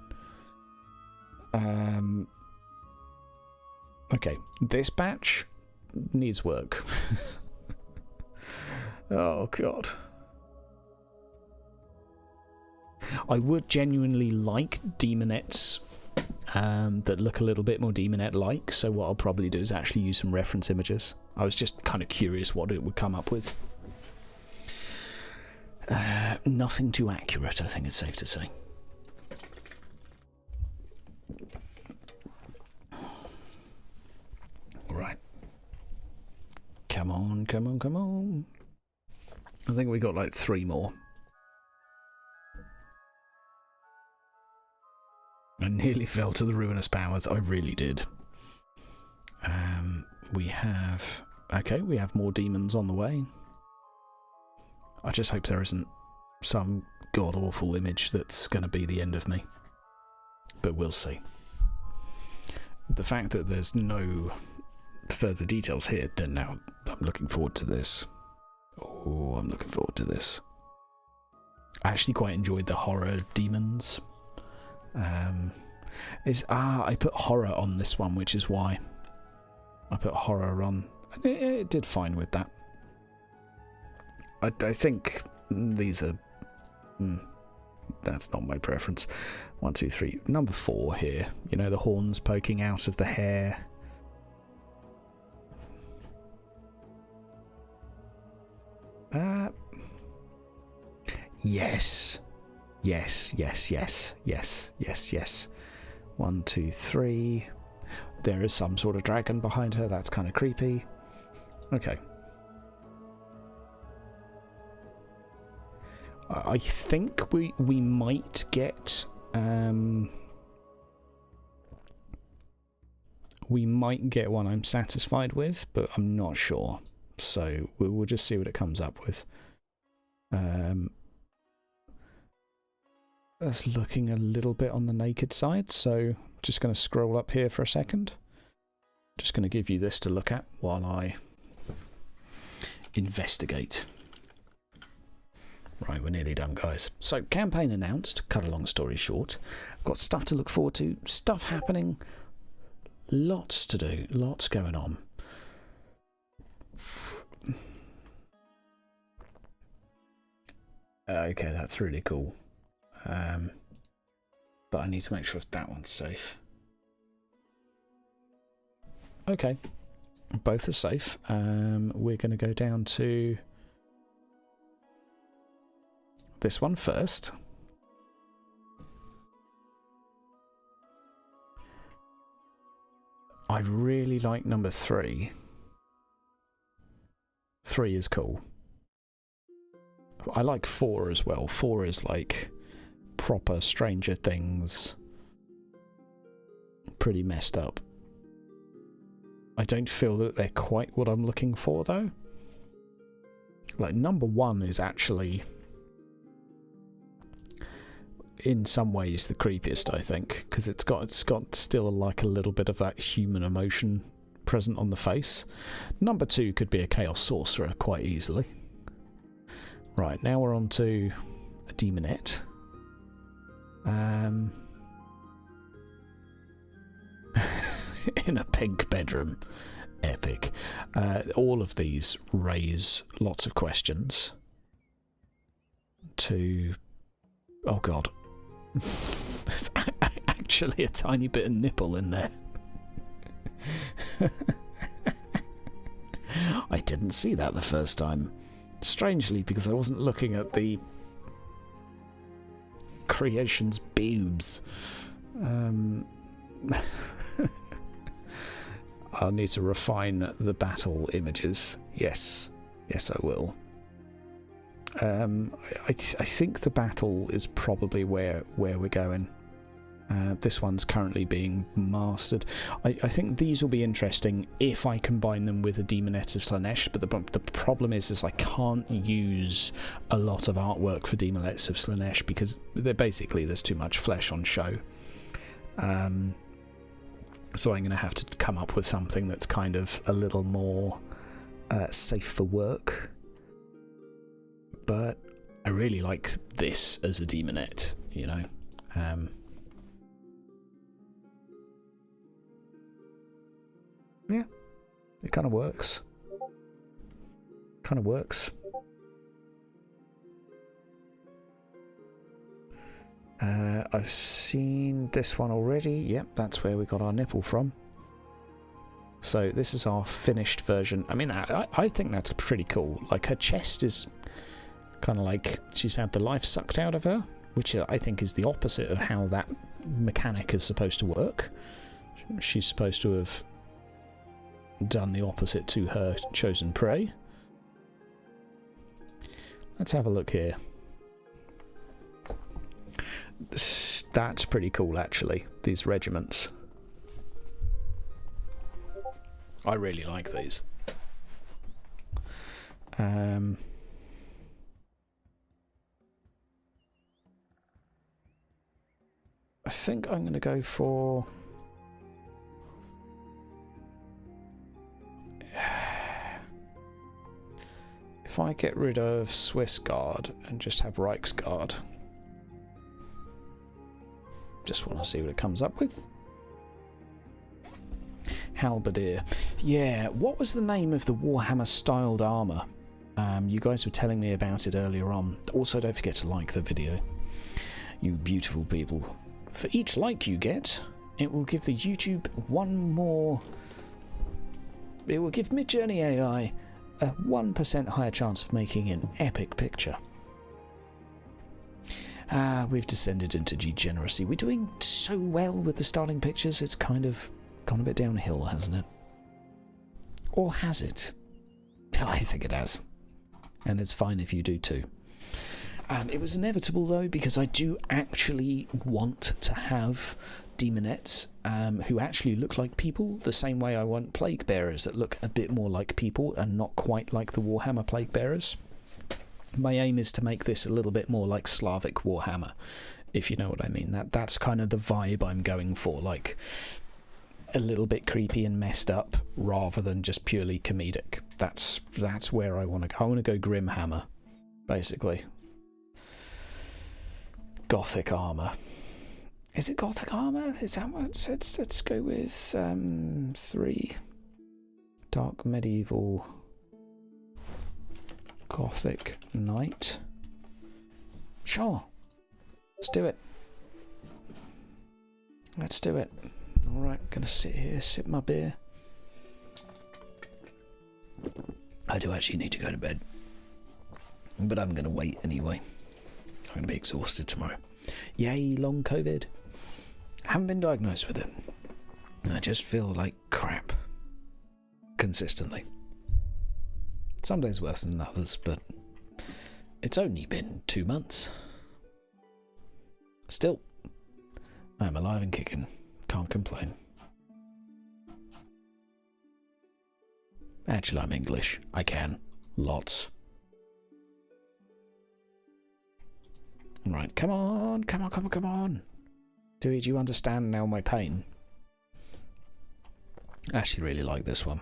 Okay, this batch needs work. Oh god. I would genuinely like demonettes that look a little bit more demonette-like, so what I'll probably do is actually use some reference images. I was just kind of curious what it would come up with. Nothing too accurate, I think it's safe to say. Right. Come on, come on, come on. I think we got like 3 more. I nearly fell to the ruinous powers. I really did. We have... Okay, we have more demons on the way. I just hope there isn't some god-awful image that's going to be the end of me. But we'll see. The fact that there's no further details here, then now I'm looking forward to this. Oh, I'm looking forward to this. I actually quite enjoyed the horror demons. I put horror on this one, which is why I put horror on. It did fine with that. I think these are... that's not my preference. 1, 2, 3. Number 4 here. You know, the horns poking out of the hair. Yes. Yes, yes, yes, yes, yes, yes. 1, 2, 3. There is some sort of dragon behind her. That's kind of creepy. Okay. I think we might get... we might get one I'm satisfied with, but I'm not sure. So we'll just see what it comes up with. That's looking a little bit on the naked side, so just going to scroll up here for a second. Just going to give you this to look at while I investigate. Right, we're nearly done, guys. So, campaign announced, cut a long story short. Got stuff to look forward to, stuff happening, lots to do, lots going on. Okay, that's really cool. But I need to make sure that one's safe. Okay, both are safe. We're going to go down to this one first. I really like number 3. 3 is cool. I like 4 as well. 4 is like proper Stranger Things. Pretty messed up. I don't feel that they're quite what I'm looking for though. Like number 1 is actually in some ways the creepiest, I think, because it's got still like a little bit of that human emotion present on the face. Number 2 could be a chaos sorcerer quite easily. Right, now we're on to a demonette. In a pink bedroom. Epic. All of these raise lots of questions. Oh god. There's actually a tiny bit of nipple in there. I didn't see that the first time. Strangely, because I wasn't looking at the creation's boobs. I'll need to refine the battle images. Yes. Yes, I will. I think the battle is probably where we're going. This one's currently being mastered. I think these will be interesting if I combine them with a Demonette of Slaanesh, but the problem is I can't use a lot of artwork for Demonettes of Slaanesh because there's too much flesh on show. So I'm going to have to come up with something that's kind of a little more safe for work. But I really like this as a demonette, you know. Yeah, it kind of works. Kind of works. I've seen this one already. Yep, that's where we got our nipple from. So this is our finished version. I mean, I think that's pretty cool. Like, her chest is kind of like she's had the life sucked out of her, which I think is the opposite of how that mechanic is supposed to work. She's supposed to have done the opposite to her chosen prey. Let's have a look here. That's pretty cool, actually, these regiments. I really like these. I think I'm going to go for... If I get rid of Swiss Guard and just have Reichsguard... Just want to see what it comes up with. Halberdier. Yeah, what was the name of the Warhammer styled armour? You guys were telling me about it earlier on. Also, don't forget to like the video. You beautiful people. For each like you get, it will give the YouTube one more... It will give Midjourney AI a 1% higher chance of making an epic picture. We've descended into degeneracy. We're doing so well with the starting pictures, it's kind of gone a bit downhill, hasn't it? Or has it? I think it has. And it's fine if you do too. It was inevitable though, because I do actually want to have demonettes who actually look like people, the same way I want plague bearers that look a bit more like people and not quite like the Warhammer plague bearers. My aim is to make this a little bit more like Slavic Warhammer, if you know what I mean. That's kind of the vibe I'm going for, like a little bit creepy and messed up rather than just purely comedic. That's where I want to go. I want to go Grimhammer, basically. Gothic armour. Is it Gothic armour? Is that what? Let's go with 3. Dark medieval Gothic knight. Sure. Let's do it. Let's do it. Alright, I'm gonna sit here, sip my beer. I do actually need to go to bed. But I'm gonna wait anyway. I'm gonna be exhausted tomorrow. Yay, long COVID. Haven't been diagnosed with it. I just feel like crap. Consistently. Some days worse than others, but it's only been 2 months. Still, I'm alive and kicking. Can't complain. Actually, I'm English. I can. Lots. Right, come on, come on, come on, come on. Do you understand now my pain? I actually really like this one.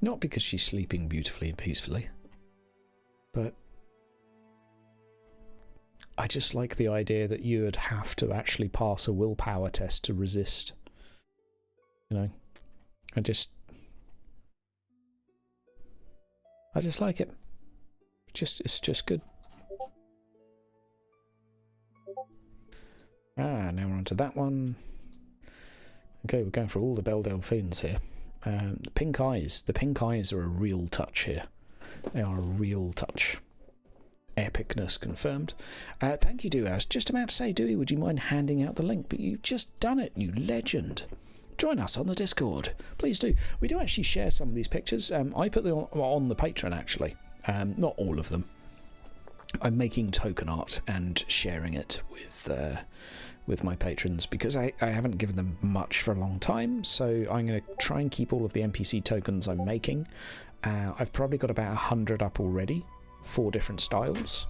Not because she's sleeping beautifully and peacefully, but I just like the idea that you would have to actually pass a willpower test to resist. You know, I just like it. It's just good. Now we're on to that one. Okay, we're going for all the Belle Delphines here. The pink eyes. The pink eyes are a real touch here. They are a real touch. Epicness confirmed. Thank you, Dewey. I was just about to say, Dewey, would you mind handing out the link? But you've just done it, you legend. Join us on the Discord. Please do. We do actually share some of these pictures. I put them on the Patreon, actually. Not all of them. I'm making token art and sharing it with my patrons because I haven't given them much for a long time, so I'm going to try and keep all of the NPC tokens I'm making. I've probably got about 100 up already, 4 different styles,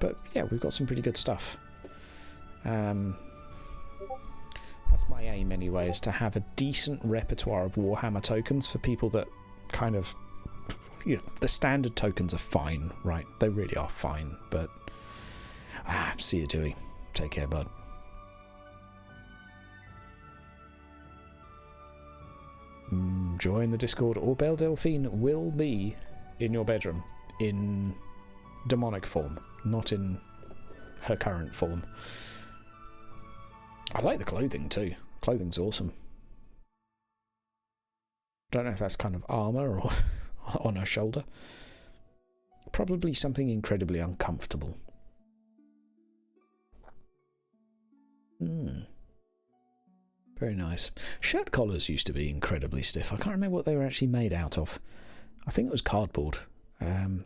but yeah, we've got some pretty good stuff. That's my aim anyway, is to have a decent repertoire of Warhammer tokens for people that kind of you know, the standard tokens are fine, right? They really are fine, but see you, Dewey. Take care, bud. Join the Discord, or Belle Delphine will be in your bedroom in demonic form, not in her current form. I like the clothing too. Clothing's awesome. Don't know if that's kind of armor or on her shoulder. Probably something incredibly uncomfortable. Very nice. Shirt collars used to be incredibly stiff. I can't remember what they were actually made out of. I think it was cardboard. No,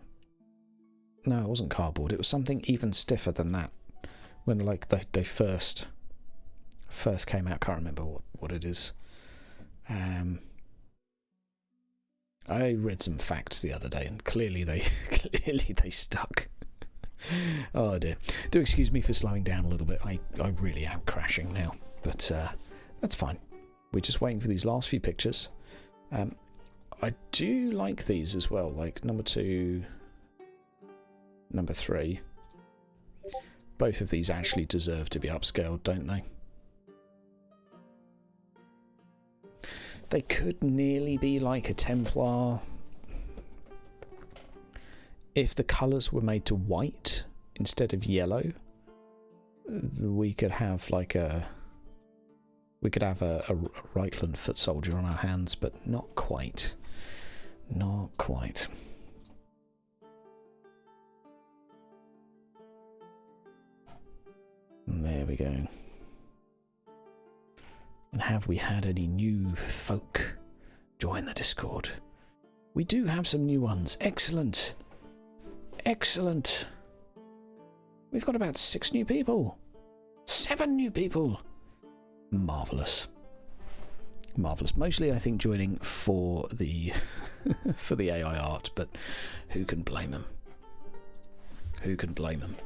it wasn't cardboard. It was something even stiffer than that. When like they first came out. Can't remember what it is. I read some facts the other day, and clearly they stuck. Oh dear. Do excuse me for slowing down a little bit. I really am crashing now, but that's fine. We're just waiting for these last few pictures. I do like these as well, like number 2, number 3. Both of these actually deserve to be upscaled, don't they? They could nearly be like a Templar if the colours were made to white instead of yellow. We could have like a Reichland foot soldier on our hands, but not quite. Not quite. There we go. And have we had any new folk join the Discord? We do have some new ones. Excellent. Excellent. We've got about 6 new people. 7 new people. Marvellous. Marvellous. Mostly, I think, joining for the for the AI art, but who can blame them? Who can blame them?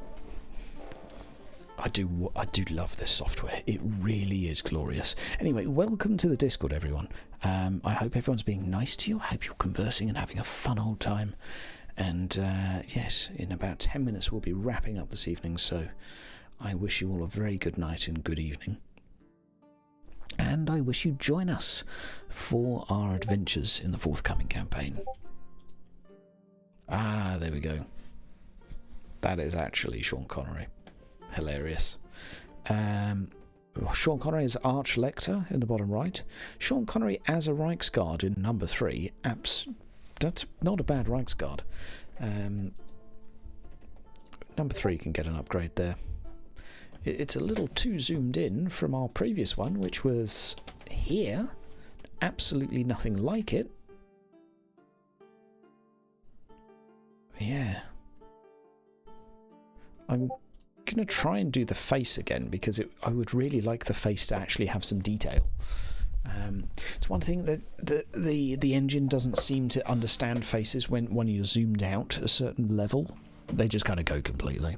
I do love this software. It really is glorious. Anyway, welcome to the Discord, everyone. I hope everyone's being nice to you. I hope you're conversing and having a fun old time. And yes, in about 10 minutes we'll be wrapping up this evening, so I wish you all a very good night and good evening. And I wish you join us for our adventures in the forthcoming campaign. Ah, there we go. That is actually Sean Connery. Hilarious. Sean Connery as Arch-Lector in the bottom right. Sean Connery as a Reiksguard in number 3. That's not a bad Reiksguard. Number 3 can get an upgrade there. It's a little too zoomed in from our previous one, which was here. Absolutely nothing like it. Yeah. I'm going to try and do the face again, because I would really like the face to actually have some detail. It's one thing that the engine doesn't seem to understand faces when you're zoomed out a certain level. They just kind of go completely.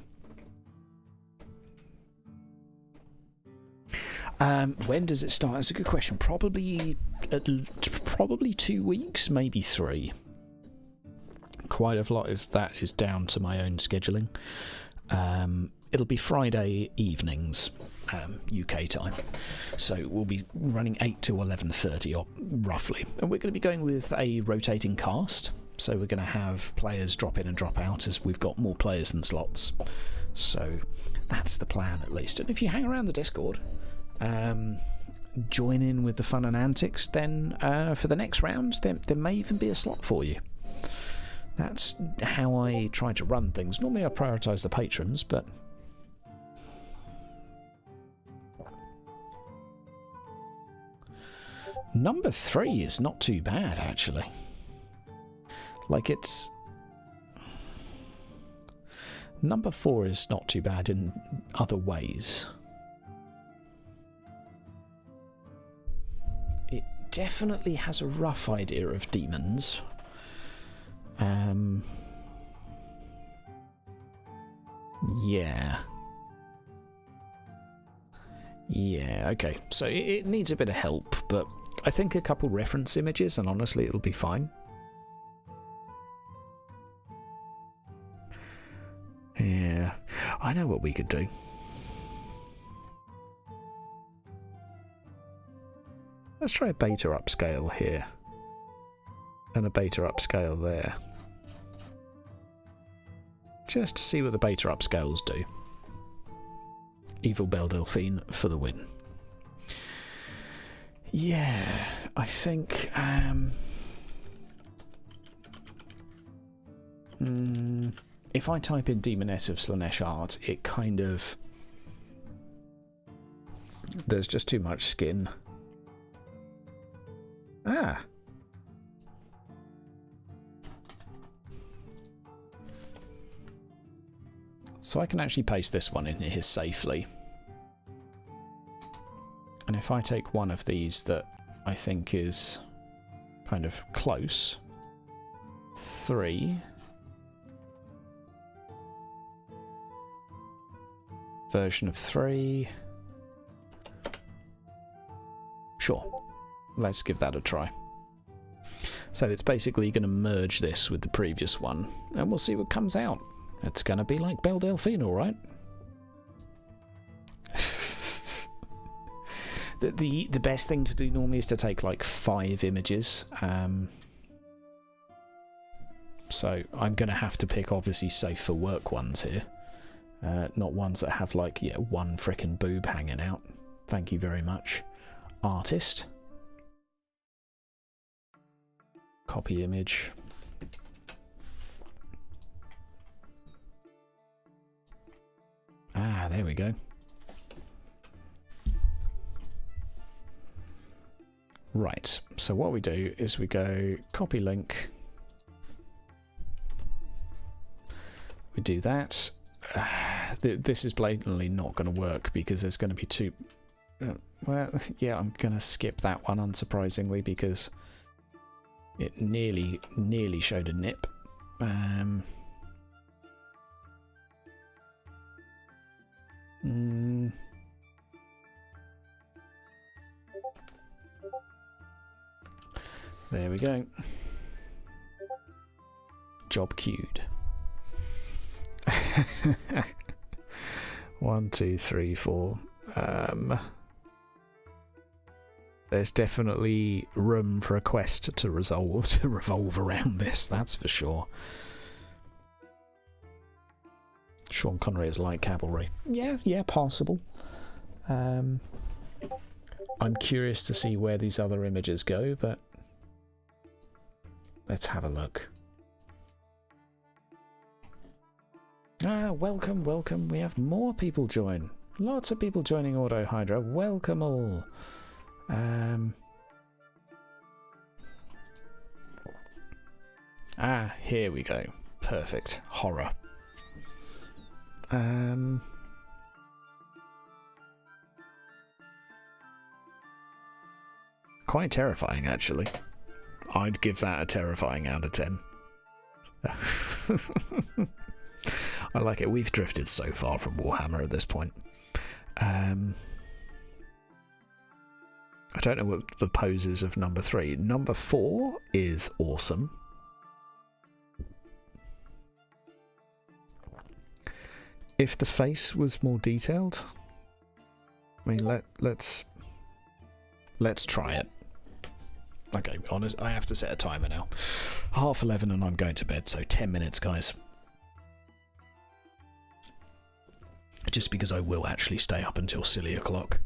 When does it start? That's a good question. Probably 2 weeks, maybe 3. Quite a lot of that is down to my own scheduling. It'll be Friday evenings, UK time. So we'll be running 8 to 11:30, or roughly. And we're going to be going with a rotating cast. So we're going to have players drop in and drop out as we've got more players than slots. So that's the plan, at least. And if you hang around the Discord, join in with the fun and antics, then for the next round, there may even be a slot for you. That's how I try to run things. Normally I prioritise the patrons, but number 3 is not too bad, actually. Like, it's... Number 4 is not too bad in other ways. It definitely has a rough idea of demons. Yeah, okay. So it needs a bit of help, but I think a couple reference images, and honestly, it'll be fine. Yeah, I know what we could do. Let's try a beta upscale here. And a beta upscale there. Just to see what the beta upscales do. Evil Belle Delphine for the win. Yeah, I think... if I type in Demoness of Slaanesh Art, it kind of... There's just too much skin. Ah. So I can actually paste this one in here safely. And if I take one of these that I think is kind of close, 3, version of 3, sure, let's give that a try. So it's basically going to merge this with the previous one, and we'll see what comes out. It's going to be like Belle Delphine, alright? The best thing to do normally is to take like 5 images. So I'm going to have to pick obviously safe for work ones here. Not ones that have like, yeah, one frickin' boob hanging out. Thank you very much. Artist. Copy image. Ah, there we go. Right, so what we do is we go copy link. We do that. This is blatantly not going to work because there's going to be two... well, yeah, I'm going to skip that one, unsurprisingly, because it nearly showed a nip. There we go. Job queued. 1, 2, 3, 4. There's definitely room for a quest to revolve around this, that's for sure. Sean Connery is light cavalry. Yeah, possible. I'm curious to see where these other images go, but let's have a look. Ah, welcome, welcome. We have more people join. Lots of people joining Auto Hydra. Welcome all. Here we go. Perfect. Horror. Quite terrifying, actually. I'd give that a terrifying out of 10. I like it. We've drifted so far from Warhammer at this point. I don't know what the poses of number 3. Number 4 is awesome. If the face was more detailed, I mean, let's try it. Okay, honest, I have to set a timer now. 11:30 and I'm going to bed, so 10 minutes, guys. Just because I will actually stay up until silly o'clock.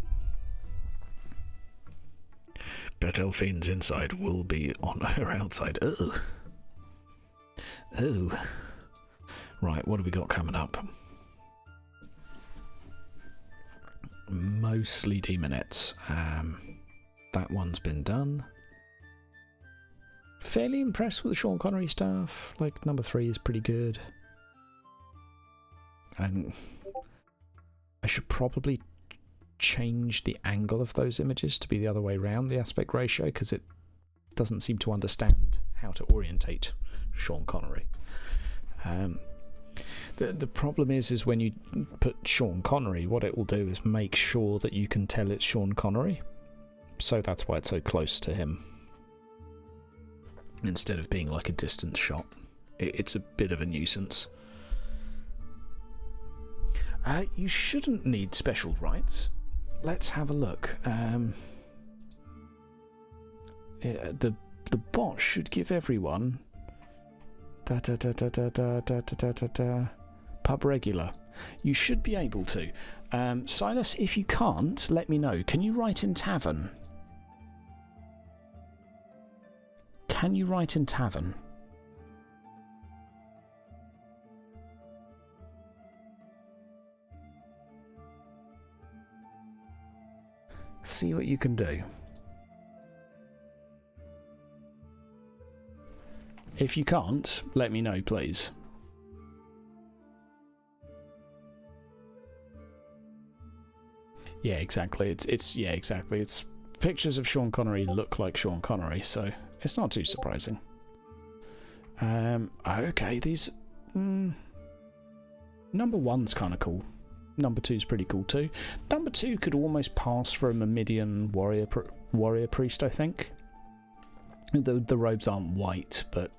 But Delphine's inside will be on her outside. Oh. Oh. Right, what have we got coming up? Mostly demonettes. That one's been done. Fairly impressed with the Sean Connery stuff. Like, number 3 is pretty good. And I should probably change the angle of those images to be the other way around, the aspect ratio, because it doesn't seem to understand how to orientate Sean Connery. The problem is when you put Sean Connery, what it will do is make sure that you can tell it's Sean Connery. So that's why it's so close to him. Instead of being like a distant shot. It's a bit of a nuisance. You shouldn't need special rights. Let's have a look. The bot should give everyone pub regular. You should be able to. Silas, if you can't, let me know. Can you write in tavern? Can you write in tavern? See what you can do. If you can't, let me know, please. Yeah, exactly. It's yeah, exactly. It's pictures of Sean Connery look like Sean Connery, so it's not too surprising. Okay, these number 1's kind of cool. Number 2's pretty cool too. Number 2 could almost pass for a Myrmidian warrior priest, I think. The robes aren't white, but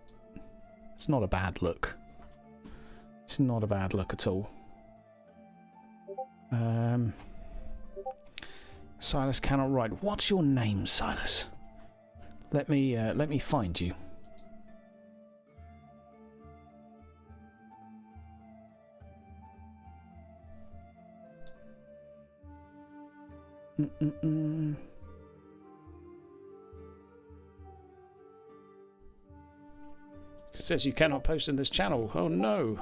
it's not a bad look. It's not a bad look at all. Silas cannot write. What's your name, Silas? Let me find you. It says you cannot post in this channel. Oh no.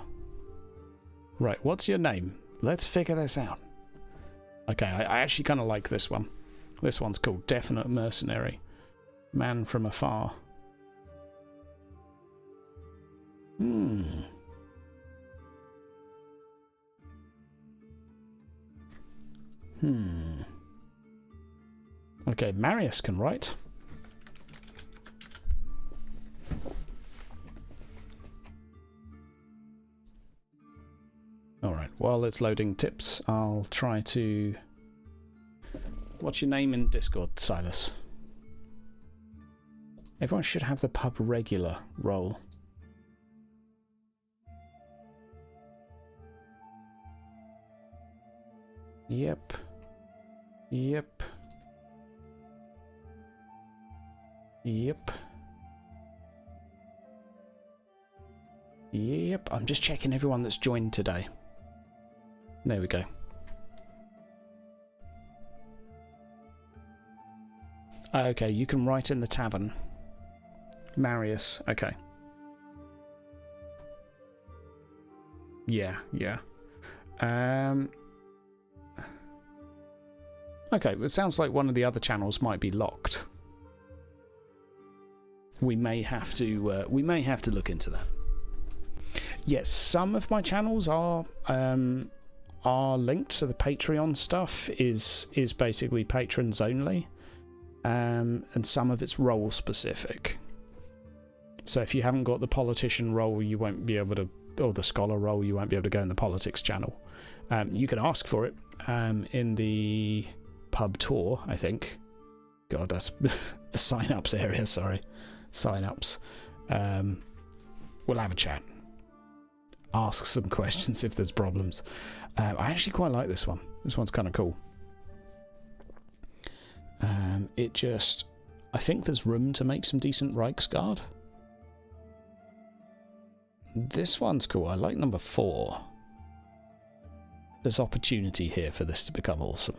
Right, what's your name? Let's figure this out. Okay, I actually kind of like this one. This one's called Definite Mercenary. Man from afar. Okay, Marius can write. Alright, while it's loading tips, I'll try to... What's your name in Discord, Silas? Everyone should have the pub regular role. Yep. Yep. Yep. Yep. I'm just checking everyone that's joined today. There we go. Okay, you can write in the tavern. Marius, okay. Yeah. Okay, it sounds like one of the other channels might be locked. We may have to look into that. Yes, some of my channels are linked, so the Patreon stuff is basically patrons only, and some of it's role specific. So if you haven't got the politician role, you won't be able to, or the scholar role, you won't be able to go in the politics channel. You can ask for it in the pub tour, I think. God, that's the sign-ups area, sorry. Sign-ups. We'll have a chat. Ask some questions if there's problems. I actually quite like this one. This one's kind of cool. I think there's room to make some decent Reichsguard. This one's cool. I like number 4. There's opportunity here for this to become awesome.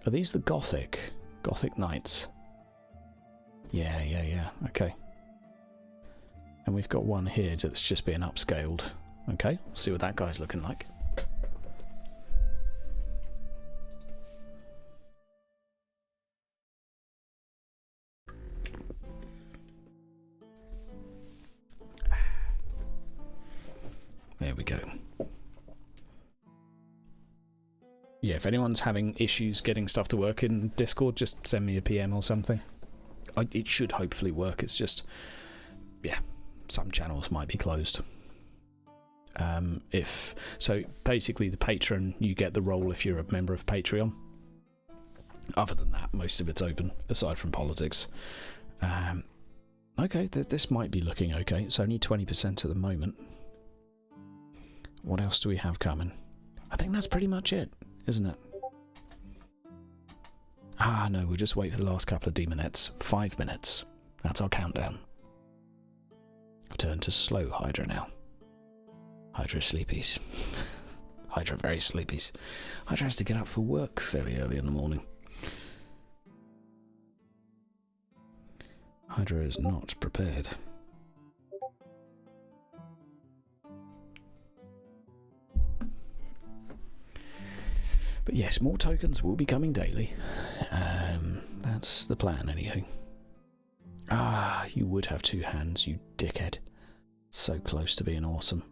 Are these the Gothic Knights? Yeah. Okay. And we've got one here that's just being upscaled. Okay, see what that guy's looking like. There we go. Yeah, if anyone's having issues getting stuff to work in Discord, just send me a PM or something. It should hopefully work. It's just, yeah, some channels might be closed. So basically the patron, you get the role if you're a member of Patreon. Other than that, most of it's open, aside from politics. Okay, this might be looking okay. It's only 20% at the moment. What else do we have coming? I think that's pretty much it, isn't it? Ah, no, we'll just wait for the last couple of demonettes. 5 minutes. That's our countdown. I'll turn to slow Hydra now. Hydra sleepies. Hydra very sleepies. Hydra has to get up for work fairly early in the morning. Hydra is not prepared. But yes, more tokens will be coming daily. That's the plan, anyhow. Ah, you would have 2 hands, you dickhead. So close to being awesome.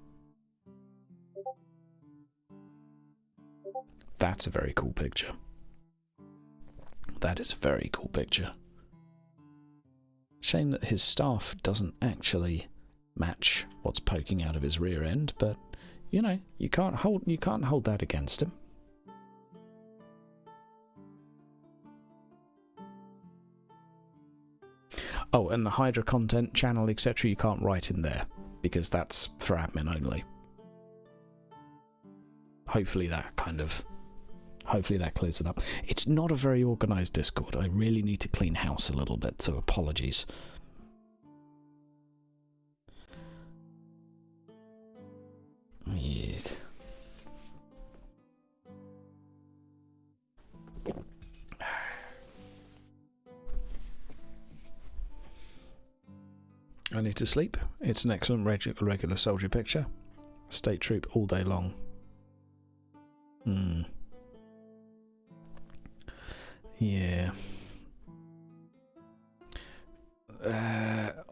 That's a very cool picture. That is a very cool picture. Shame that his staff doesn't actually match what's poking out of his rear end, but you know, you can't hold that against him. Oh, and the Hydra content channel, etc., you can't write in there because that's for admin only. Hopefully that clears it up. It's not a very organised Discord. I really need to clean house a little bit, so apologies. Yes. I need to sleep. It's an excellent regular soldier picture. State troop all day long. Yeah.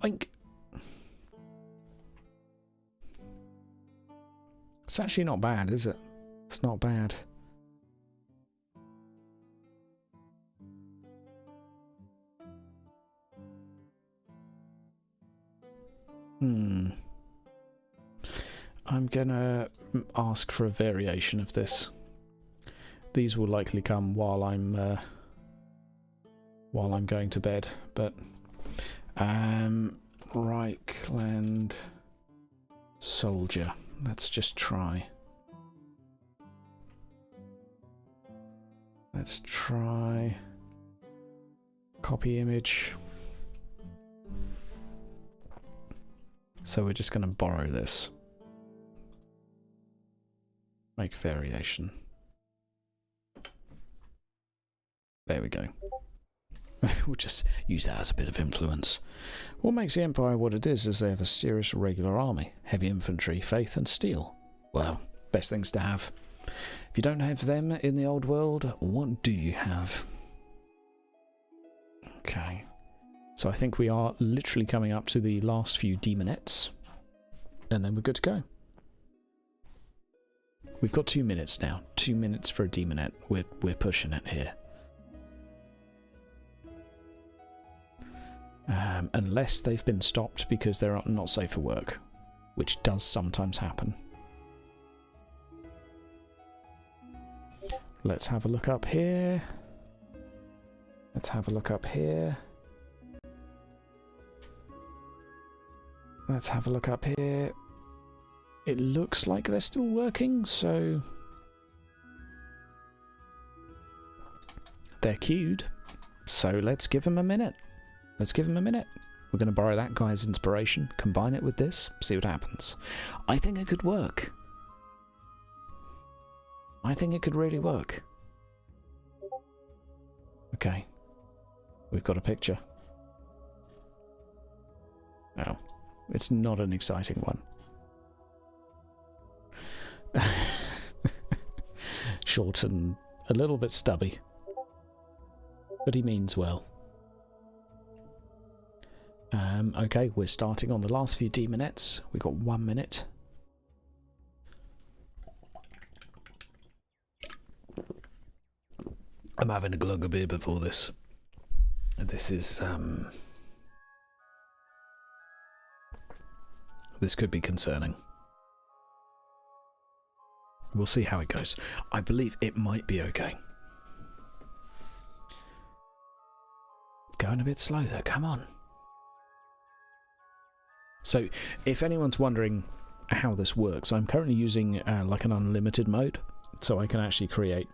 Oink. It's actually not bad, is it? It's not bad. I'm gonna ask for a variation of this. These will likely come while I'm going to bed, but Reichland soldier. Let's just try. Let's try copy image. So we're just going to borrow this. Make variation. There we go. We'll just use that as a bit of influence. What makes the Empire what it is they have a serious regular army, heavy infantry, faith and steel. Well, best things to have. If you don't have them in the old world, what do you have? Okay. So I think we are literally coming up to the last few demonettes, and then we're good to go. We've got 2 minutes now. 2 minutes for a demonette. We're pushing it here. Unless they've been stopped because they're not safe for work, which does sometimes happen. Let's have a look up here. Let's have a look up here. Let's have a look up here. It looks like they're still working, so they're queued. So let's give them a minute. Let's give them a minute. We're going to borrow that guy's inspiration, combine it with this, see what happens. I think it could work. I think it could really work. Okay. We've got a picture. Oh. It's not an exciting one. Short and a little bit stubby. But he means well. Okay, we're starting on the last few demonettes. We've got 1 minute. I'm having a glug of beer before this. This is this could be concerning. We'll see how it goes. I believe it might be okay. It's going a bit slow though, come on. So, if anyone's wondering how this works, I'm currently using like an unlimited mode. so I can actually create,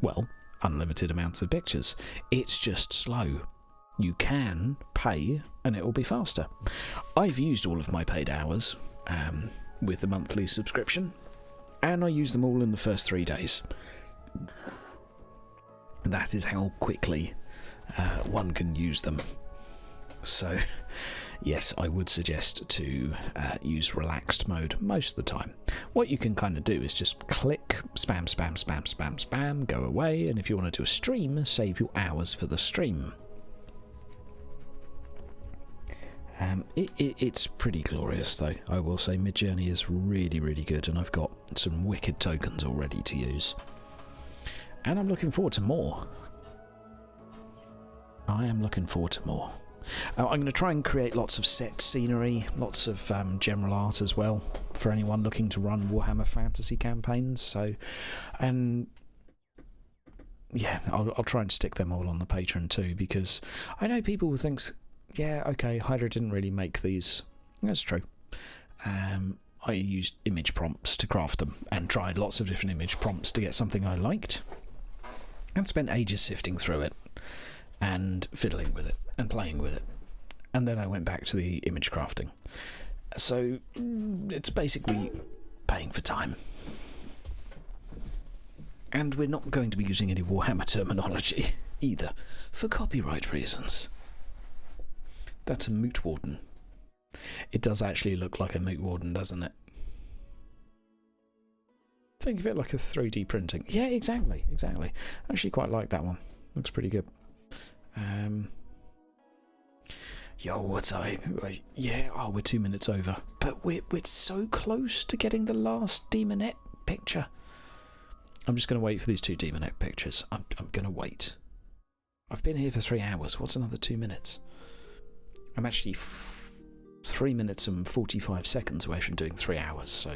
well, unlimited amounts of pictures. It's just slow. You can pay and it will be faster. I've used all of my paid hours with the monthly subscription, and I use them all in the first 3 days. That is how quickly one can use them. So, yes, I would suggest to use relaxed mode most of the time. What you can kind of do is just click, spam, spam, spam, spam, spam, go away, and if you want to do a stream, save your hours for the stream. It's pretty glorious, though. I will say Midjourney is really, really good, and I've got some wicked tokens already to use. And I'm looking forward to more. I am looking forward to more. I'm going to try and create lots of set scenery, lots of general art as well, for anyone looking to run Warhammer fantasy campaigns. So, and yeah, I'll try and stick them all on the Patreon too, because I know people who think, yeah, okay, Hydra didn't really make these. That's true. I used image prompts to craft them and tried lots of different image prompts to get something I liked, and spent ages sifting through it and fiddling with it and playing with it, and then I went back to the image crafting. So it's basically paying for time, and we're not going to be using any Warhammer terminology either, for copyright reasons. That's a moot warden. It does actually look like a moot warden, doesn't it? Think of it like a 3D printing. Yeah, exactly. I actually quite like that one. Looks pretty good. Yo, what's yeah, oh, we're 2 minutes over. But we're so close to getting the last demonette picture. I'm just going to wait for these 2 demonette pictures. I'm going to wait. I've been here for 3 hours. What's another 2 minutes? I'm actually 3 minutes and 45 seconds away from doing 3 hours, so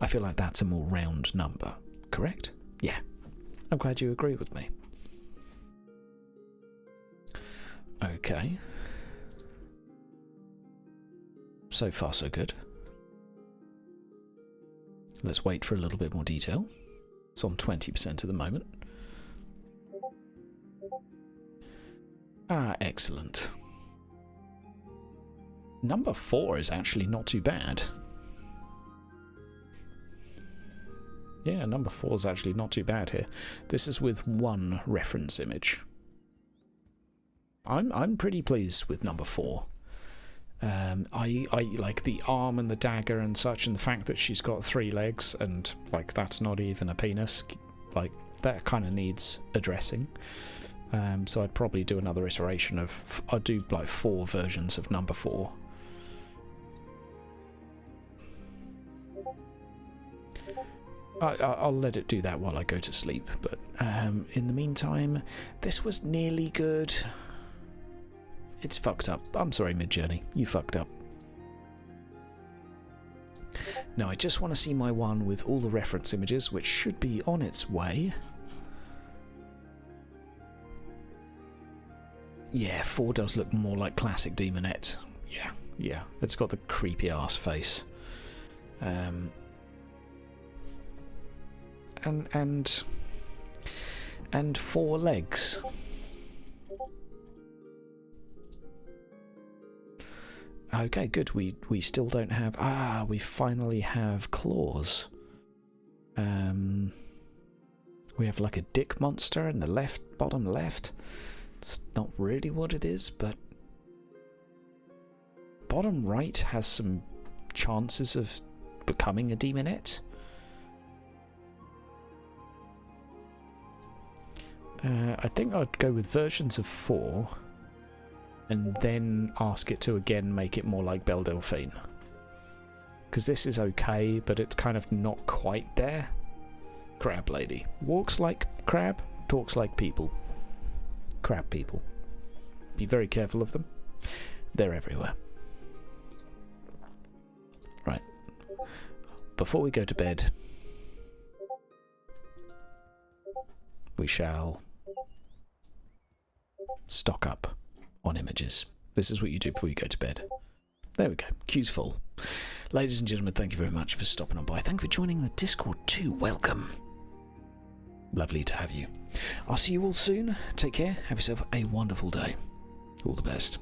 I feel like that's a more round number. Correct? Yeah. I'm glad you agree with me. Okay. So far, so good. Let's wait for a little bit more detail. It's on 20% at the moment. Ah, excellent. Number 4 is actually not too bad. Yeah, number 4 is actually not too bad here. This is with 1 reference image. I'm pretty pleased with number 4. I like the arm and the dagger and such, and the fact that she's got 3 legs and like that's not even a penis. Like that kind of needs addressing. So I'd probably do another iteration of. I'd do like 4 versions of number 4. I'll let it do that while I go to sleep, but in the meantime, this was nearly good. It's fucked up. I'm sorry, Midjourney. You fucked up. Now, I just want to see my one with all the reference images, which should be on its way. Yeah, 4 does look more like classic demonette. Yeah. It's got the creepy ass face. And 4 legs. Okay, good. We still don't have. We finally have claws. We have like a dick monster in the bottom left. It's not really what it is, but bottom right has some chances of becoming a demonette. I think I'd go with versions of 4 and then ask it to again make it more like Belle Delphine. Because this is okay, but it's kind of not quite there. Crab lady. Walks like crab, talks like people. Crab people. Be very careful of them. They're everywhere. Right. Before we go to bed, we shall stock up on images. This is what you do before you go to bed. There we go. Queue's full. Ladies and gentlemen, thank you very much for stopping on by. Thank you for joining the Discord too. Welcome. Lovely to have you. I'll see you all soon. Take care. Have yourself a wonderful day. All the best.